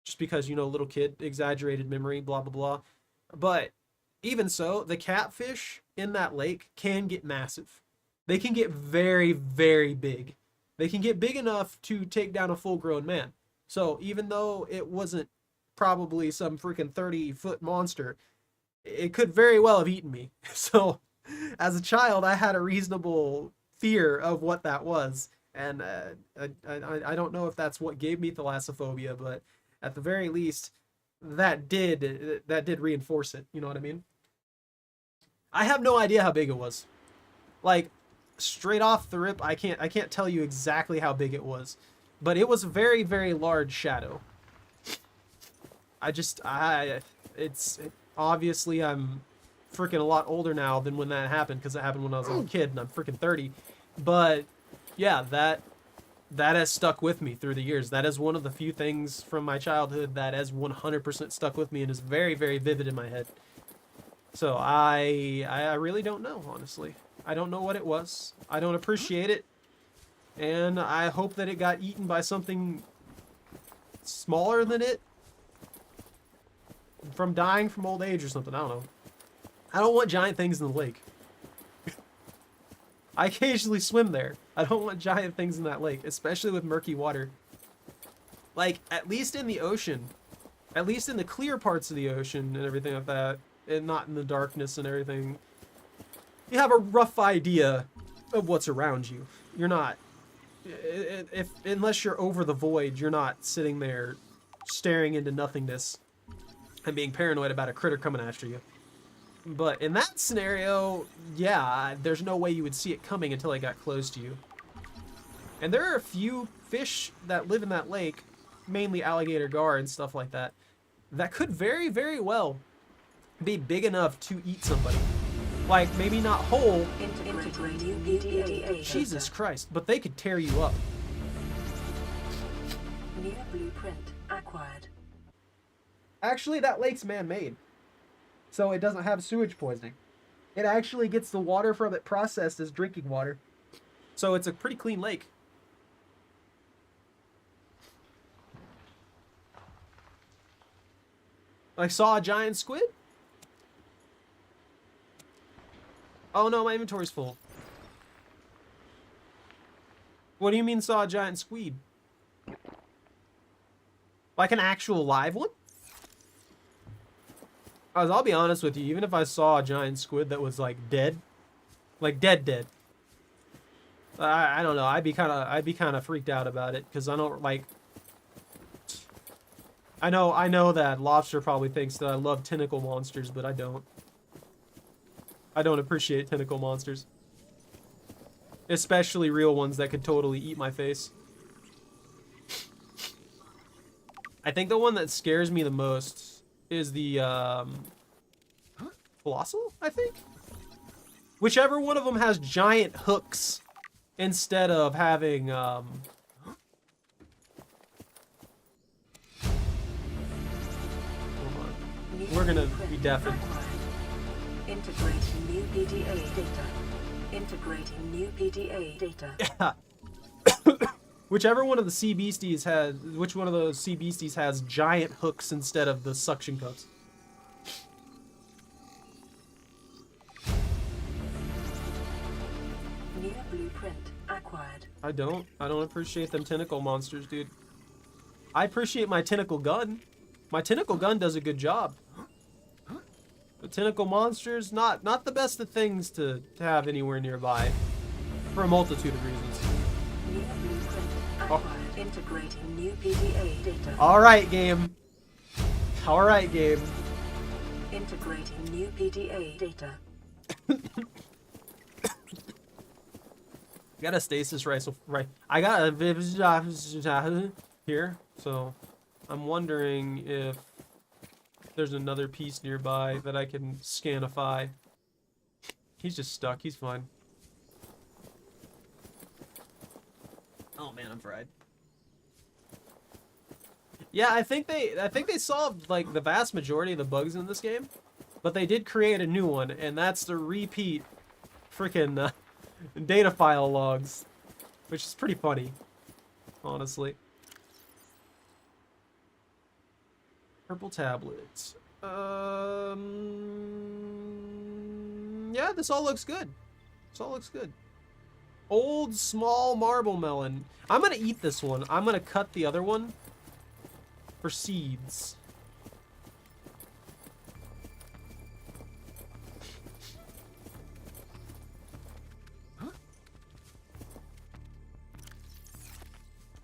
Just because, you know, little kid, exaggerated memory, blah, blah, blah. But even so, the catfish in that lake can get massive. They can get very, very big. They can get big enough to take down a full-grown man. So even though it wasn't probably some freaking 30-foot monster, it could very well have eaten me. So as a child, I had a reasonable fear of what that was. And I don't know if that's what gave me thalassophobia, but at the very least, that did reinforce it. You know what I mean? I have no idea how big it was. Like, straight off the rip, I can't tell you exactly how big it was, but it was a very, very large shadow. Obviously I'm freaking a lot older now than when that happened, because it happened when I was a little kid and I'm freaking 30. But yeah, that has stuck with me through the years. That is one of the few things from my childhood that has 100% stuck with me and is very, very vivid in my head. So I really don't know, honestly. I don't know what it was. I don't appreciate it. And I hope that it got eaten by something smaller than it. From dying from old age or something. I don't know. I don't want giant things in the lake. I occasionally swim there. I don't want giant things in that lake, especially with murky water. Like, at least in the ocean, at least in the clear parts of the ocean and everything like that, and not in the darkness and everything, you have a rough idea of what's around you. You're not, unless you're over the void, you're not sitting there staring into nothingness and being paranoid about a critter coming after you. But in that scenario, yeah, there's no way you would see it coming until it got close to you. And there are a few fish that live in that lake, mainly alligator gar and stuff like that, that could very, very well be big enough to eat somebody. Like, maybe not whole. Jesus Christ, but they could tear you up.
New blueprint acquired.
Actually, that lake's man-made, so it doesn't have sewage poisoning. It actually gets the water from it processed as drinking water. So it's a pretty clean lake. I saw a giant squid. Oh no, my inventory's full. What do you mean saw a giant squid? Like an actual live one? I'll be honest with you, even if I saw a giant squid that was like dead, like dead, I don't know, I'd be kind of freaked out about it, because I don't like. I know that Lobster probably thinks that I love tentacle monsters, but I don't. I don't appreciate tentacle monsters, especially real ones that could totally eat my face. I think the one that scares me the most is the Colossal, I think? Whichever one of them has giant hooks instead of having hold on. We're gonna be deafened.
Integrating new PDA data. Integrating new PDA data.
Yeah. Whichever one of the sea beasties has, which one of those sea beasties has giant hooks instead of the suction cups?
New blueprint acquired.
I don't appreciate them tentacle monsters, dude. I appreciate my tentacle gun. My tentacle gun does a good job. The tentacle monsters, not the best of things to have anywhere nearby, for a multitude of reasons.
New blueprint acquired. Integrating new PDA data.
All right, game. All right, game.
Integrating new PDA data.
Got a stasis rifle, right? I got a here, so I'm wondering if there's another piece nearby that I can scanify. He's just stuck. He's fine. Oh man, I'm fried. Yeah, I think they solved like the vast majority of the bugs in this game, but they did create a new one, and that's the repeat freaking data file logs, which is pretty funny, honestly. Purple tablets. Yeah, this all looks good. This all looks good. Old small marble melon. I'm gonna eat this one. I'm gonna cut the other one for seeds.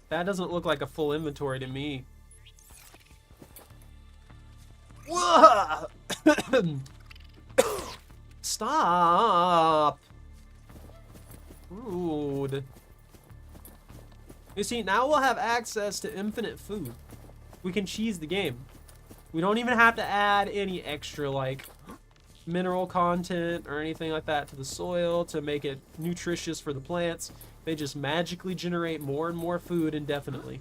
That doesn't look like a full inventory to me. Whoa! Stop! Rude. You see, now we'll have access to infinite food. We can cheese the game. We don't even have to add any extra, like, mineral content or anything like that to the soil to make it nutritious for the plants. They just magically generate more and more food indefinitely.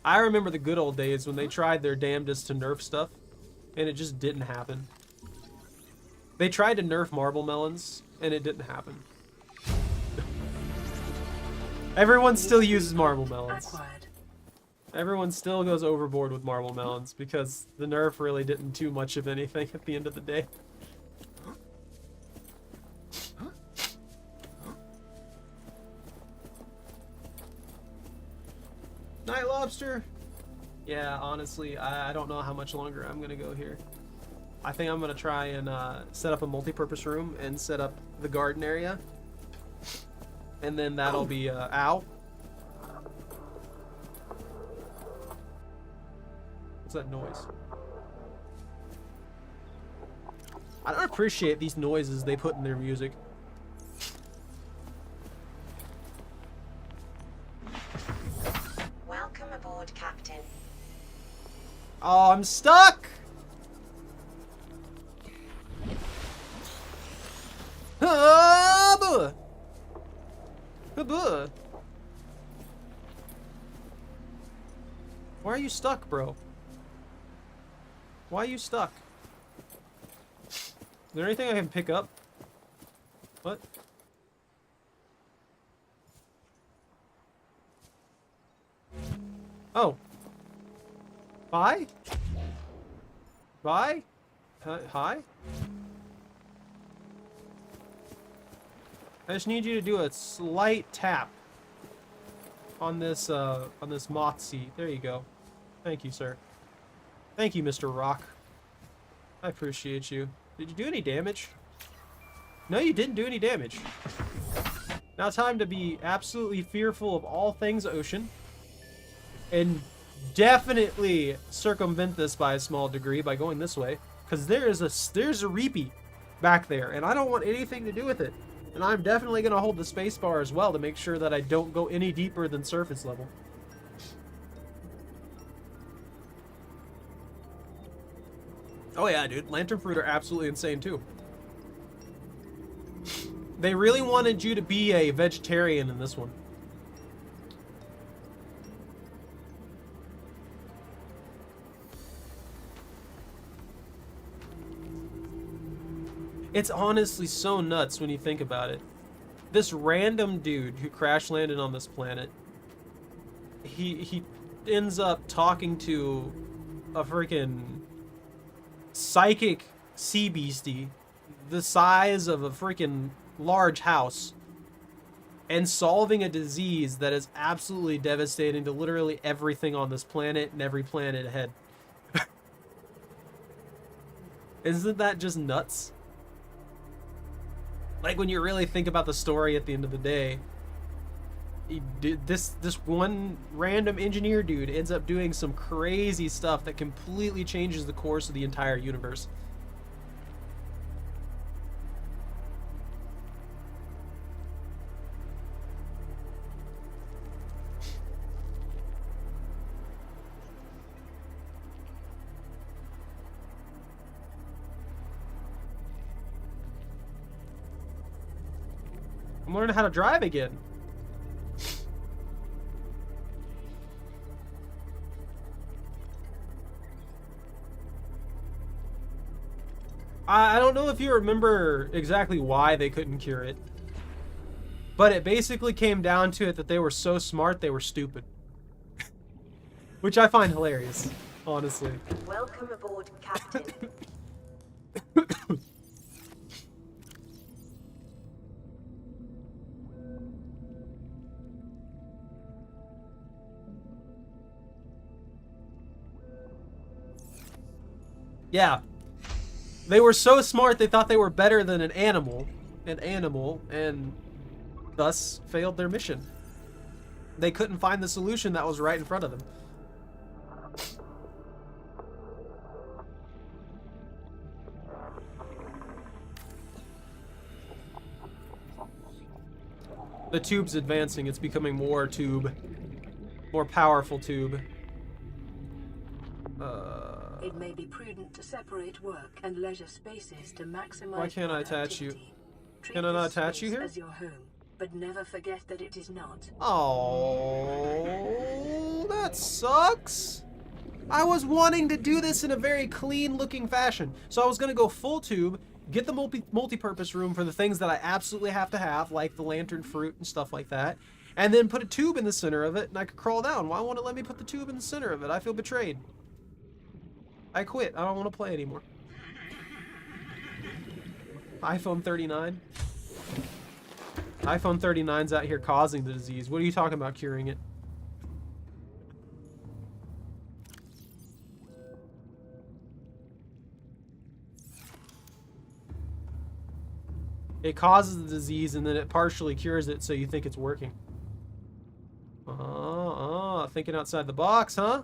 I remember the good old days when they tried their damnedest to nerf stuff, and it just didn't happen. They tried to nerf marble melons, and it didn't happen. Everyone still uses marble melons. Everyone still goes overboard with marble melons because the nerf really didn't do much of anything at the end of the day. Night lobster. Yeah, honestly, I don't know how much longer I'm gonna go here. I think I'm gonna try and set up a multi-purpose room and set up the garden area, and then that'll be ow. What's that noise? I don't appreciate these noises they put in their music.
Welcome aboard, Captain.
Oh, I'm stuck! Ah, buh. Ah, buh. Why are you stuck, bro? Why are you stuck? Is there anything I can pick up? What? Oh. Bye? Bye? Hi? I just need you to do a slight tap on this moth seat. There you go. Thank you, sir. Thank you, Mr. Rock. I appreciate you. Did you do any damage? No, you didn't do any damage. Now time to be absolutely fearful of all things ocean. And definitely circumvent this by a small degree by going this way. Because there's a reapy back there. And I don't want anything to do with it. And I'm definitely going to hold the space bar as well to make sure that I don't go any deeper than surface level. Oh yeah, dude. Lantern fruit are absolutely insane too. They really wanted you to be a vegetarian in this one. It's honestly so nuts when you think about it. This random dude who crash landed on this planet, he ends up talking to a freaking psychic sea beastie the size of a freaking large house and solving a disease that is absolutely devastating to literally everything on this planet and every planet ahead. Isn't that just nuts? Like, when you really think about the story at the end of the day, this one random engineer dude ends up doing some crazy stuff that completely changes the course of the entire universe. I'm learning how to drive again. I don't know if you remember exactly why they couldn't cure it, but it basically came down to it that they were so smart they were stupid. Which I find hilarious, honestly.
Welcome aboard, Captain.
Yeah. They were so smart they thought they were better than an animal, and thus failed their mission. They couldn't find the solution that was right in front of them. The tube's advancing. It's becoming more tube. More powerful tube.
It may be prudent to separate work and leisure spaces to maximize.
Why can't I attach you?
Treat
Can I not
this
attach you
space
here?
as your home, but never forget that it is not.
Oh, that sucks. I was wanting to do this in a very clean looking fashion. So I was going to go full tube, get the multi-purpose room for the things that I absolutely have to have, like the lantern fruit and stuff like that, and then put a tube in the center of it and I could crawl down. Why won't it let me put the tube in the center of it? I feel betrayed. I quit. I don't want to play anymore. iPhone 39. iPhone 39's out here causing the disease. What are you talking about curing it? It causes the disease and then it partially cures it, so you think it's working. Thinking outside the box, huh?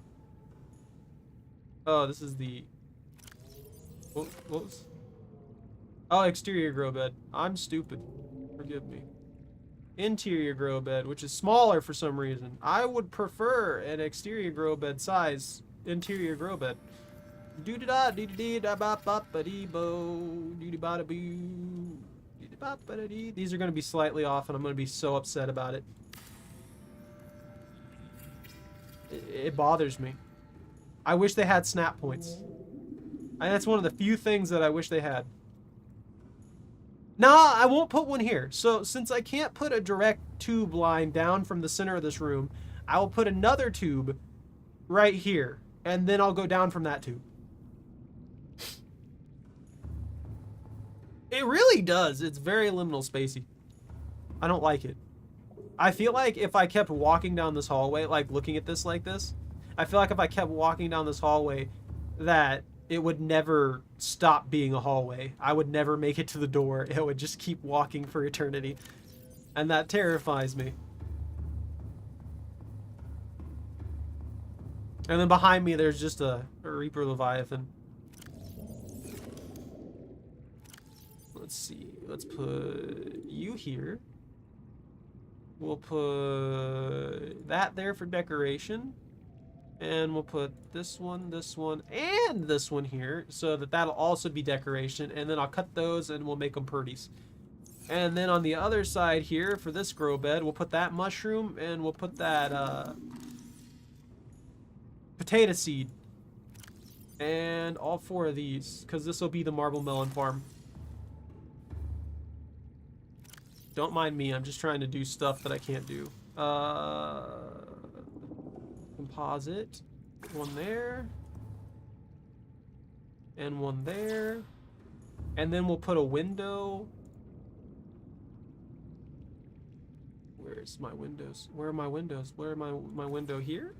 Oh, this is the... What was... Oh, exterior grow bed. I'm stupid. Forgive me. Interior grow bed, which is smaller for some reason. I would prefer an exterior grow bed size interior grow bed. Doo da dee dee da ba ba ba dee bo doo dee ba da boo dee ba ba da dee. These are going to be slightly off, and I'm going to be so upset about it. It bothers me. I wish they had snap points. That's one of the few things that I wish they had. Nah, I won't put one here. So since I can't put a direct tube line down from the center of this room, I will put another tube right here, and then I'll go down from that tube. It really does. It's very liminal spacey. I don't like it. I feel like if I kept walking down this hallway, like looking at this like this, I feel like if I kept walking down this hallway, that it would never stop being a hallway. I would never make it to the door. It would just keep walking for eternity. And that terrifies me. And then behind me, there's just a Reaper Leviathan. Let's see. Let's put you here. We'll put that there for decoration. And we'll put this one, and this one here, so that that'll also be decoration. And then I'll cut those and we'll make them purties. And then on the other side here, for this grow bed, we'll put that mushroom, and we'll put that potato seed. And all 4 of these, because this will be the marble melon farm. Don't mind me, I'm just trying to do stuff that I can't do. Composite. One there. And one there. And then we'll put a window. Where's my windows? Where are my windows? Where are my window here?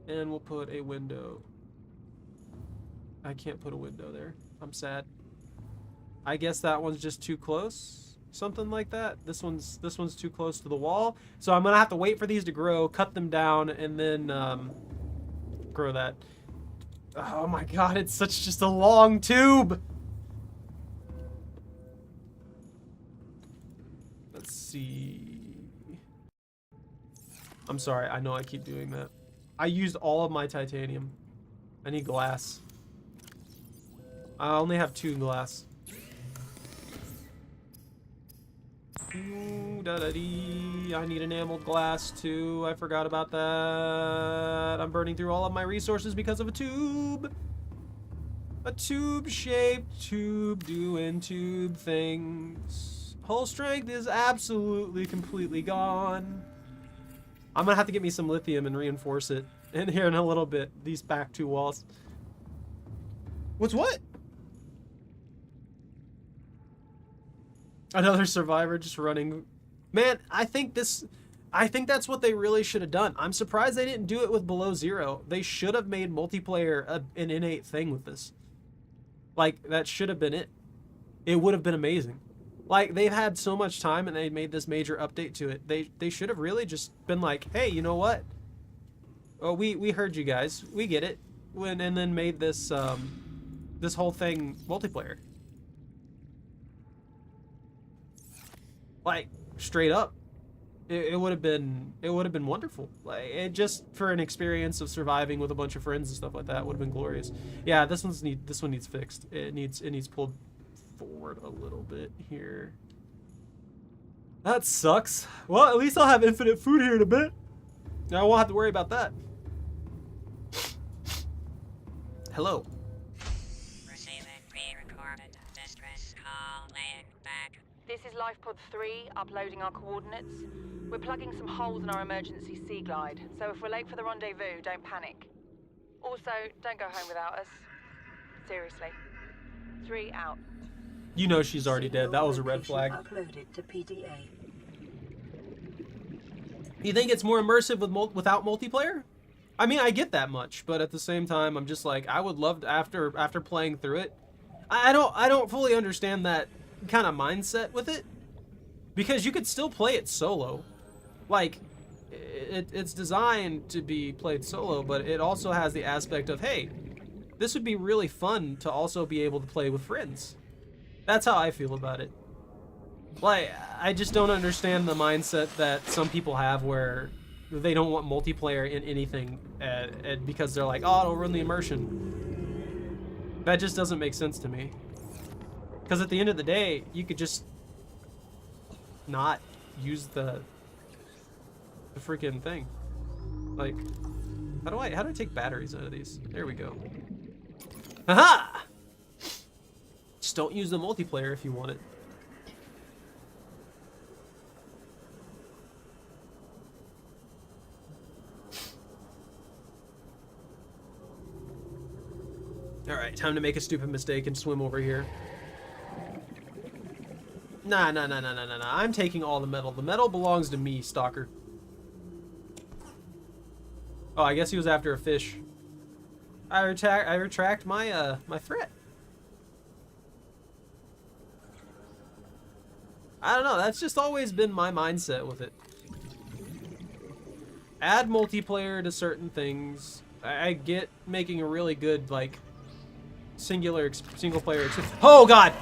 And we'll put a window. I can't put a window there. I'm sad. I guess that one's just too close. Something like that. This one's too close to the wall. So I'm gonna have to wait for these to grow, cut them down, and then grow that. Oh my god, it's such just a long tube. Let's see. I'm sorry, I know I keep doing that. I used all of my titanium. I need glass. I only have 2 glass. Ooh, da-da-dee. I need enameled glass too. I forgot about that. I'm burning through all of my resources because of a tube. A tube-shaped tube doing tube things. Hull strength is absolutely completely gone. I'm gonna have to get me some lithium and reinforce it in here in a little bit. These back 2 walls. What's what? Another survivor just running. Man, I think that's what they really should have done. I'm surprised they didn't do it with Below Zero. They should have made multiplayer an innate thing with this. Like, that should have been it. It would have been amazing. Like, they've had so much time and they made this major update to it. They should have really just been like, hey, you know what? Oh, we heard you guys. We get it. And then made this this whole thing multiplayer. Like, straight up, it would have been wonderful. Like, it just for an experience of surviving with a bunch of friends and stuff like that would have been glorious. Yeah, this one needs fixed. It needs pulled forward a little bit here. That sucks. Well, at least I'll have infinite food here in a bit. Now I won't have to worry about that. Hello.
This is LifePod 3, uploading our coordinates. We're plugging some holes in our emergency sea glide, so if we're late for the rendezvous, don't panic. Also, don't go home without us. Seriously. 3 out.
You know she's already dead. That was a red flag.
Uploaded to PDA.
You think it's more immersive without multiplayer? I mean, I get that much, but at the same time, I'm just like, I would love to, after playing through it. I don't fully understand that kind of mindset with it, because you could still play it solo. Like, it's designed to be played solo, but it also has the aspect of, hey, this would be really fun to also be able to play with friends. That's how I feel about it. Like, I just don't understand the mindset that some people have where they don't want multiplayer in anything because they're like, oh, it'll ruin the immersion. That just doesn't make sense to me. Because at the end of the day, you could just not use the freaking thing. Like, how do I take batteries out of these? There we go. Haha! Just don't use the multiplayer if you want it. Alright, time to make a stupid mistake and swim over here. Nah. I'm taking all the metal. The metal belongs to me, stalker. Oh, I guess he was after a fish. I retract my my threat. I don't know, that's just always been my mindset with it. Add multiplayer to certain things. I get making a really good, like, single player experience. Oh god!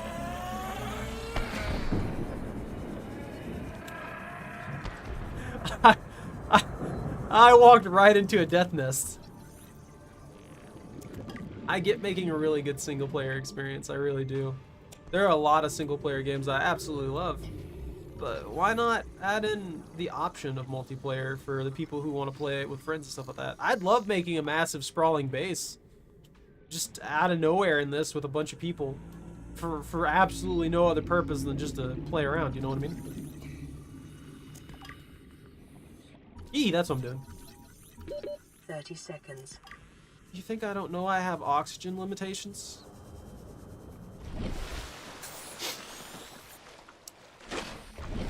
I walked right into a death nest. I get making a really good single player experience, I really do. There are a lot of single player games I absolutely love, but why not add in the option of multiplayer for the people who want to play it with friends and stuff like that? I'd love making a massive sprawling base just out of nowhere in this with a bunch of people for absolutely no other purpose than just to play around, you know what I mean? That's what I'm doing.
30 seconds.
You think I don't know I have oxygen limitations?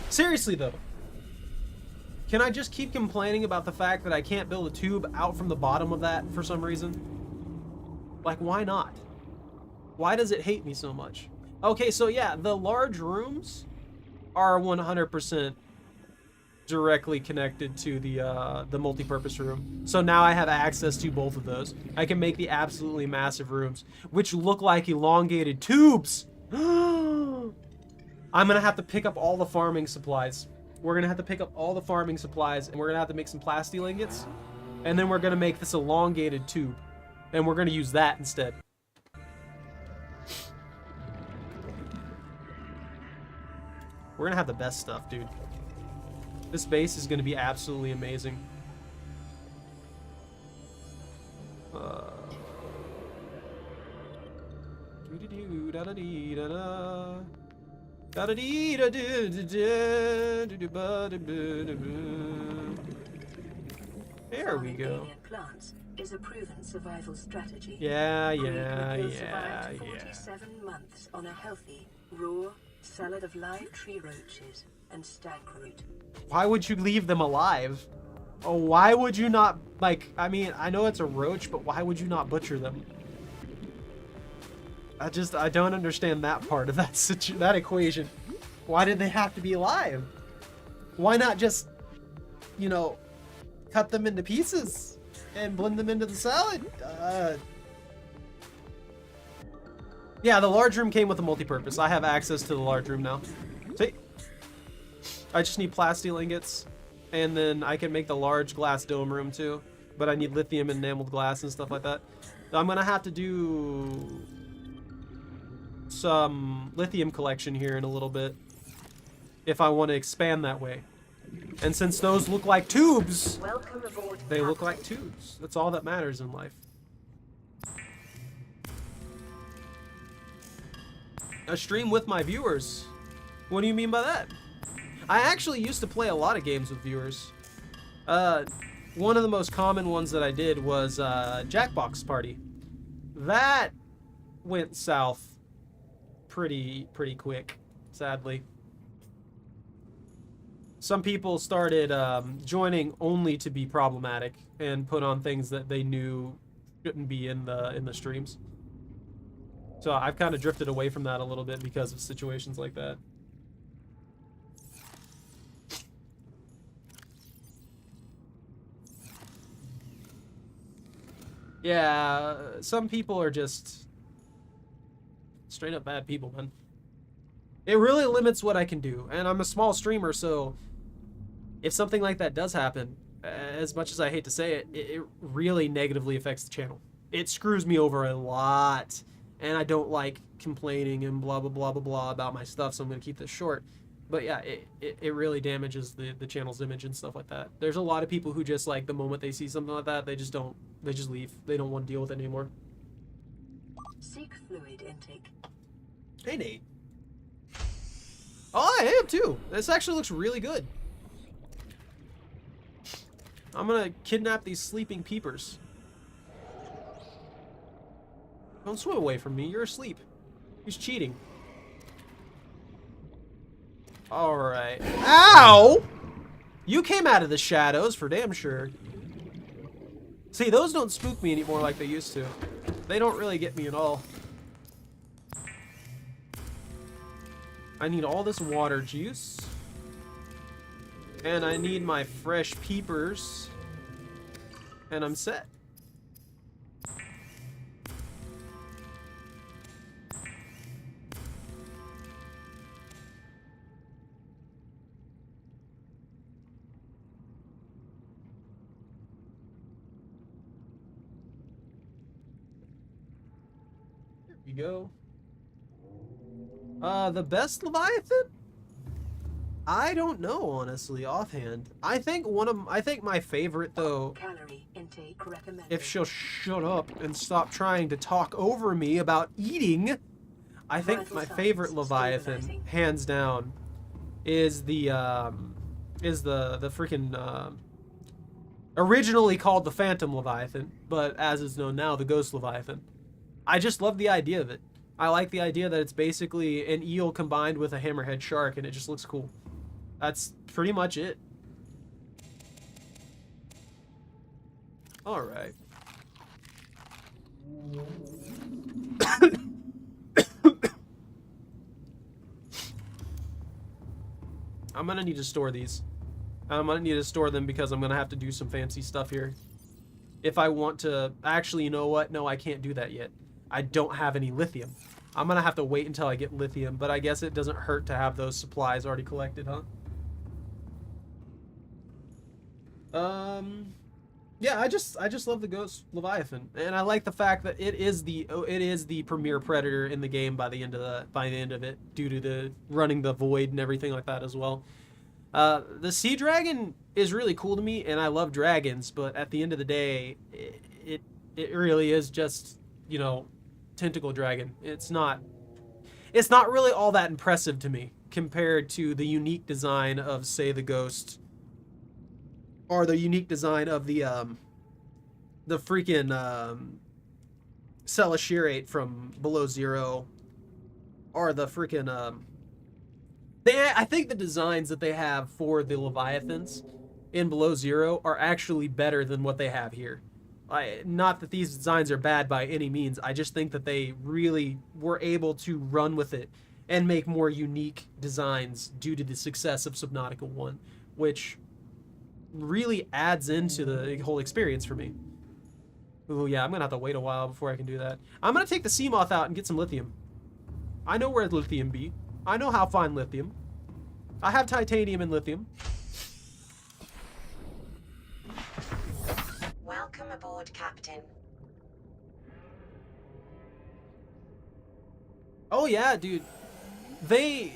Seriously though, can I just keep complaining about the fact that I can't build a tube out from the bottom of that for some reason? Like, why not? Why does it hate me so much? Okay, so yeah, the large rooms are 100% directly connected to the multi-purpose room. So now I have access to both of those. I can make the absolutely massive rooms, which look like elongated tubes. I'm gonna have to pick up all the farming supplies. We're gonna have to pick up all the farming supplies, and we're gonna have to make some plasteel ingots, and then we're gonna make this elongated tube, and we're gonna use that instead. We're gonna have the best stuff, dude. This base is gonna be absolutely amazing. There we go.
Plants is a proven survival strategy.
Yeah.
47 months on a healthy, raw salad of live tree roaches and stag root.
Why would you leave them alive? Oh, why would you not, like, I mean, I know it's a roach, but why would you not butcher them? I don't understand that part of that equation. Why did they have to be alive? Why not just, you know, cut them into pieces and blend them into the salad? Yeah, the large room came with a multi-purpose. I have access to the large room now. See? I just need plasteel ingots, and then I can make the large glass dome room too. But I need lithium enameled glass and stuff like that. So I'm gonna have to do some lithium collection here in a little bit if I want to expand that way. And since those look like tubes,
Welcome aboard,
they look
Captain.
like tubes. That's all that matters in life. A stream with my viewers? What do you mean by that? I actually used to play a lot of games with viewers. One of the most common ones that I did was Jackbox Party. That went south pretty quick, sadly. Some people started joining only to be problematic and put on things that they knew shouldn't be in the streams. So I've kind of drifted away from that a little bit because of situations like that. Yeah, some people are just straight up bad people, man. It really limits what I can do, and I'm a small streamer, so if something like that does happen, as much as I hate to say it, it really negatively affects the channel. It screws me over a lot, and I don't like complaining and blah blah blah blah blah about my stuff, so I'm gonna keep this short. But yeah, it really damages the channel's image and stuff like that. There's a lot of people who just, like, the moment they see something like that, they just leave. They don't want to deal with it anymore.
Seek fluid intake.
Hey, Nate. Oh, I am too. This actually looks really good. I'm gonna kidnap these sleeping peepers. Don't swim away from me. You're asleep. He's cheating. Alright. Ow! You came out of the shadows for damn sure. See, those don't spook me anymore like they used to. They don't really get me at all. I need all this water juice. And I need my fresh peepers. And I'm set. There we go. The best Leviathan? I don't know, honestly, offhand. I think my favorite, though,
Calorie intake recommended.
if she'll shut up and stop trying to talk over me about eating, I think my favorite Leviathan, hands down, is the freaking, originally called the Phantom Leviathan, but as is known now, the Ghost Leviathan. I just love the idea of it. I like the idea that it's basically an eel combined with a hammerhead shark, and it just looks cool. That's pretty much it. Alright. I'm gonna need to store these. I'm gonna need to store them because I'm gonna have to do some fancy stuff here. If I want to... Actually, you know what? No, I can't do that yet. I don't have any lithium. I'm gonna have to wait until I get lithium, but I guess it doesn't hurt to have those supplies already collected, huh? Yeah, I just love the Ghost Leviathan, and I like the fact that it is the premier predator in the game by the end of it, due to the running the void and everything like that as well. The sea dragon is really cool to me, and I love dragons, but at the end of the day, it really is just, you know, tentacle dragon. It's not really all that impressive to me compared to the unique design of, say, the Ghost, or the unique design of the freaking Celashirate from Below Zero, or the freaking I think the designs that they have for the Leviathans in Below Zero are actually better than what they have here. Not that these designs are bad by any means, I just think that they really were able to run with it and make more unique designs due to the success of Subnautica 1, which really adds into the whole experience for me. Ooh, yeah, I'm gonna have to wait a while before I can do that. I'm gonna take the sea moth out and get some lithium. I know where lithium be. I know how to find lithium. I have titanium and lithium.
Welcome aboard, Captain.
Oh yeah, dude. They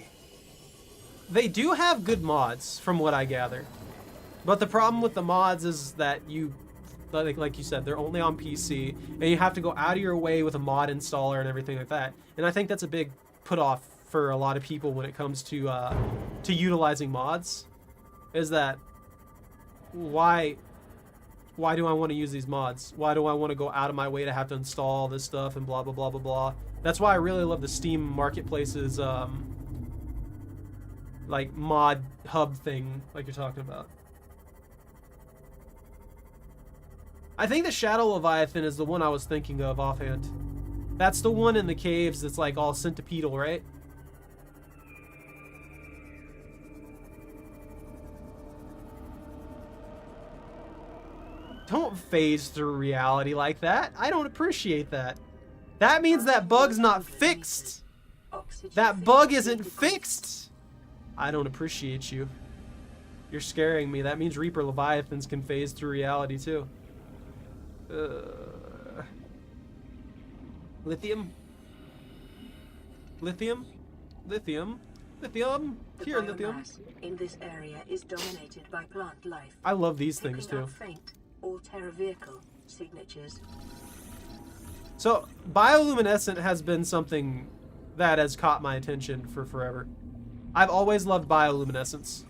do have good mods, from what I gather. But the problem with the mods is that like you said, they're only on PC, and you have to go out of your way with a mod installer and everything like that. And I think that's a big put off for a lot of people when it comes to utilizing mods. Is that why do I want to use these mods? Why do I want to go out of my way to have to install all this stuff and blah blah blah blah blah? That's why I really love the Steam Marketplace's like mod hub thing, like you're talking about. I think the Shadow Leviathan is the one I was thinking of offhand. That's the one in the caves that's like all centipedal, right? Don't phase through reality like that. I don't appreciate that. That means that bug's not fixed. That bug isn't fixed. I don't appreciate you. You're scaring me. That means Reaper Leviathans can phase through reality too. Lithium? Lithium? Lithium? Lithium? Here, lithium.
In this area is dominated by plant life.
I love these things too.
Faint all-terra vehicle signatures.
So, bioluminescent has been something that has caught my attention for forever. I've always loved bioluminescence.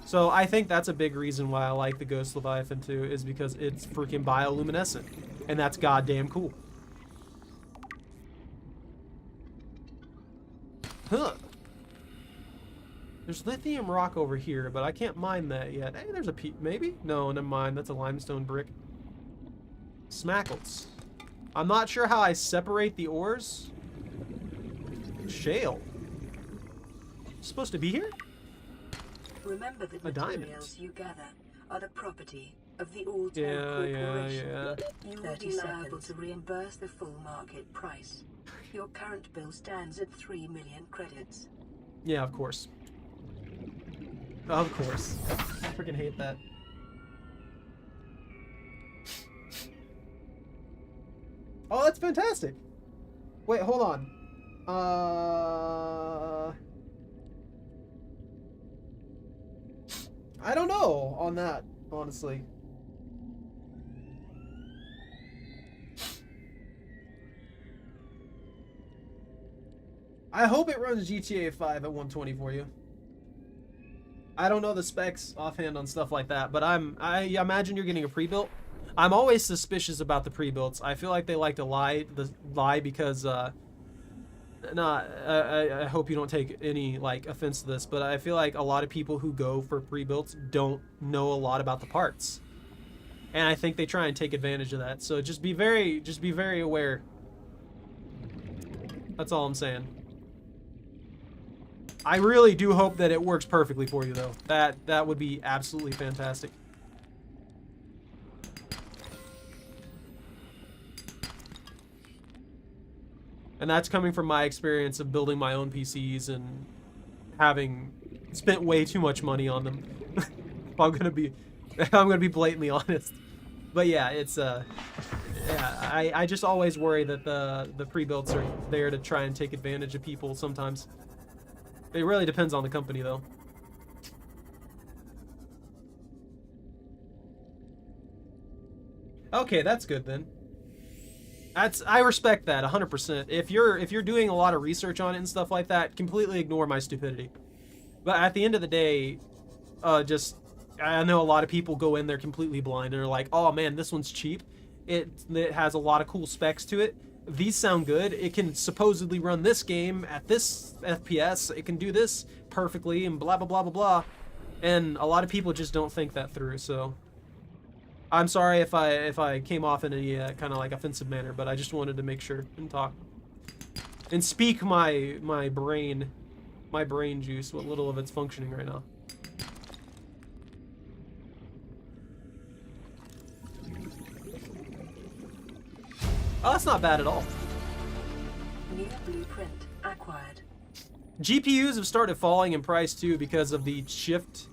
So I think that's a big reason why I like the Ghost Leviathan too, is because it's freaking bioluminescent. And that's goddamn cool. Huh. There's lithium rock over here, but I can't mine that yet. Hey, there's a maybe? No, never mind. That's a limestone brick. Smackles. I'm not sure how I separate the ores. Shale. Supposed to be here?
Remember that materials you gather are the property of the All-Terra Corporation. You will be liable to reimburse the full market price. Your current bill stands at 3 million credits.
Yeah, of course. Of course. I freaking hate that. Oh, that's fantastic. Wait, hold on. I don't know on that, honestly. I hope it runs GTA 5 at 120 for you. I don't know the specs offhand on stuff like that, but I imagine you're getting a pre-built. I'm always suspicious about the pre-builts. I feel like they like to lie because I hope you don't take any like offense to this, but I feel like a lot of people who go for pre-builts don't know a lot about the parts. And I think they try and take advantage of that. So just be very aware. That's all I'm saying. I really do hope that it works perfectly for you though. That would be absolutely fantastic. And that's coming from my experience of building my own PCs and having spent way too much money on them. If I'm gonna be blatantly honest. But yeah, it's yeah, I just always worry that the pre-builds are there to try and take advantage of people sometimes. It really depends on the company though. Okay, that's good then. I respect that 100%. If you're doing a lot of research on it and stuff like that, completely ignore my stupidity. But at the end of the day, I know a lot of people go in there completely blind and are like, "Oh man, this one's cheap. It has a lot of cool specs to it. These sound good. It can supposedly run this game at this FPS. It can do this perfectly and blah blah blah blah blah." And a lot of people just don't think that through. So I'm sorry if I came off in any kind of like offensive manner, but I just wanted to make sure and talk and speak my brain juice, what little of it's functioning right now. Oh, that's not bad at all.
New blueprint acquired.
GPUs have started falling in price too because of the shift.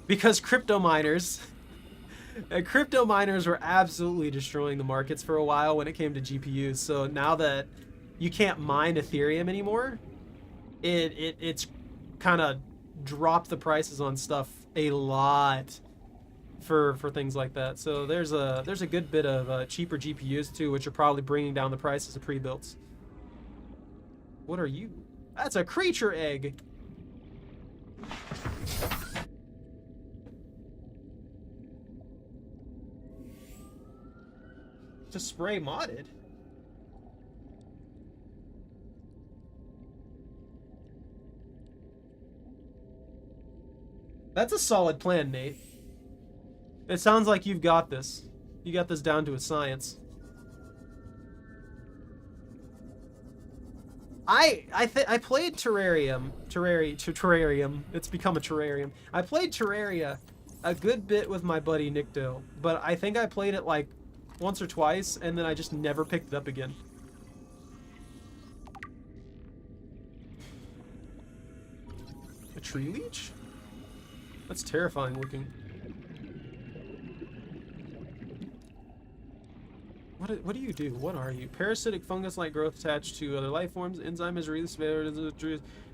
Because crypto miners were absolutely destroying the markets for a while when it came to GPUs. So now that you can't mine Ethereum anymore, it's kind of dropped the prices on stuff a lot for things like that. So there's a good bit of cheaper GPUs too, which are probably bringing down the prices of pre-builts. What are you? That's a creature egg. To spray modded. That's a solid plan, Nate. It sounds like you've got this. You got this down to a science. I played Terrarium. It's become a terrarium. I played Terraria a good bit with my buddy Nicto, but I think I played it like once or twice, and then I just never picked it up again. A tree leech? That's terrifying looking. What do you do? What are you? Parasitic fungus-like growth attached to other life forms. Enzyme is released,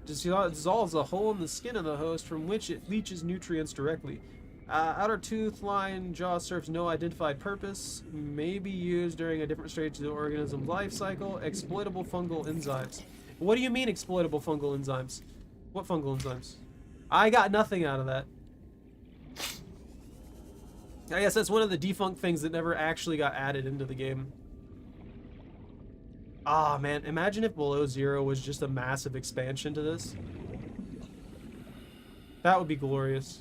dissolves a hole in the skin of the host from which it leaches nutrients directly. Outer tooth line jaw serves no identified purpose. May be used during a different stage of the organism's life cycle. Exploitable fungal enzymes. What do you mean exploitable fungal enzymes? What fungal enzymes? I got nothing out of that. I guess that's one of the defunct things that never actually got added into the game. Ah, man, imagine if Below Zero was just a massive expansion to this. That would be glorious.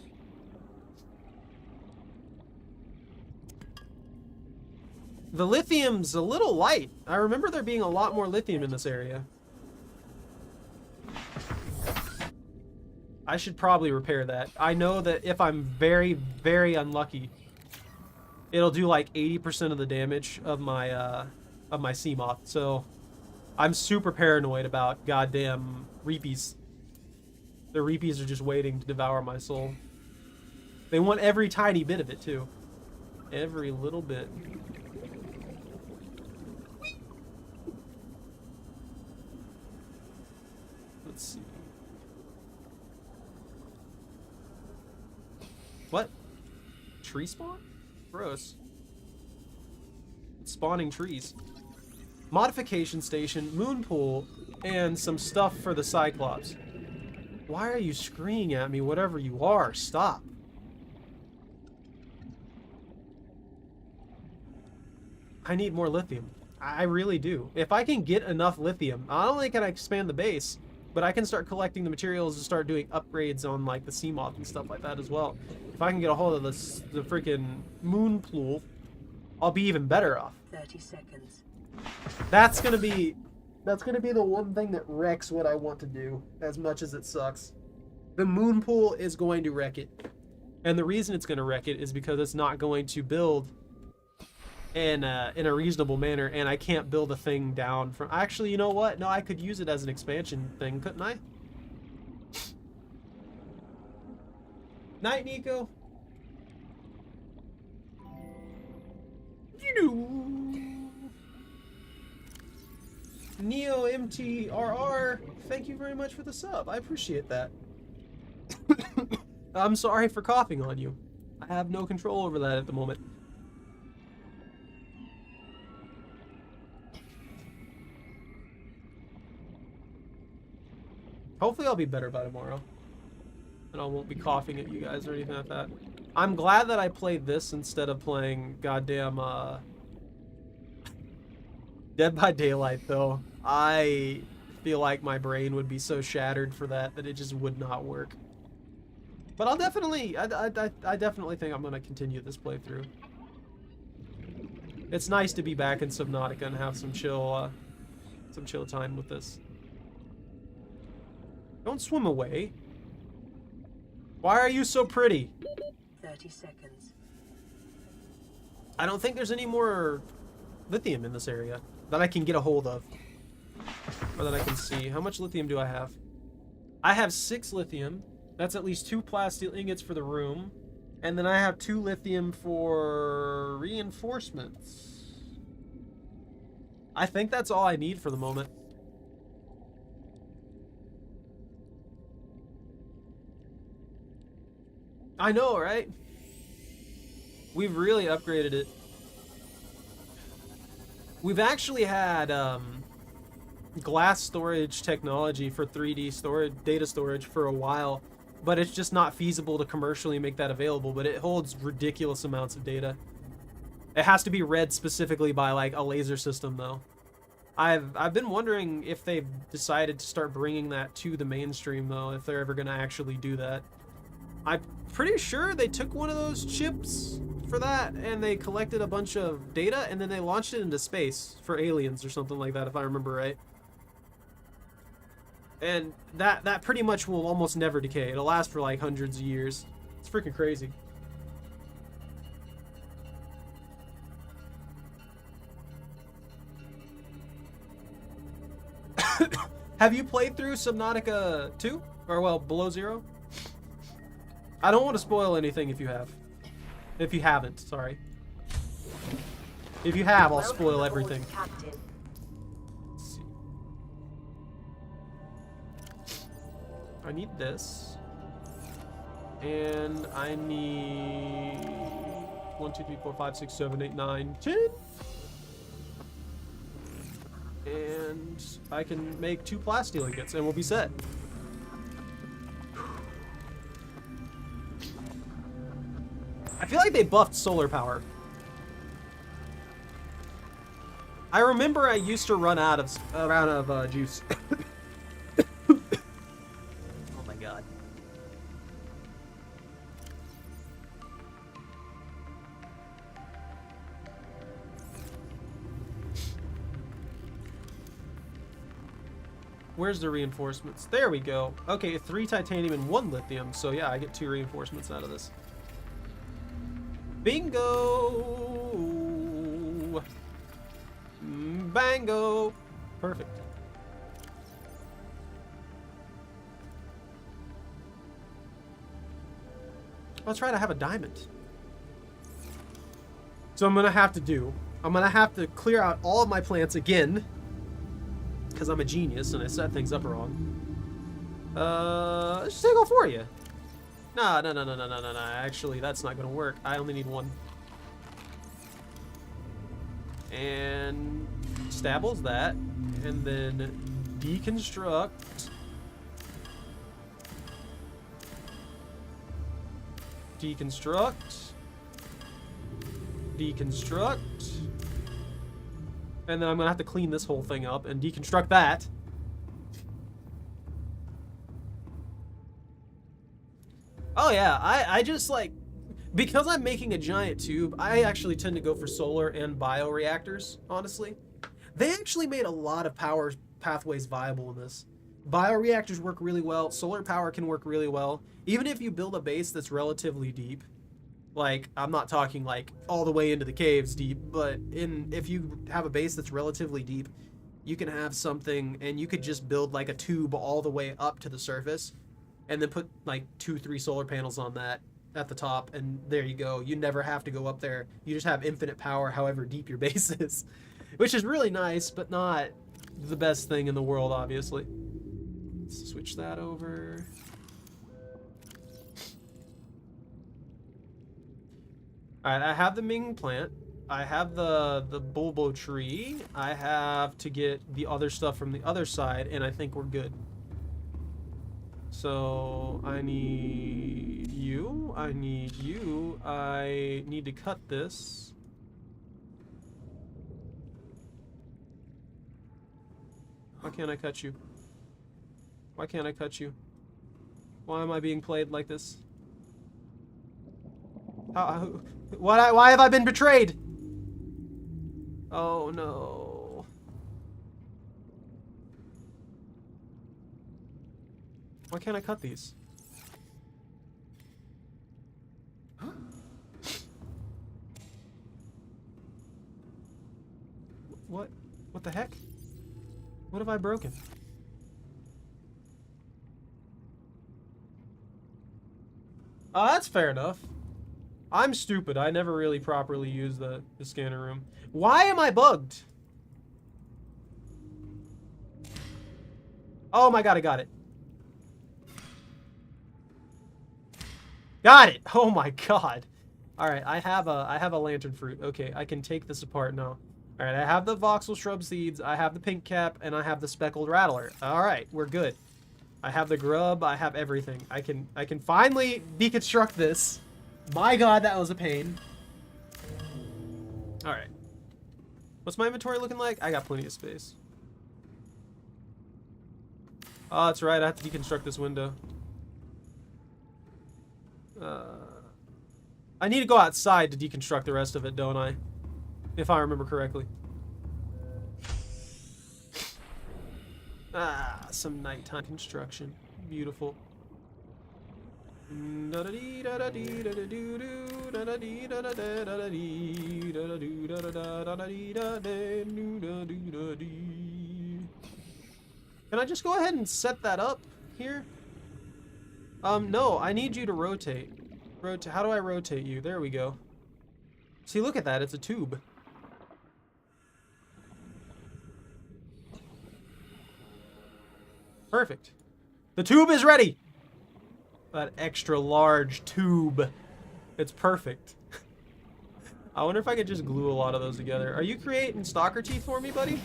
The lithium's a little light. I remember there being a lot more lithium in this area. I should probably repair that. I know that if I'm very, very unlucky, it'll do like 80% of the damage of my sea moth. So I'm super paranoid about goddamn reepies. The reepies are just waiting to devour my soul. They want every tiny bit of it too. Every little bit. Let's see. What? Tree spawn? Gross. It's spawning trees. Modification station, moon pool, and some stuff for the Cyclops. Why are you screaming at me, whatever you are? Stop. I need more lithium. I really do. If I can get enough lithium, not only can I expand the base, but I can start collecting the materials and start doing upgrades on like the sea moth and stuff like that as well. If I can get a hold of this, the freaking moon pool, I'll be even better off.
30 seconds.
That's gonna be the one thing that wrecks what I want to do, as much as it sucks. The moon pool is going to wreck it. And the reason it's going to wreck it is because it's not going to build in a reasonable manner, and I can't build a thing down from... Actually, you know what? No, I could use it as an expansion thing, couldn't I? Night, Nico. Neo MTRR, thank you very much for the sub. I appreciate that. I'm sorry for coughing on you. I have no control over that at the moment. Hopefully I'll be better by tomorrow. And I won't be coughing at you guys or anything like that. I'm glad that I played this instead of playing goddamn Dead by Daylight, though. I feel like my brain would be so shattered for that it just would not work. But I'll definitely, I definitely think I'm gonna continue this playthrough. It's nice to be back in Subnautica and have some chill time with this. Don't swim away. Why are you so pretty?
30 seconds.
I don't think there's any more lithium in this area that I can get a hold of. Or that I can see. How much lithium do I have? I have 6 lithium. That's at least 2 plasteel ingots for the room. And then I have 2 lithium for reinforcements. I think that's all I need for the moment. I know, right? We've really upgraded it. We've actually had glass storage technology for 3D storage, data storage for a while, but it's just not feasible to commercially make that available, but it holds ridiculous amounts of data. It has to be read specifically by like a laser system though. I've been wondering if they've decided to start bringing that to the mainstream though, if they're ever going to actually do that. I'm pretty sure they took one of those chips for that and they collected a bunch of data and then they launched it into space for aliens or something like that, if I remember right. And that pretty much will almost never decay. It'll last for like hundreds of years. It's freaking crazy. Have you played through Subnautica 2? Or, well, Below Zero? I don't want to spoil anything if you have. If you haven't, sorry. If you have, I'll spoil everything. Let's see. I need this. And I need 1, 2, 3, 4, 5, 6, 7, 8, 9, 10. And I can make 2 plasteel ingots and we'll be set. I feel like they buffed solar power. I remember I used to run out of juice. Oh my god. Where's the reinforcements? There we go. Okay, 3 titanium and 1 lithium. So yeah, I get 2 reinforcements out of this. Bingo! Bango! Perfect. That's right, I have a diamond. So I'm gonna have to clear out all of my plants again. Because I'm a genius and I set things up wrong. Let's just take all 4 of you. No. Actually, that's not gonna work. I only need 1. And Stabbles that. And then deconstruct. Deconstruct. Deconstruct. And then I'm gonna have to clean this whole thing up and deconstruct that. Oh yeah, I just like, because I'm making a giant tube, I actually tend to go for solar and bioreactors, honestly. They actually made a lot of power pathways viable in this. Bioreactors work really well, solar power can work really well. Even if you build a base that's relatively deep, like, I'm not talking like all the way into the caves deep, but if you have a base that's relatively deep, you can have something and you could just build like a tube all the way up to the surface and then put like 2-3 solar panels on that at the top, and there you go. You never have to go up there. You just have infinite power however deep your base is, which is really nice, but not the best thing in the world, obviously. Let's switch that over. Alright, I have the Ming plant. I have the Bulbo tree. I have to get the other stuff from the other side, and I think we're good. So, I need you. I need you. I need to cut this. Why can't I cut you? Why can't I cut you? Why am I being played like this? Why have I been betrayed? Oh no. Why can't I cut these? What? What the heck? What have I broken? Oh, that's fair enough. I'm stupid. I never really properly used the scanner room. Why am I bugged? Oh my god, I got it. Got it! Oh my god. Alright, I have a lantern fruit. Okay, I can take this apart now. Alright, I have the voxel shrub seeds, I have the pink cap, and I have the speckled rattler. Alright, we're good. I have the grub, I have everything. I can finally deconstruct this. My god, that was a pain. Alright. What's my inventory looking like? I got plenty of space. Oh, that's right, I have to deconstruct this window. I need to go outside to deconstruct the rest of it, don't I? If I remember correctly. Ah, some nighttime construction. Beautiful. Can I just go ahead and set that up here? No, I need you to rotate. Rotate. How do I rotate you? There we go. See, look at that. It's a tube. Perfect. The tube is ready. That extra large tube. It's perfect. I wonder if I could just glue a lot of those together. Are you creating stalker teeth for me, buddy?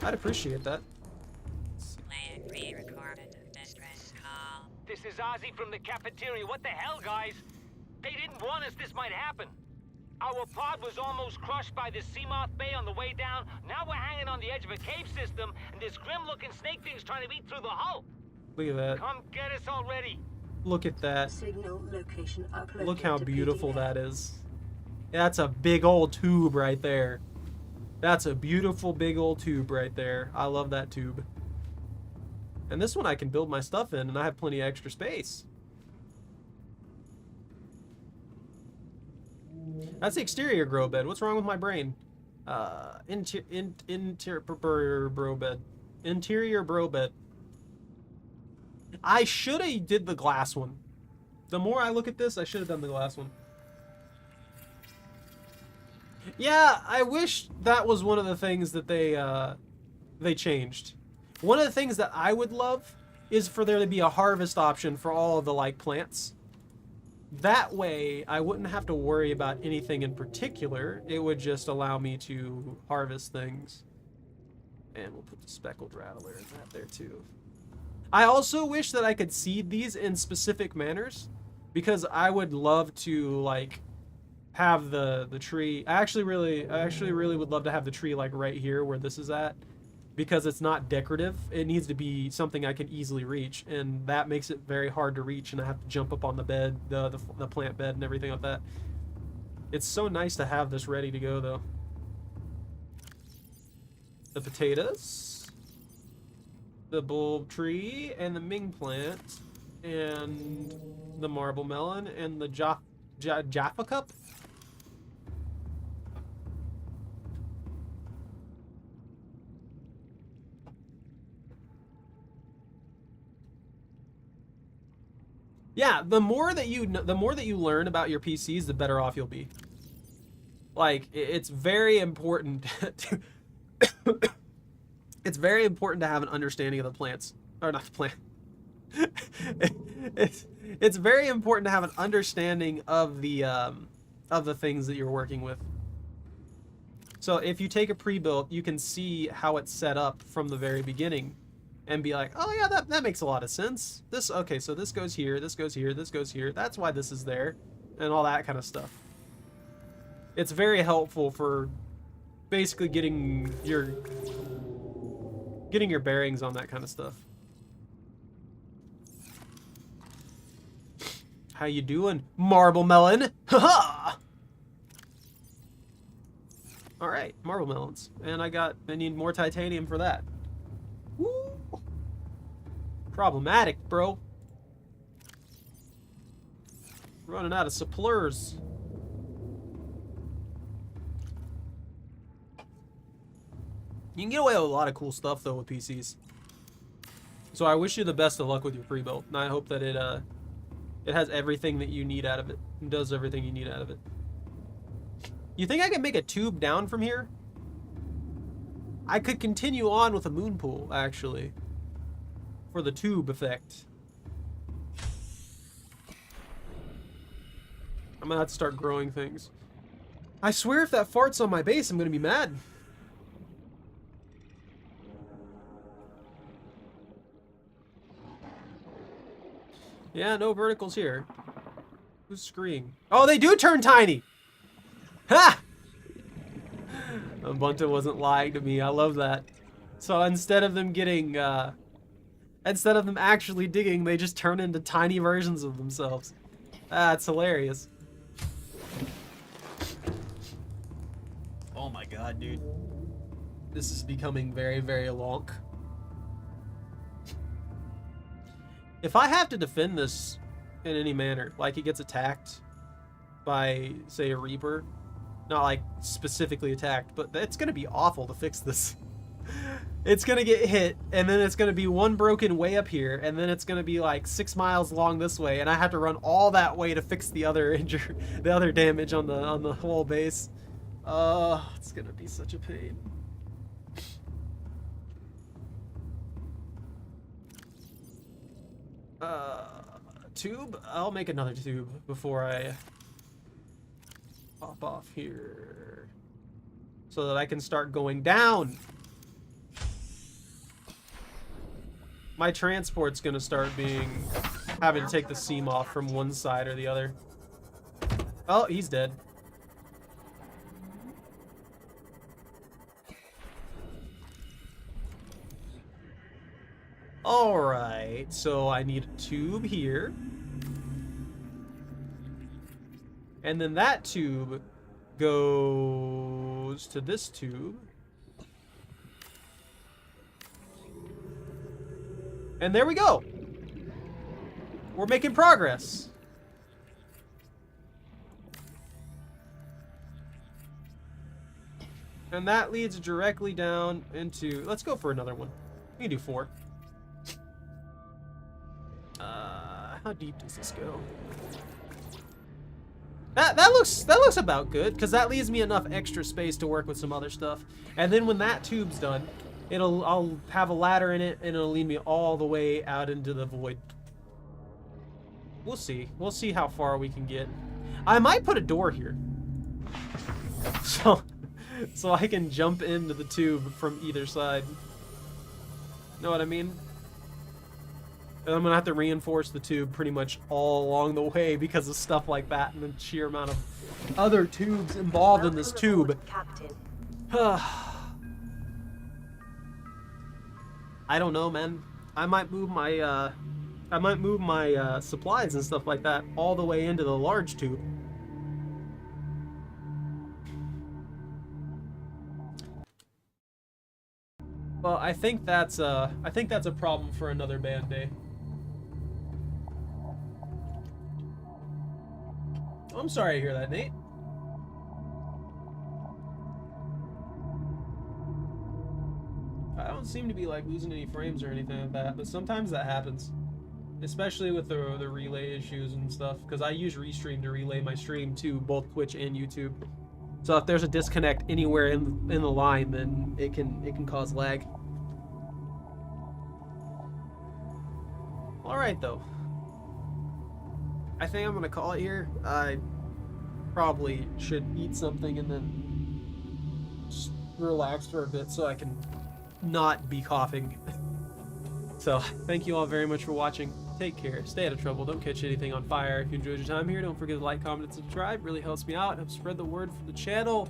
I'd appreciate that.
This is Ozzy from the cafeteria. What the hell, guys? They didn't warn us this might happen. Our pod was almost crushed by this Seamoth Bay on the way down. Now we're hanging on the edge of a cave system, and this grim-looking snake thing's trying to eat through the hull.
Look at that.
Come get us already.
Look at that.
Signal location uploaded.
Look how
to
beautiful
PDF.
that is. That's a big old tube right there. That's a beautiful big old tube right there. I love that tube. And this one I can build my stuff in, and I have plenty of extra space. That's the exterior grow bed. What's wrong with my brain? Interior bro bed. Interior bro bed. I should have did the glass one. The more I look at this, I should have done the glass one. Yeah, I wish that was one of the things that they changed. One of the things that I would love is for there to be a harvest option for all of the like plants. That way, I wouldn't have to worry about anything in particular. It would just allow me to harvest things. And we'll put the speckled rattler in that there too. I also wish that I could seed these in specific manners, because I would love to like have the tree. I actually really would love to have the tree like right here where this is at, because it's not decorative. It needs to be something I can easily reach, and that makes it very hard to reach, and I have to jump up on the bed, the plant bed and everything like that. It's so nice to have this ready to go though. The potatoes, the bulb tree, and the Ming plant, and the marble melon, and the Jaffa cup. Yeah, the more that you learn about your PCs, the better off you'll be. Like, it's very important to it's very important to have an understanding of the plants, or not the plant. It's very important to have an understanding of the things that you're working with. So if you take a pre-built, you can see how it's set up from the very beginning, and be like, oh yeah, that makes a lot of sense. This, okay, so this goes here, this goes here, this goes here. That's why this is there, and all that kind of stuff. It's very helpful for basically getting your bearings on that kind of stuff. How you doing, marble melon? Haha! All right, marble melons, and I need more titanium for that. Woo! Problematic, bro. Running out of supplers. You can get away with a lot of cool stuff though with PCs. So I wish you the best of luck with your pre-built, and I hope that it has everything that you need out of it, and does everything you need out of it. You think I can make a tube down from here? I could continue on with a moon pool, actually, for the tube effect. I'm gonna have to start growing things. I swear if that farts on my base, I'm gonna be mad. Yeah, no verticals here. Who's screaming? Oh, they do turn tiny! Ha! Ubuntu wasn't lying to me. I love that. So instead of them getting, instead of them actually digging, they just turn into tiny versions of themselves. That's hilarious. Oh my god, dude. This is becoming very, very long. If I have to defend this in any manner, like it gets attacked by, say, a Reaper, not like specifically attacked, but it's gonna be awful to fix this. It's gonna get hit, and then it's gonna be one broken way up here, and then it's gonna be like 6 miles long this way, and I have to run all that way to fix the other the other damage on the whole base. It's gonna be such a pain. Tube? I'll make another tube before I pop off here, so that I can start going down. My transport's gonna start having to take the seam off from one side or the other. Oh, he's dead. Alright, so I need a tube here. And then that tube goes to this tube. And there we go. We're making progress. And that leads directly down into... Let's go for another one. We can do 4. How deep does this go? That looks about good, because that leaves me enough extra space to work with some other stuff. And then when that tube's done, I'll have a ladder in it, and it'll lead me all the way out into the void. We'll see. We'll see how far we can get. I might put a door here, so I can jump into the tube from either side. Know what I mean? And I'm gonna have to reinforce the tube pretty much all along the way because of stuff like that and the sheer amount of other tubes involved in this tube. I don't know, man. I might move my supplies and stuff like that all the way into the large tube. Well, I think that's a problem for another band day. I'm sorry to hear that, Nate. I don't seem to be like losing any frames or anything like that, but sometimes that happens, especially with the relay issues and stuff. Because I use Restream to relay my stream to both Twitch and YouTube. So if there's a disconnect anywhere in the line, then it can cause lag. All right, though. I think I'm gonna call it here. I probably should eat something and then just relax for a bit so I can not be coughing. So thank you all very much for watching. Take care, stay out of trouble, don't catch anything on fire. If you enjoyed your time here, don't forget to like, comment, and subscribe. It really helps me out, helps spread the word for the channel.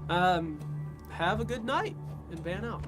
Have a good night and ban out.